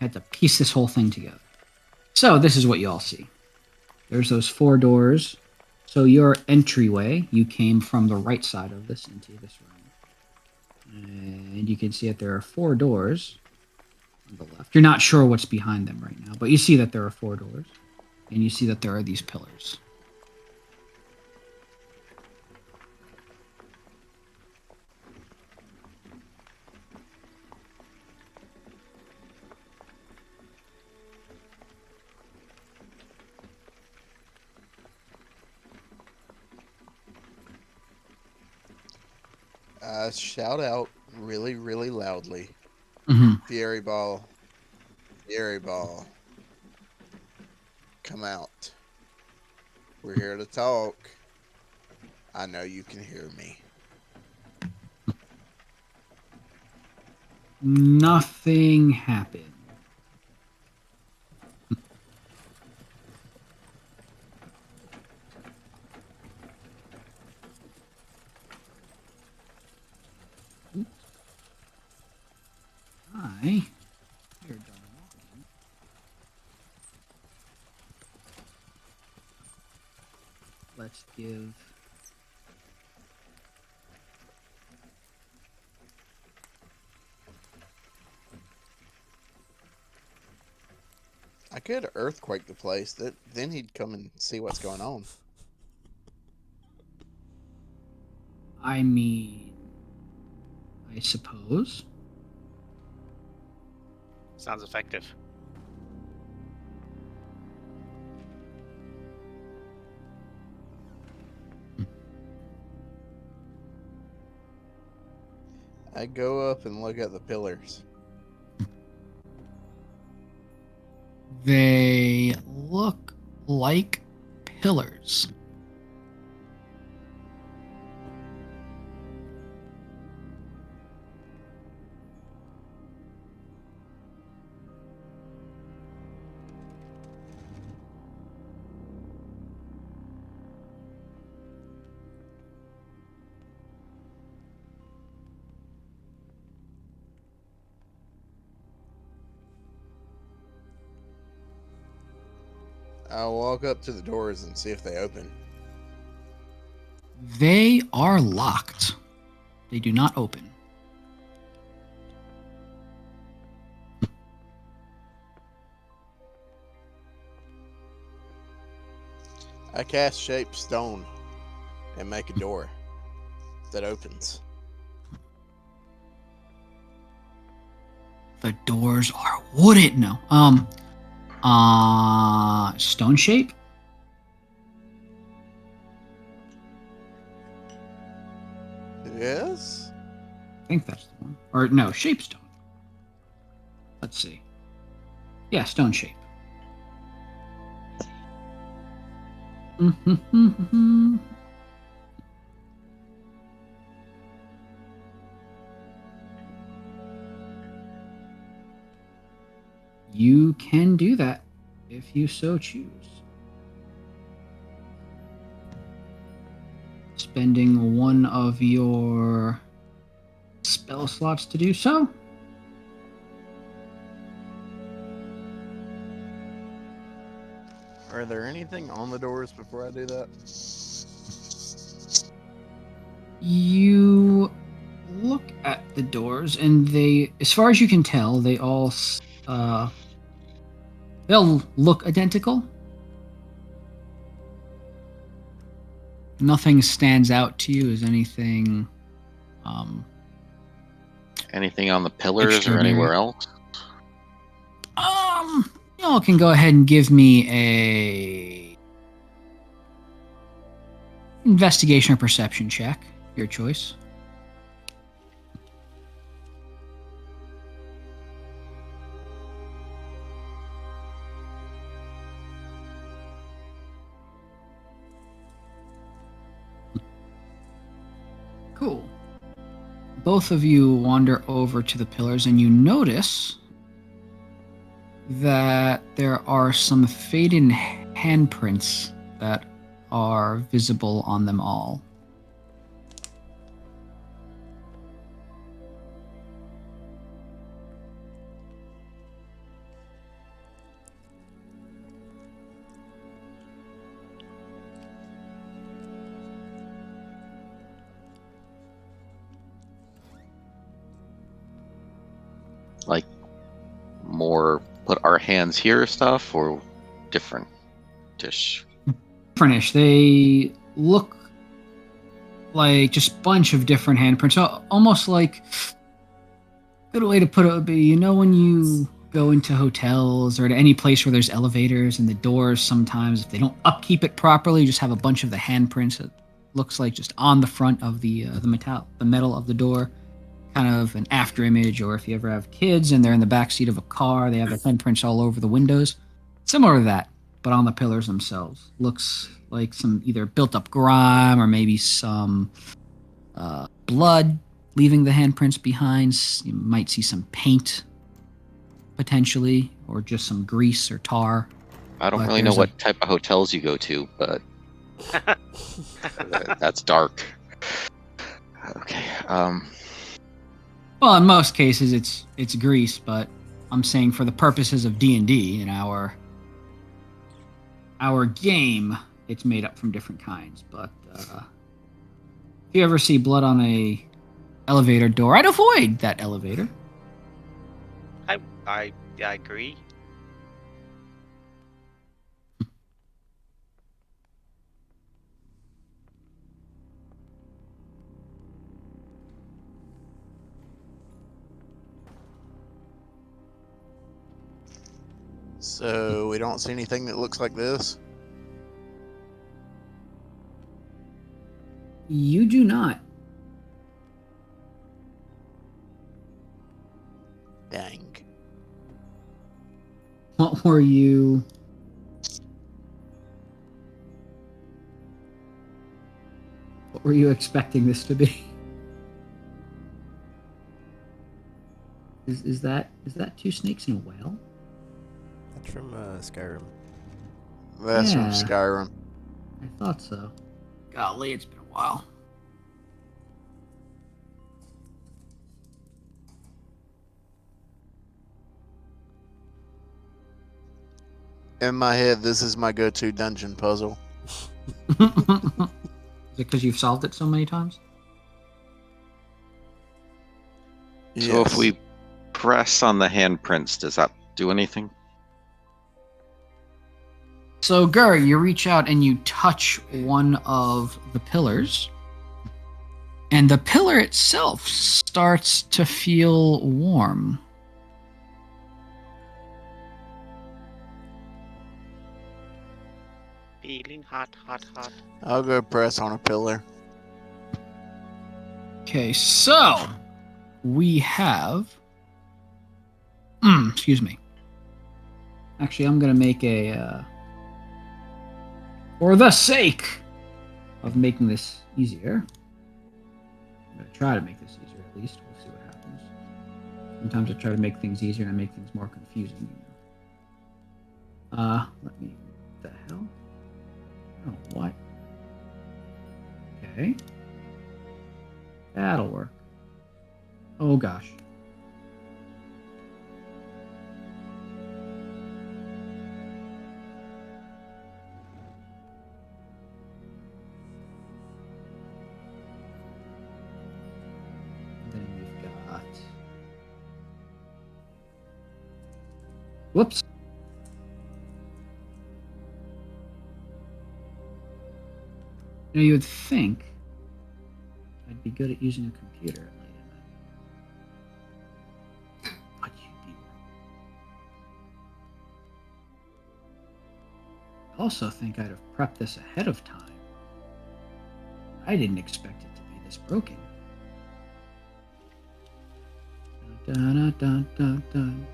Had to piece this whole thing together. So this is what you all see. There's those 4 doors. So your entryway, you came from the right side of this into this room. And you can see that there are 4 doors on the left. You're not sure what's behind them right now, but you see that there are 4 doors. And you see that there are these pillars. Shout out really, really loudly. Mm-hmm. Fury Ball. Fury Ball. Come out. We're here to talk. I know you can hear me. Nothing happened. Hi. You're done walking. Let's give... I could earthquake the place. Then he'd come and see what's going on. I mean... I suppose. Sounds effective. I go up and look at the pillars. They look like pillars. I'll walk up to the doors and see if they open. They are locked. They do not open. I cast Shape Stone and make a door that opens. The doors are wooden. No. Stone shape? Yes? I think that's the one. Or no, shape stone. Let's see. Yeah, stone shape. You can do that if you so choose. Spending one of your spell slots to do so. Are there anything on the doors before I do that? You look at the doors, and they, as far as you can tell, they all they'll look identical. Nothing stands out to you as anything. Anything on the pillars or Extraordinary. anywhere else? Y'all can go ahead and give me a investigation or perception check. Your choice. Cool. Both of you wander over to the pillars and you notice that there are some faded handprints that are visible on them all. Like more put our hands here stuff or different dish? Differentish. They look like just bunch of different handprints. Almost like, good way to put it would be, you know, when you go into hotels or to any place where there's elevators and the doors, sometimes if they don't upkeep it properly, you just have a bunch of the handprints. It looks like just on the front of the metal of the door, kind of an after image. Or if you ever have kids and they're in the back seat of a car, they have their handprints all over the windows. Similar to that, but on the pillars themselves. Looks like some either built up grime or maybe some blood leaving the handprints behind. You might see some paint potentially, or just some grease or tar. I don't But really know there's what type of hotels you go to, but that's dark. Okay. Well, in most cases it's grease, but I'm saying for the purposes of D&D in our game, it's made up from different kinds. But if you ever see blood on a elevator door, I'd avoid that elevator. I agree. So we don't see anything that looks like this. You do not. Dang. What were you? What were you expecting this to be? Is that two snakes and a whale? That's from Skyrim. That's from Yeah. Skyrim. I thought so. Golly, it's been a while. In my head, this is my go-to dungeon puzzle. Is it because you've solved it so many times? So if Yes. we press on the handprints, does that do anything? So, Gur, you reach out and you touch one of the pillars, and the pillar itself starts to feel warm. Feeling hot, hot, hot. I'll go press on a pillar. Okay, so we have. Excuse me. Actually, I'm gonna make a. For the sake of making this easier, I'm gonna try to make this easier at least. We'll see what happens. Sometimes I try to make things easier and I make things more confusing. Let me. What the hell? Oh, what? Okay. That'll work. Oh gosh. Then we've got. Whoops. You know, you would think I'd be good at using a computer at late at night. But you'd be wrong. I also think I'd have prepped this ahead of time. I didn't expect it to be this broken. Dun, dun, dun, dun, dun.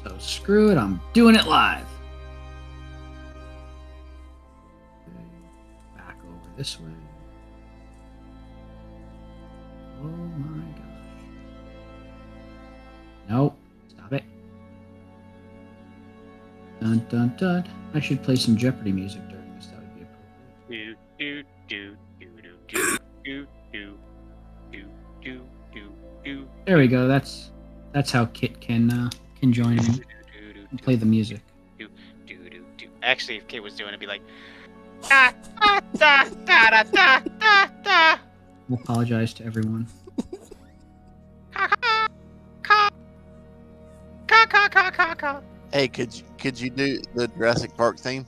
So screw it, I'm doing it live. Back over this way. Oh my gosh. Nope. Stop it. Dun dun dun. I should play some Jeopardy music during this. That would be appropriate. Do do do do do do do do do do do. There we go. That's how Kit can join in and play the music. Do do do. Actually, if Kit was doing it, it'd be like. Da da da da da da da da. I apologize to everyone. Ha ha. Ka Chewbacca. Hey, could you do the Jurassic Park theme?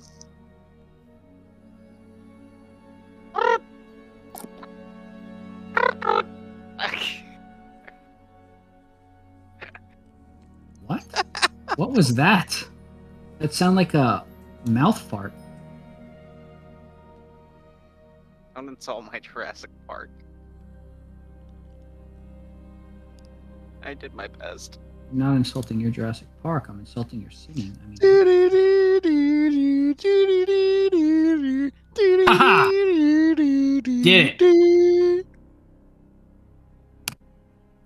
What? What was that? That sounded like a mouth fart. Don't insult my Jurassic Park. I did my best. I'm not insulting your Jurassic Park. I'm insulting your singing. I mean, haha! Did it.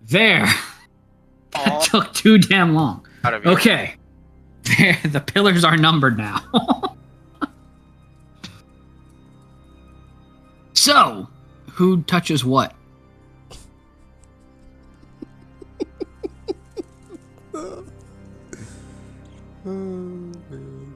There. That All took too damn long. out of you. Okay. There, the pillars are numbered now. So, who touches what? Oh, man.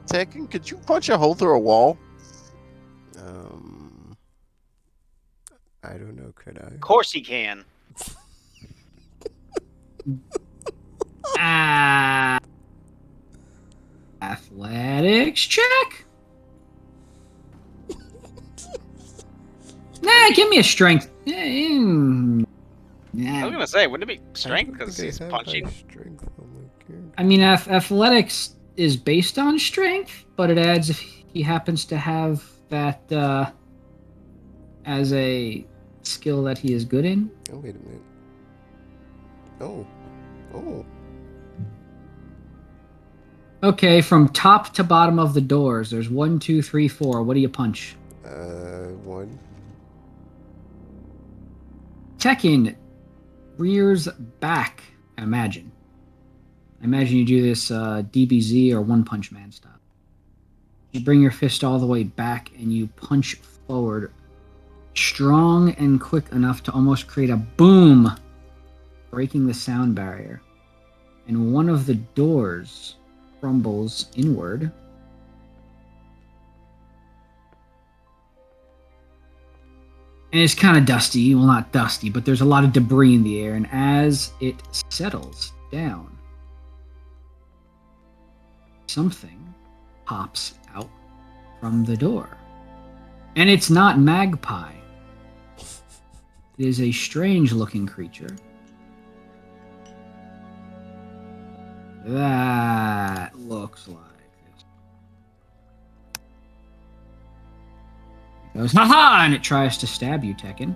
Tekken, could you punch a hole through a wall? I don't know, could I? Of course he can. Athletics check? Nah, give me a strength. I was gonna say, wouldn't it be strength I don't because think I he's have punching? high strength on my character. I mean, athletics is based on strength, but it adds if he happens to have that as a skill that he is good in. Oh, wait a minute. Oh. Okay, from top to bottom of the doors, there's 1, 2, 3, 4. What do you punch? 1. Tekken rears back. I imagine you do this DBZ or One Punch Man style. You bring your fist all the way back and you punch forward, strong and quick enough to almost create a boom, breaking the sound barrier. And one of the doors crumbles inward. And it's kind of dusty. Well, not dusty, but there's a lot of debris in the air. And as it settles down, something pops out from the door. And it's not Magpie. It is a strange-looking creature. That looks like this. It goes, haha! And it tries to stab you, Tekken.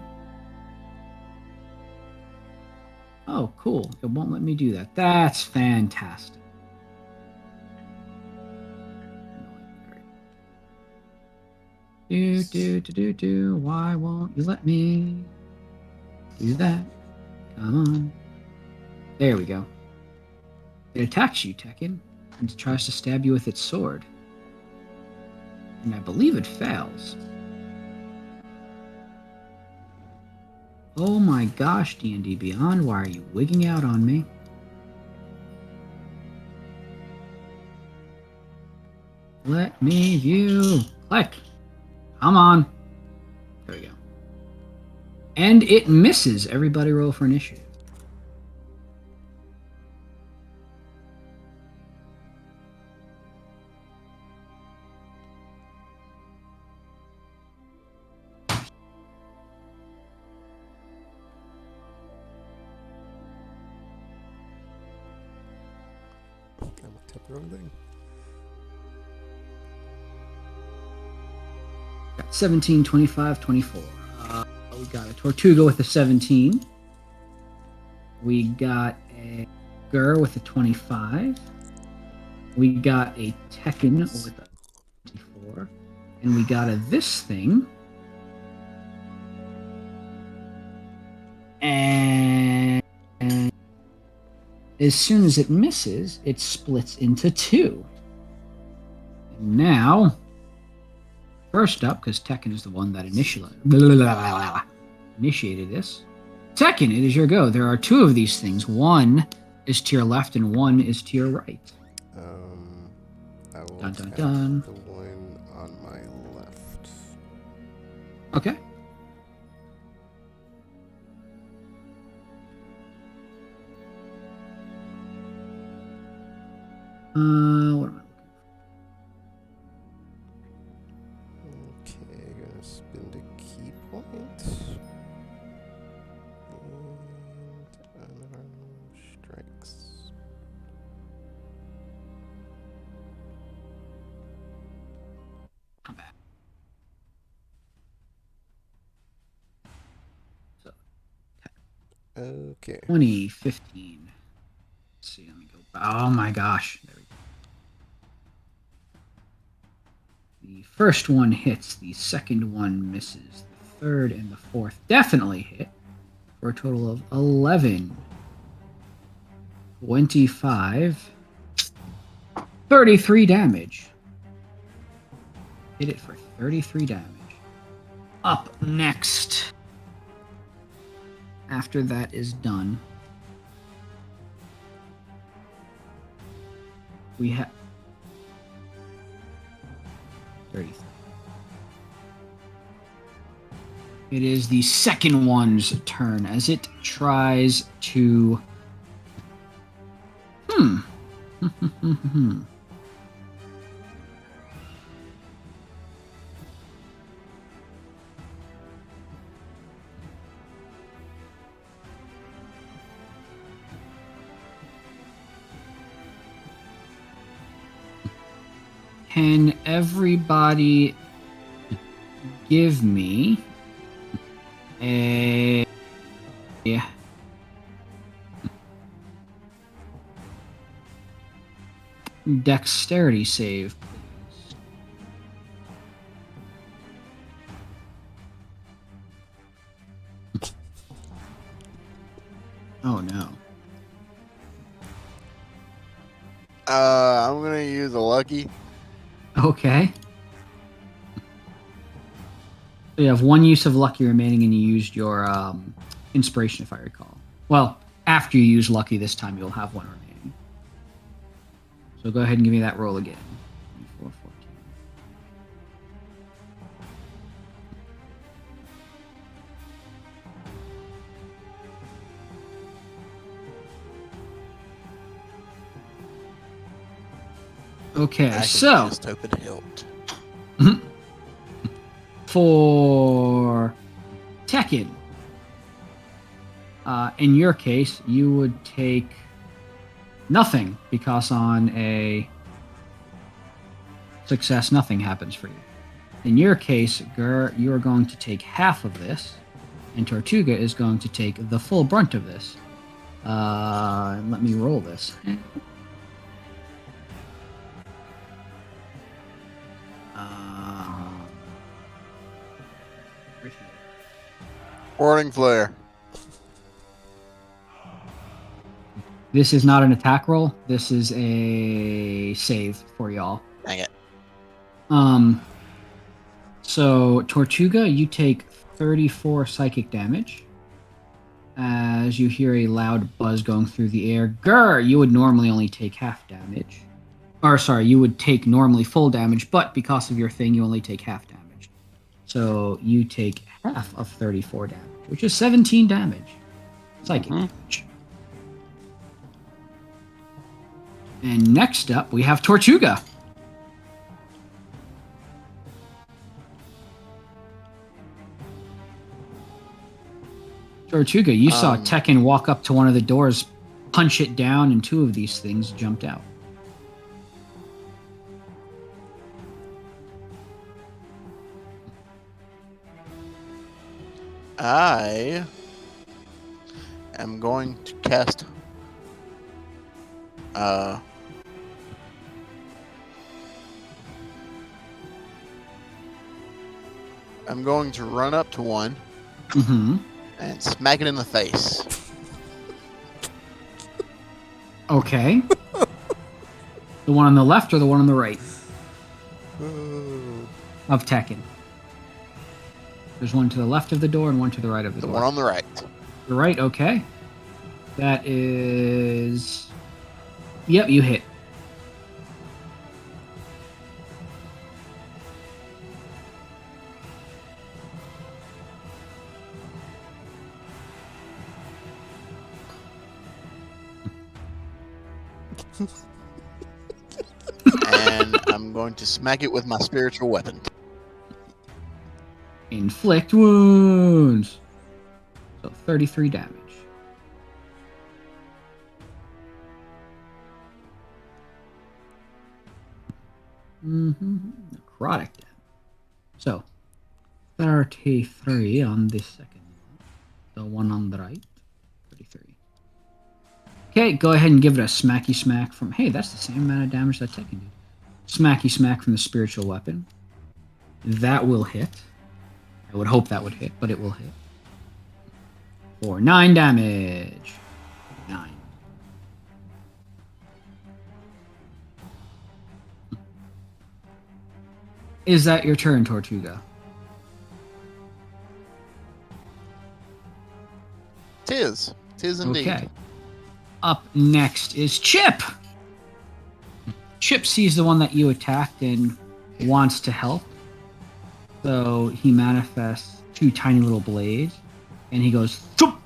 Oh, cool. It won't let me do that. That's fantastic. Do. Why won't you let me do that? Come on. There we go. It attacks you, Tekken, and tries to stab you with its sword. And I believe it fails. Oh my gosh, D&D Beyond, why are you wigging out on me? Let me view. Click. Come on. There we go. And it misses. Everybody roll for initiative. I'm gonna tap the wrong thing. 17, 25, 24. We got a Tortuga with a 17. We got a Gur with a 25. We got a Tekken with a 24. And we got a this thing. And as soon as it misses, it splits into 2. And now, first up, because Tekken is the one that initiated this. Tekken, it is your go. There are 2 of these things. One is to your left and one is to your right. I will Dun, dun, tap dun. the one on Okay. What am Okay, gonna spend a key point. And unarmed strikes. I back? So Okay. 2015. Let's see, let me go. Oh my gosh. There we go. The first one hits, the second one misses, the third and the fourth definitely hit for a total of 11. 25. 33 damage. Hit it for 33 damage. Up next. After that is done, we have 33. It is the second one's turn as it tries to. Can everybody give me a dexterity save, please? Oh no. I'm gonna use a lucky. Okay. So you have one use of lucky remaining, and you used your inspiration, if I recall. Well, after you use lucky this time, you'll have one remaining. So go ahead and give me that roll again. 24, 14. Okay, I can so just hope it helped. for Tekken, in your case, you would take nothing because on a success, nothing happens for you. In your case, Gur, you are going to take half of this, and Tortuga is going to take the full brunt of this. Let me roll this. Warning flare. This is not an attack roll. This is a save for y'all. Dang it. So Tortuga, you take 34 psychic damage as you hear a loud buzz going through the air. Grr, you would normally only take half damage. Or sorry, you would take normally full damage, but because of your thing, you only take half damage. So you take half of 34 damage, which is 17 damage. Psychic damage. And next up, we have Tortuga. Tortuga, you saw Tekken walk up to one of the doors, punch it down, and two of these things jumped out. I am going to cast I'm going to run up to one and smack it in the face. Okay. The one on the left or the one on the right of Tekken? There's one to the left of the door and one to the right of the door. The one on the right. The right, okay. That is... Yep, you hit. And I'm going to smack it with my spiritual weapon. Inflict wounds. So 33 damage. Necrotic damage. So 33 on this second one. The one on the right. 33. Okay, go ahead and give it a smacky smack from... Hey, that's the same amount of damage that Tekken did. Smacky smack from the spiritual weapon. That will hit. I would hope that would hit, but it will hit. For 9 damage. 9. Is that your turn, Tortuga? Tis indeed. Okay. Up next is Chip. Chip sees the one that you attacked and wants to help. So he manifests 2 tiny little blades, and he goes Thoop!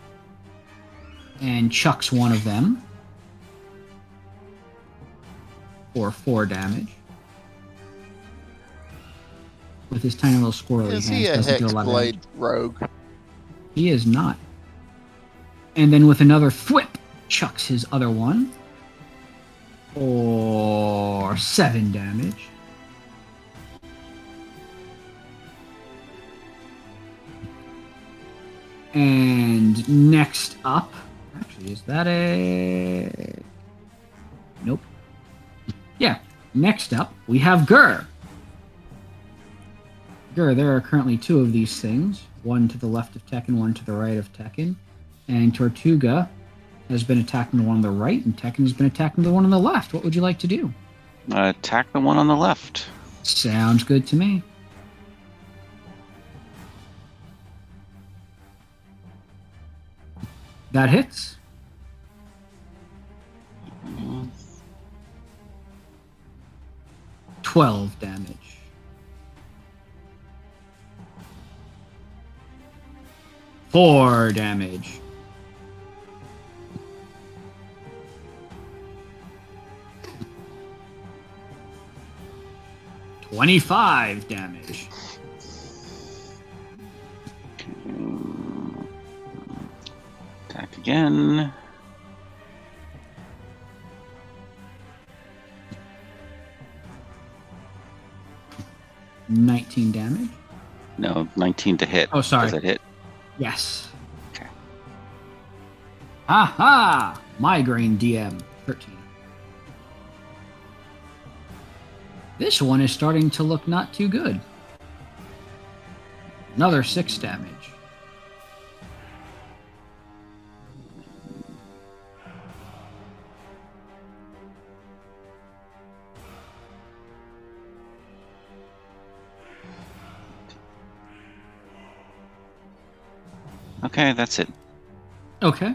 And chucks one of them for 4 damage. With his tiny little squirrely Is hands, he a doesn't do a lot of damage. Hexblade rogue? He is not. And then with another thwip, chucks his other one for 7 damage. And next up, actually, is that a... Nope. Yeah, next up, we have Gur. Gur, there are currently 2 of these things. One to the left of Tekken, one to the right of Tekken. And Tortuga has been attacking the one on the right, and Tekken has been attacking the one on the left. What would you like to do? Attack the one on the left. Sounds good to me. That hits. Mm, 12 damage. Four damage. $25 damage. Attack again. $19 damage. No, 19 to hit. Oh, sorry. Does it hit? Yes. Okay. Ha! Migraine DM 13. This one is starting to look not too good. Another 6 damage. Okay, that's it. Okay.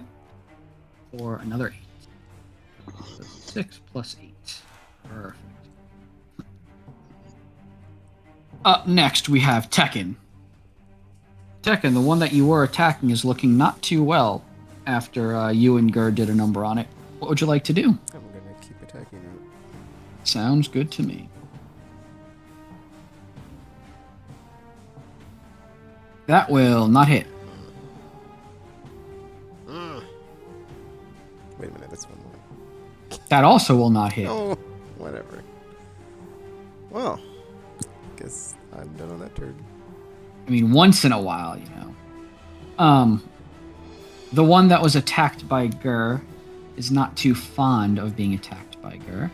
For another 8. So 6 plus 8. Perfect. Up next, we have Tekken. Tekken, the one that you were attacking, is looking not too well after you and Gur did a number on it. What would you like to do? I'm gonna keep attacking it. Sounds good to me. That will not hit. Wait a minute, that's one more. That also will not hit. Oh, whatever. Well, guess I'm done on that turn. I mean, once in a while, you know. The one that was attacked by Gur is not too fond of being attacked by Gur.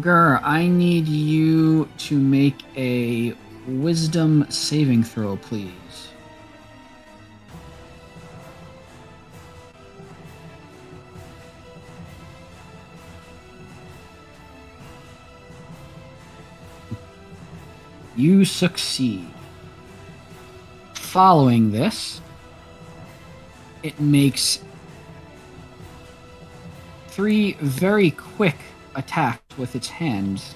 Gur, I need you to make a wisdom saving throw, please. You succeed. Following this, it makes 3 very quick attacks with its hands.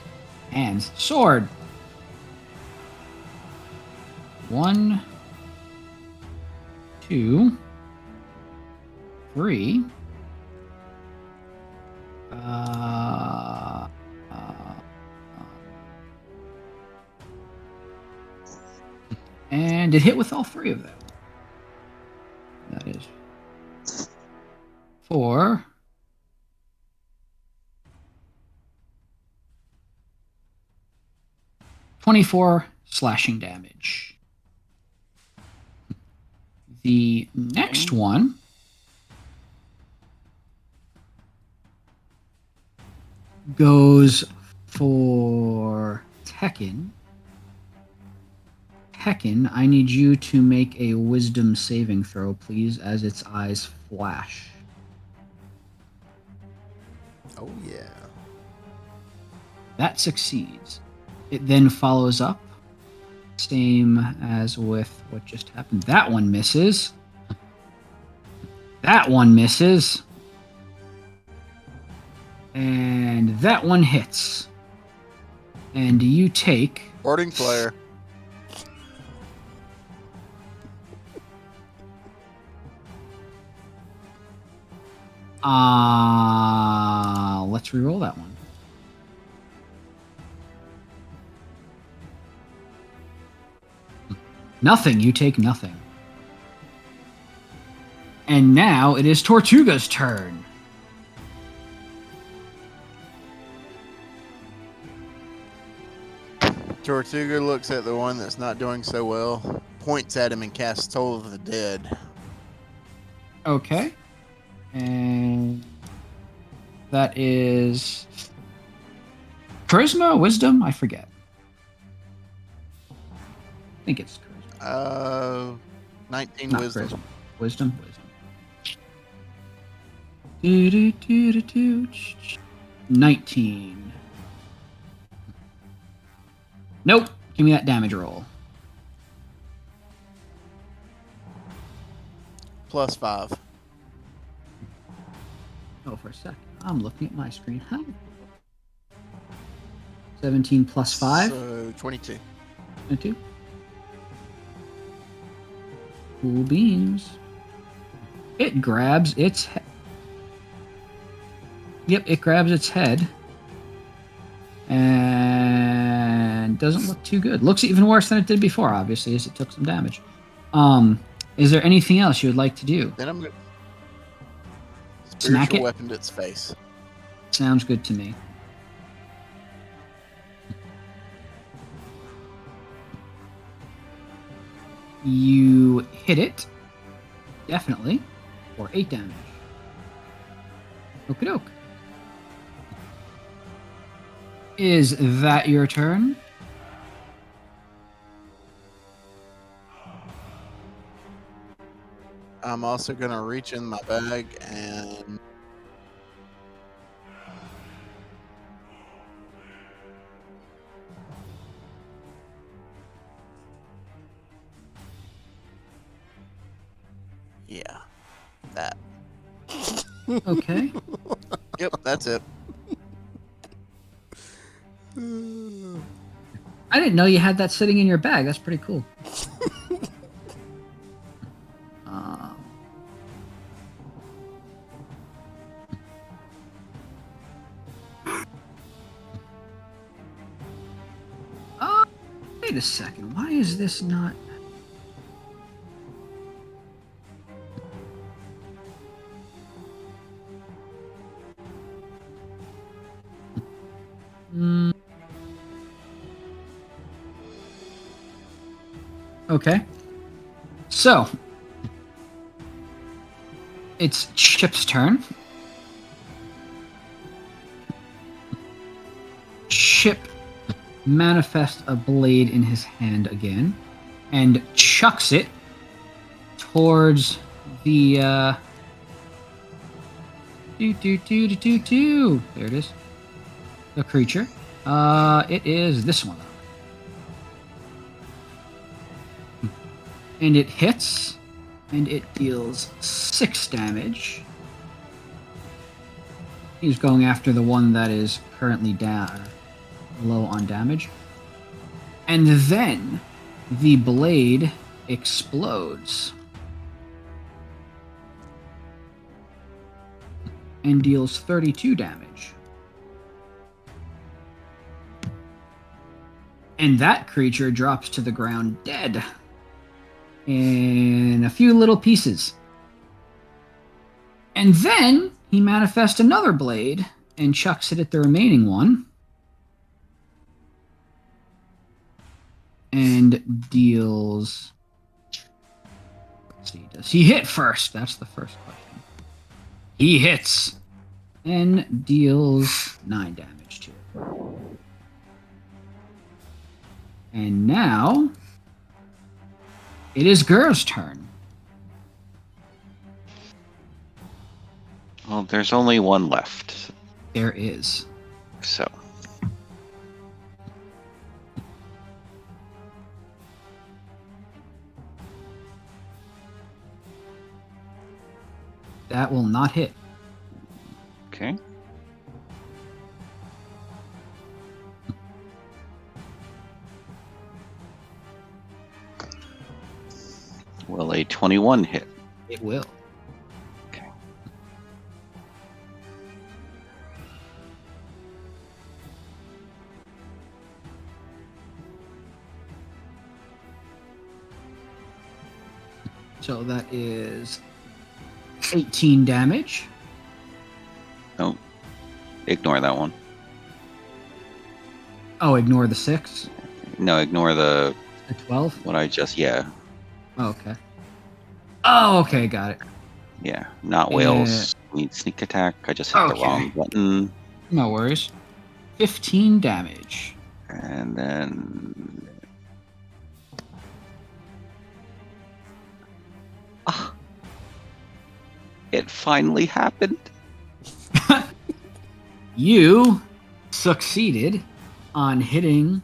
Sword. 1, 2, 3. And it hit with all 3 of them. That is 4. 24 slashing damage. The next one goes for Tekken. Tekken, I need you to make a wisdom saving throw, please, as its eyes flash. Oh, yeah. That succeeds. It then follows up. Same as with what just happened. That one misses. That one misses. And that one hits. And you take... Boarding player. Let's reroll that one. Nothing. You take nothing. And now it is Tortuga's turn. Tortuga looks at the one that's not doing so well, points at him, and casts Toll of the Dead. Okay. And that is charisma, wisdom, I forget. I think it's charisma. 19 Not wisdom. charisma. Wisdom. Do, do, do, do, do. 19. Nope. Give me that damage roll. Plus 5. Oh, for a second. I'm looking at my screen. Huh? 17 plus 5. So 22. 22. Cool beans. It grabs its head. Yep, it grabs its head. And doesn't look too good. Looks even worse than it did before, obviously, as it took some damage. Is there anything else you would like to do? Then I'm going to Smack spiritual it? weapon to its face. Sounds good to me. You hit it. Definitely. For 8 damage. Okie doke. Is that your turn? I'm also going to reach in my bag and yeah, that. Okay. Yep, that's it. I didn't know you had that sitting in your bag. That's pretty cool. Wait a second. Why is this not... Okay. So, it's Chip's turn. Chip manifests a blade in his hand again and chucks it towards the there it is. The creature. It is this one. And it hits, and it deals 6 damage. He's going after the one that is currently down, low on damage. And then the blade explodes. and deals 32 damage. And that creature drops to the ground dead in a few little pieces. And then he manifests another blade and chucks it at the remaining one. And deals... Let's see, does he hit first? That's the first question. He hits and deals 9 damage to it. And now it is Gur's turn. Well, there's only one left. There is. So. That will not hit. Okay. Will a 21 hit? It will. Okay. So that is 18 damage. No. Ignore that one. Oh, ignore the 6. No, ignore the 12. what I just Oh, okay. Oh, okay, got it. Yeah, not whales. Need sneak attack. I just hit the wrong button. No worries. 15 damage. And then it finally happened. You succeeded on hitting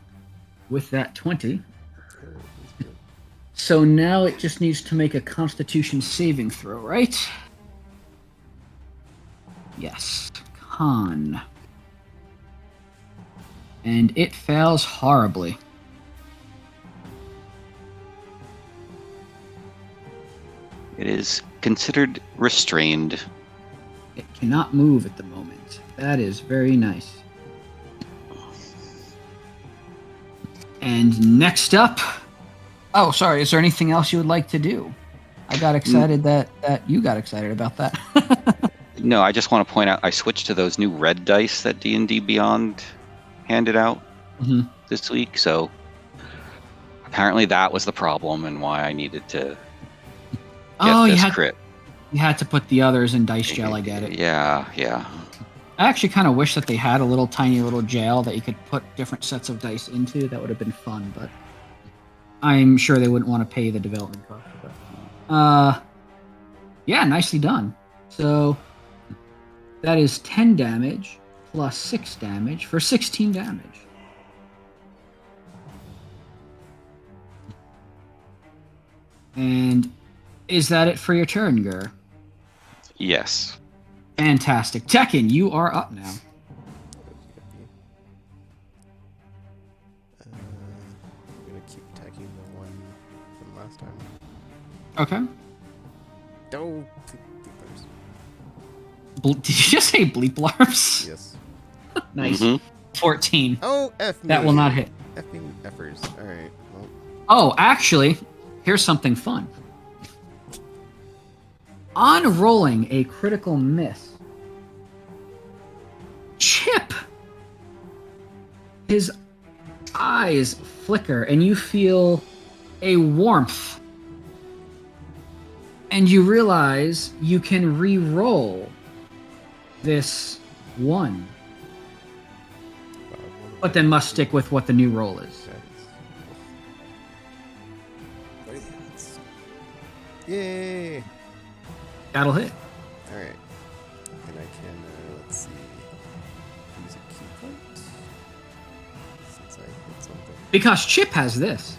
with that 20. So now it just needs to make a Constitution saving throw, right? Yes. Con. And it fails horribly. It is considered restrained. It cannot move at the moment. That is very nice. And next up... Oh, sorry. Is there anything else you would like to do? I got excited that you got excited about that. No, I just want to point out I switched to those new red dice that D&D Beyond handed out this week. So apparently that was the problem and why I needed to get this crit. You had to put the others in dice jail. I get it. Yeah. I actually kind of wish that they had a little tiny little jail that you could put different sets of dice into. That would have been fun, but I'm sure they wouldn't want to pay the development cost for that. Yeah, nicely done. So that is 10 damage plus 6 damage for 16 damage. And is that it for your turn, Gur? Yes. Fantastic. Tekken, you are up now. I'm gonna keep attacking the one from last time. Okay. No, Did you just say bleep blarps? yes. Nice. 14. Oh, F me. That will not hit. Effing effers. Alright, well. Oh, actually, here's something fun. On rolling a critical miss, Chip, his eyes flicker and you feel a warmth. And you realize you can re-roll this one. But then must stick with what the new roll is. Yay! That'll hit. Alright. And I can, let's see, use a key point. Since I hit something. Because Chip has this.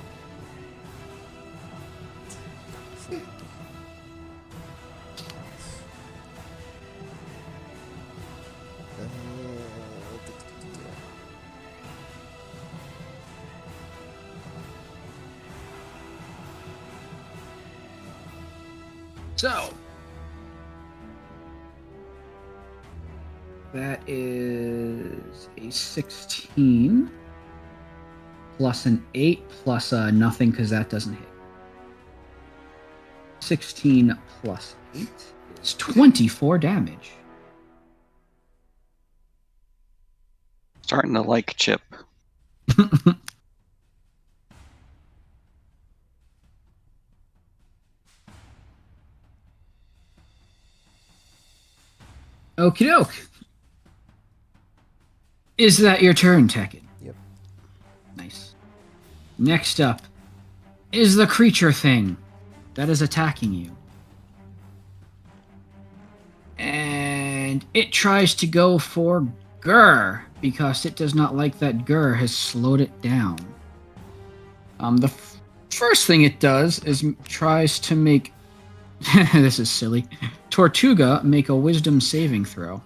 So, That is a 16 plus an 8 plus nothing because that doesn't hit. 16 plus 8 is 24 damage. Starting to like Chip. Okie doke. Is that your turn, Tekken? Yep. Nice. Next up is the creature thing that is attacking you. And it tries to go for Gur because it does not like that Gur has slowed it down. The first thing it does is tries to make this is silly. Tortuga make a wisdom saving throw.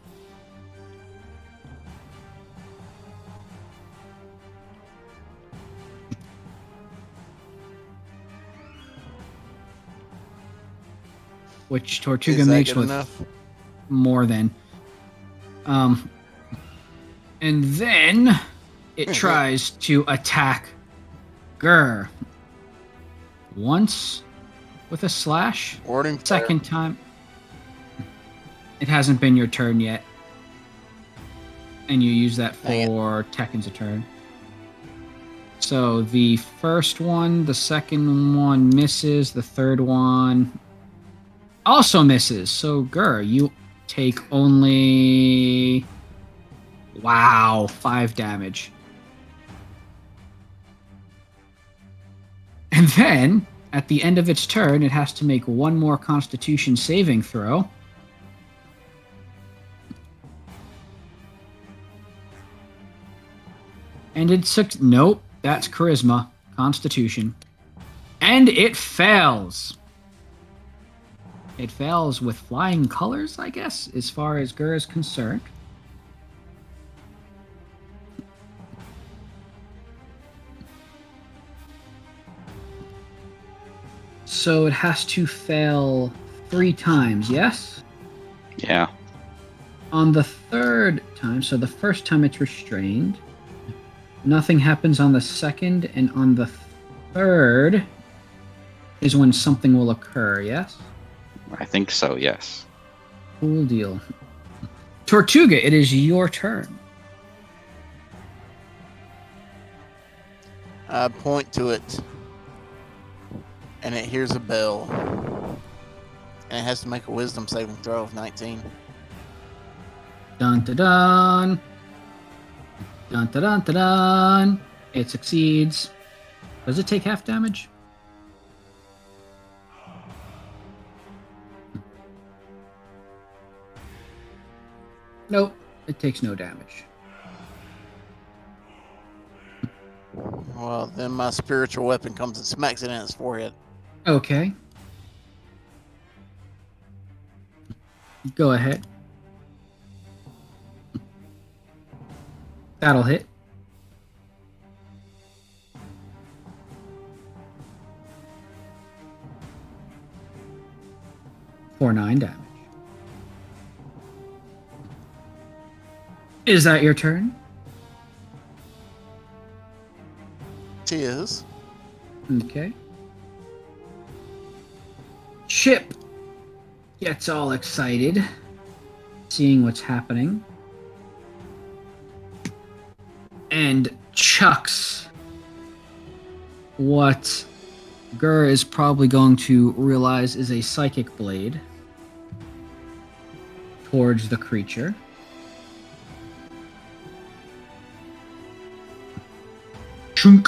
Which Tortuga Is that makes good with enough? more than. And then it tries to attack Gur. Once with a slash. Warding fire. Second time. It hasn't been your turn yet. And you use that Dang for Tekken's a turn. So the first one, the second one misses, the third one also misses. So Gur, you take only 5 damage. And then at the end of its turn, it has to make one more Constitution saving throw. And it nope, that's Charisma, Constitution. And it fails. It fails with flying colors, I guess, as far as Gur is concerned. So it has to fail 3 times, yes? Yeah. On the third time, so the first time it's restrained, nothing happens on the second, and on the third is when something will occur, yes? I think so, yes. Cool deal. Tortuga, it is your turn. I point to it, and it hears a bell, and it has to make a wisdom saving throw of 19. Dun dun dun. Dun dun dun dun dun. It succeeds. Does it take half damage? Nope, it takes no damage. Well, then my spiritual weapon comes and smacks it in its forehead. Okay. Go ahead. That'll hit. For 9 damage. Is that your turn? Tis. Okay. Chip gets all excited, seeing what's happening, and chucks what Gur is probably going to realize is a psychic blade towards the creature. Chunk.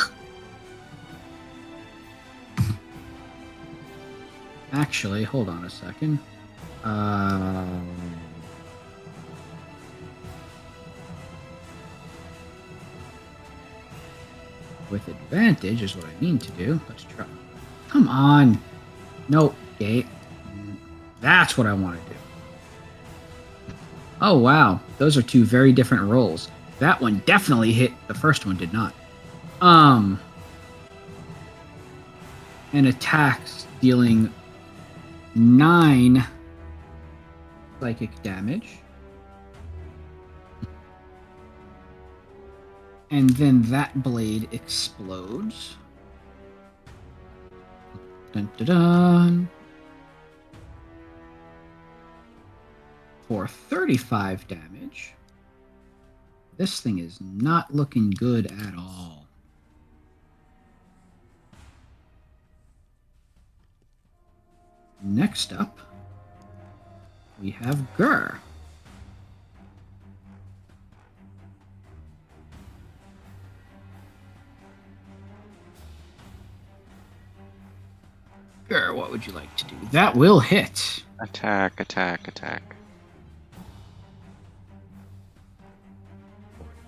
Actually, hold on a second. With advantage is what I mean to do. Let's try. Come on. Nope. Okay. That's what I want to do. Oh, wow. Those are 2 very different rolls. That one definitely hit. The first one did not. And attacks, dealing 9 psychic damage. And then that blade explodes. Dun, dun, dun. For 35 damage. This thing is not looking good at all. Next up, we have Gur. Gur, what would you like to do? That will hit. Attack, attack, attack.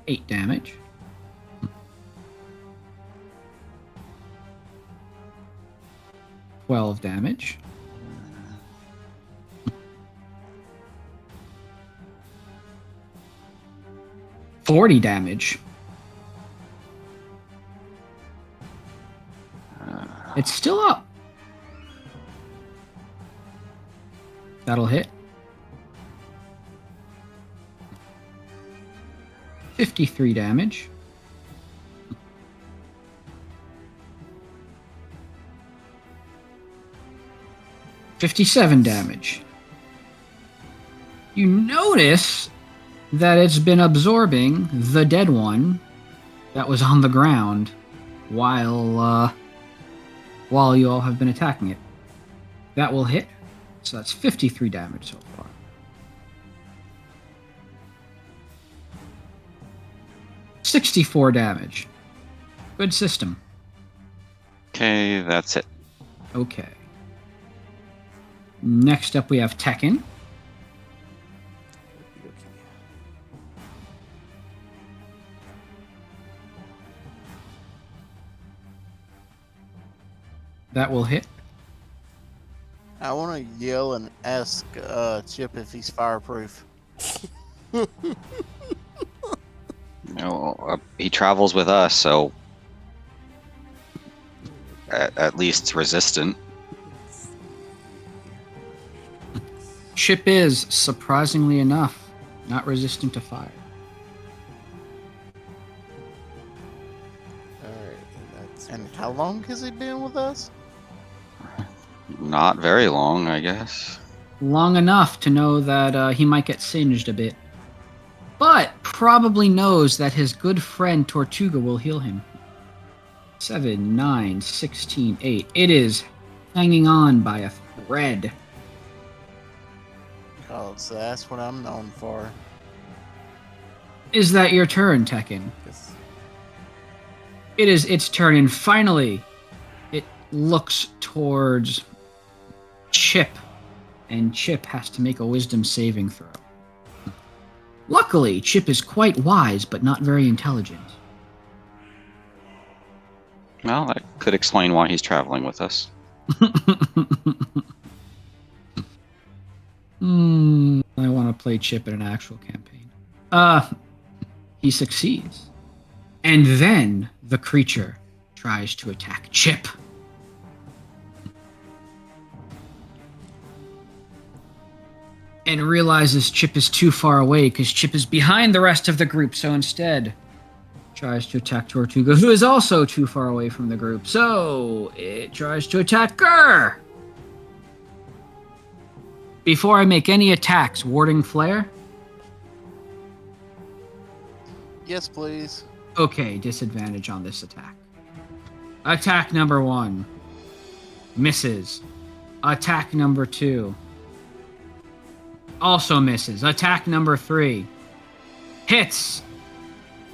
8 damage. $12 damage. $40 damage. It's still up. That'll hit. 53 damage. $57 damage. You notice that it's been absorbing the dead one that was on the ground while you all have been attacking it. That will hit. So that's 53 damage so far. $64 damage. Good system. Okay, that's it. Okay. Next up we have Tekken. That will hit. I want to yell and ask Chip if he's fireproof. He travels with us, so at least resistant. Chip is, surprisingly enough, not resistant to fire. Alright, And how long has he been with us? Not very long, I guess. Long enough to know that he might get singed a bit. But probably knows that his good friend Tortuga will heal him. 7, 9, 16, 8. It is hanging on by a thread. Oh, so that's what I'm known for. Is that your turn, Tekken? yes. It is its turn, and finally, it looks towards Chip, and Chip has to make a wisdom saving throw. Luckily, Chip is quite wise, but not very intelligent. Well, that could explain why he's traveling with us. I want to play Chip in an actual campaign. He succeeds. And then the creature tries to attack Chip. And realizes Chip is too far away because Chip is behind the rest of the group, so instead tries to attack Tortuga, who is also too far away from the group. So it tries to attack Gur. Before I make any attacks, warding flare. Yes, please. Okay, disadvantage on this attack. Attack number 1. Misses. Attack number 2. Also misses. Attack number 3. Hits.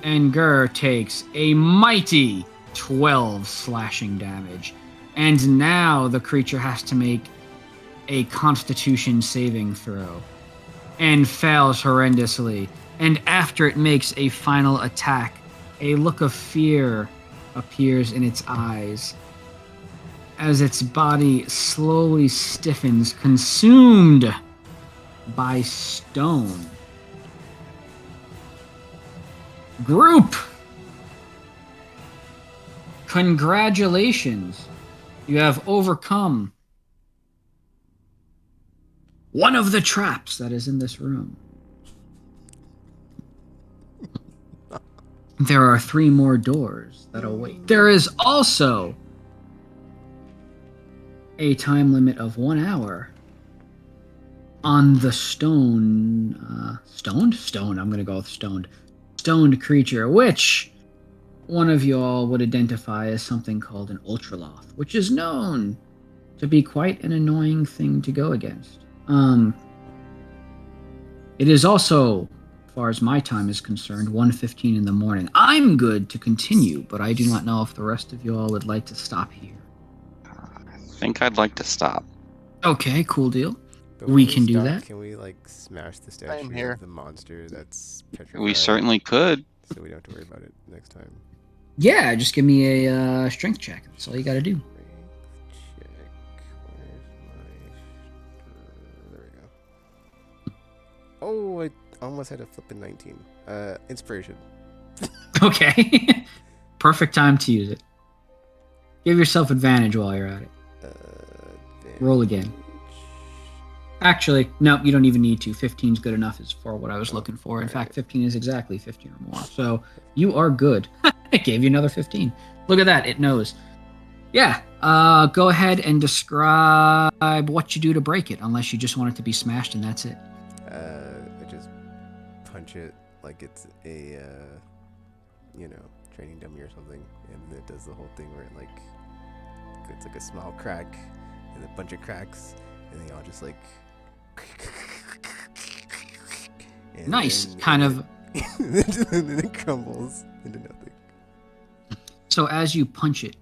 And Gur takes a mighty 12 slashing damage. And now the creature has to make a Constitution saving throw. And fails horrendously. And after it makes a final attack, a look of fear appears in its eyes as its body slowly stiffens, consumed by stone. Group! Congratulations! You have overcome one of the traps that is in this room. there are 3 more doors that await. There is also a time limit of 1 hour on the stoned. I'm gonna go with stoned creature, which one of y'all would identify as something called an Ultraloth, which is known to be quite an annoying thing to go against. It is also, as far as my time is concerned, 1:15 in the morning. I'm good to continue, but I do not know if the rest of you all would like to stop here. I think I'd like to stop. Okay, cool deal. But We when can do stop, that. Can we like smash the statue Same here. of the monster that's petrified? We certainly could. So we don't have to worry about it next time. Yeah, just give me a strength check. That's all you gotta do. Check. Where's my? There we go. Oh, I almost had a flippin' 19. Inspiration. Okay. Perfect time to use it. Give yourself advantage while you're at it. Roll again. Actually, no, you don't even need to. 15 is good enough is for what I was looking for. In fact, 15 is exactly 15 or more. So you are good. It gave you another 15. Look at that. It knows. Yeah. Go ahead and describe what you do to break it, unless you just want it to be smashed and that's it. I just punch it like it's a, training dummy or something, and it does the whole thing where it's like a small crack and a bunch of cracks, and they all just like. And Nice. then- Kind of. and then it crumbles into nothing. So as you punch it,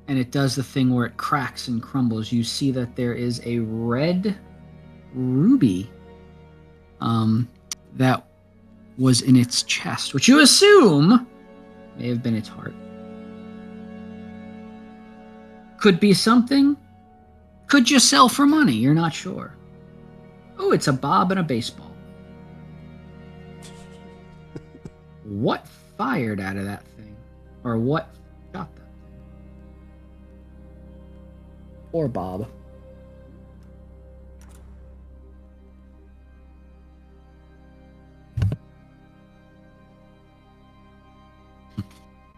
and it does the thing where it cracks and crumbles, you see that there is a red ruby that was in its chest, which you assume may have been its heart. Could be something. Could you sell for money? You're not sure. Oh, it's a bob and a baseball. What fired out of that thing? Or what shot that thing? Or Bob.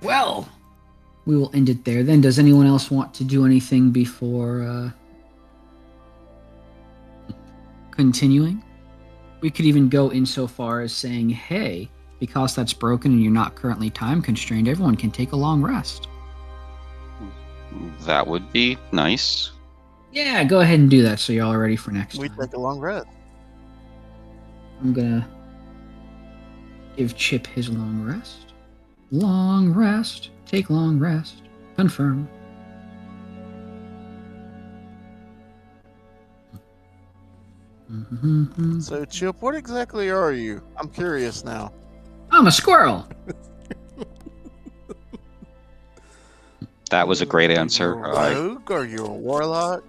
Well, we will end it there then. Does anyone else want to do anything before continuing? We could even go insofar as saying, hey, because that's broken and you're not currently time constrained, everyone can take a long rest. That would be nice. Yeah, go ahead and do that so you're all ready for next We time. take a long rest. I'm gonna give Chip his long rest. Long rest. Take long rest. Confirm. So, Chip, what exactly are you? I'm curious now. I'm a squirrel. That was a great Are you answer. a rogue? Are you a warlock?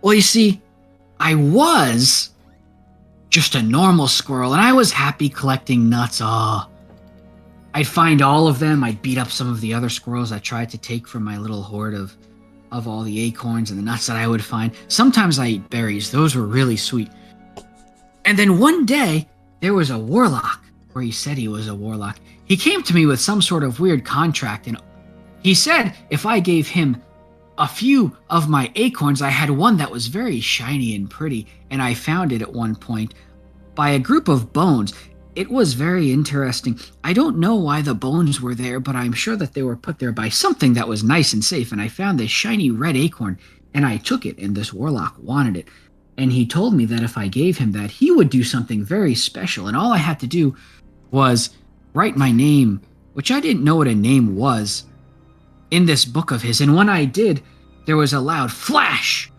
Well, you see, I was just a normal squirrel, and I was happy collecting nuts. I'd find all of them. I'd beat up some of the other squirrels I tried to take from my little hoard of all the acorns and the nuts that I would find. Sometimes I ate berries. Those were really sweet. And then one day, there was a warlock, or he said he was a warlock. He came to me with some sort of weird contract, and he said if I gave him a few of my acorns, I had one that was very shiny and pretty, and I found it at one point by a group of bones. It was very interesting. I don't know why the bones were there, but I'm sure that they were put there by something that was nice and safe, and I found this shiny red acorn, and I took it, and this warlock wanted it. And he told me that if I gave him that, he would do something very special, and all I had to do was write my name, which I didn't know what a name was, in this book of his. And when I did, there was a loud flash,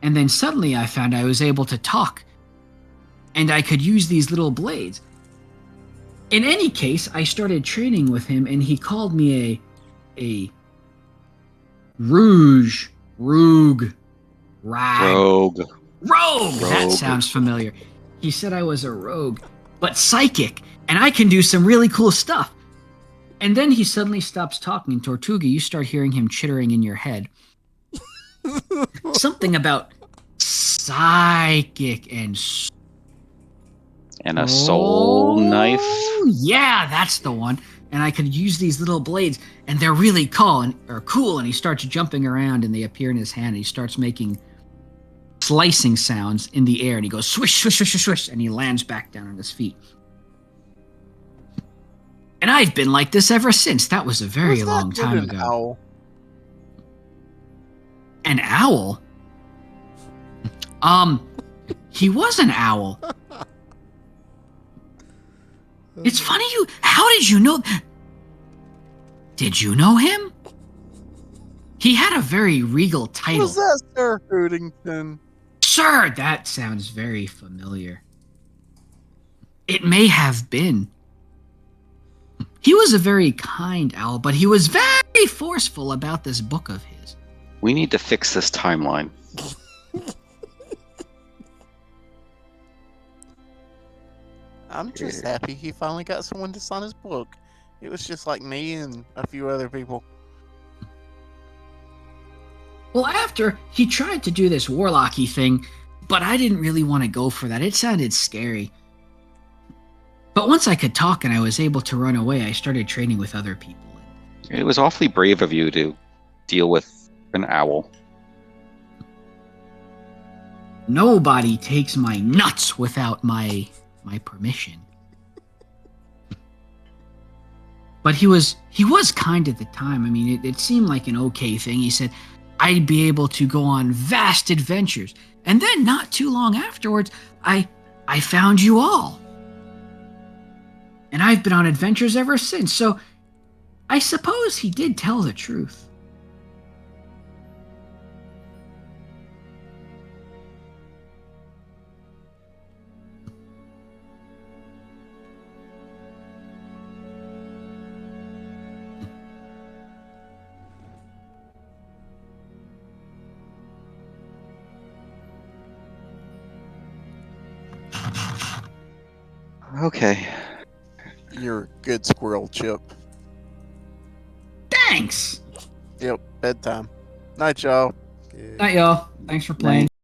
and then suddenly I found I was able to talk, and I could use these little blades. In any case, I started training with him, and he called me a rogue. That sounds familiar. He said I was a rogue, but psychic, and I can do some really cool stuff. And then he suddenly stops talking, and Tortuga, you start hearing him chittering in your head. Something about psychic and And a soul knife. Oh, yeah, that's the one. And I could use these little blades, and they're really cool. And he starts jumping around, and they appear in his hand. And he starts making slicing sounds in the air, and he goes swish, swish, swish, swish, swish, and he lands back down on his feet. And I've been like this ever since. That was a very Was that long time dude an ago. owl? An owl? He was an owl. It's funny how did you know? Did you know him? He had a very regal title. Was that Sir Hoodington? Sir, that sounds very familiar. It may have been. He was a very kind owl, but he was very forceful about this book of his. We need to fix this timeline. I'm just happy he finally got someone to sign his book. It was just like me and a few other people. Well, after he tried to do this warlocky thing, but I didn't really want to go for that. It sounded scary. But once I could talk and I was able to run away, I started training with other people. It was awfully brave of you to deal with an owl. Nobody takes my nuts without my permission. But he was kind at the time. I mean, it seemed like an okay thing. He said I'd be able to go on vast adventures. And then not too long afterwards, I found you all. And I've been on adventures ever since. So I suppose he did tell the truth. Okay. You're a good squirrel, Chip. Thanks. Yep, bedtime. Night, y'all. Good. Night, y'all. Thanks for playing.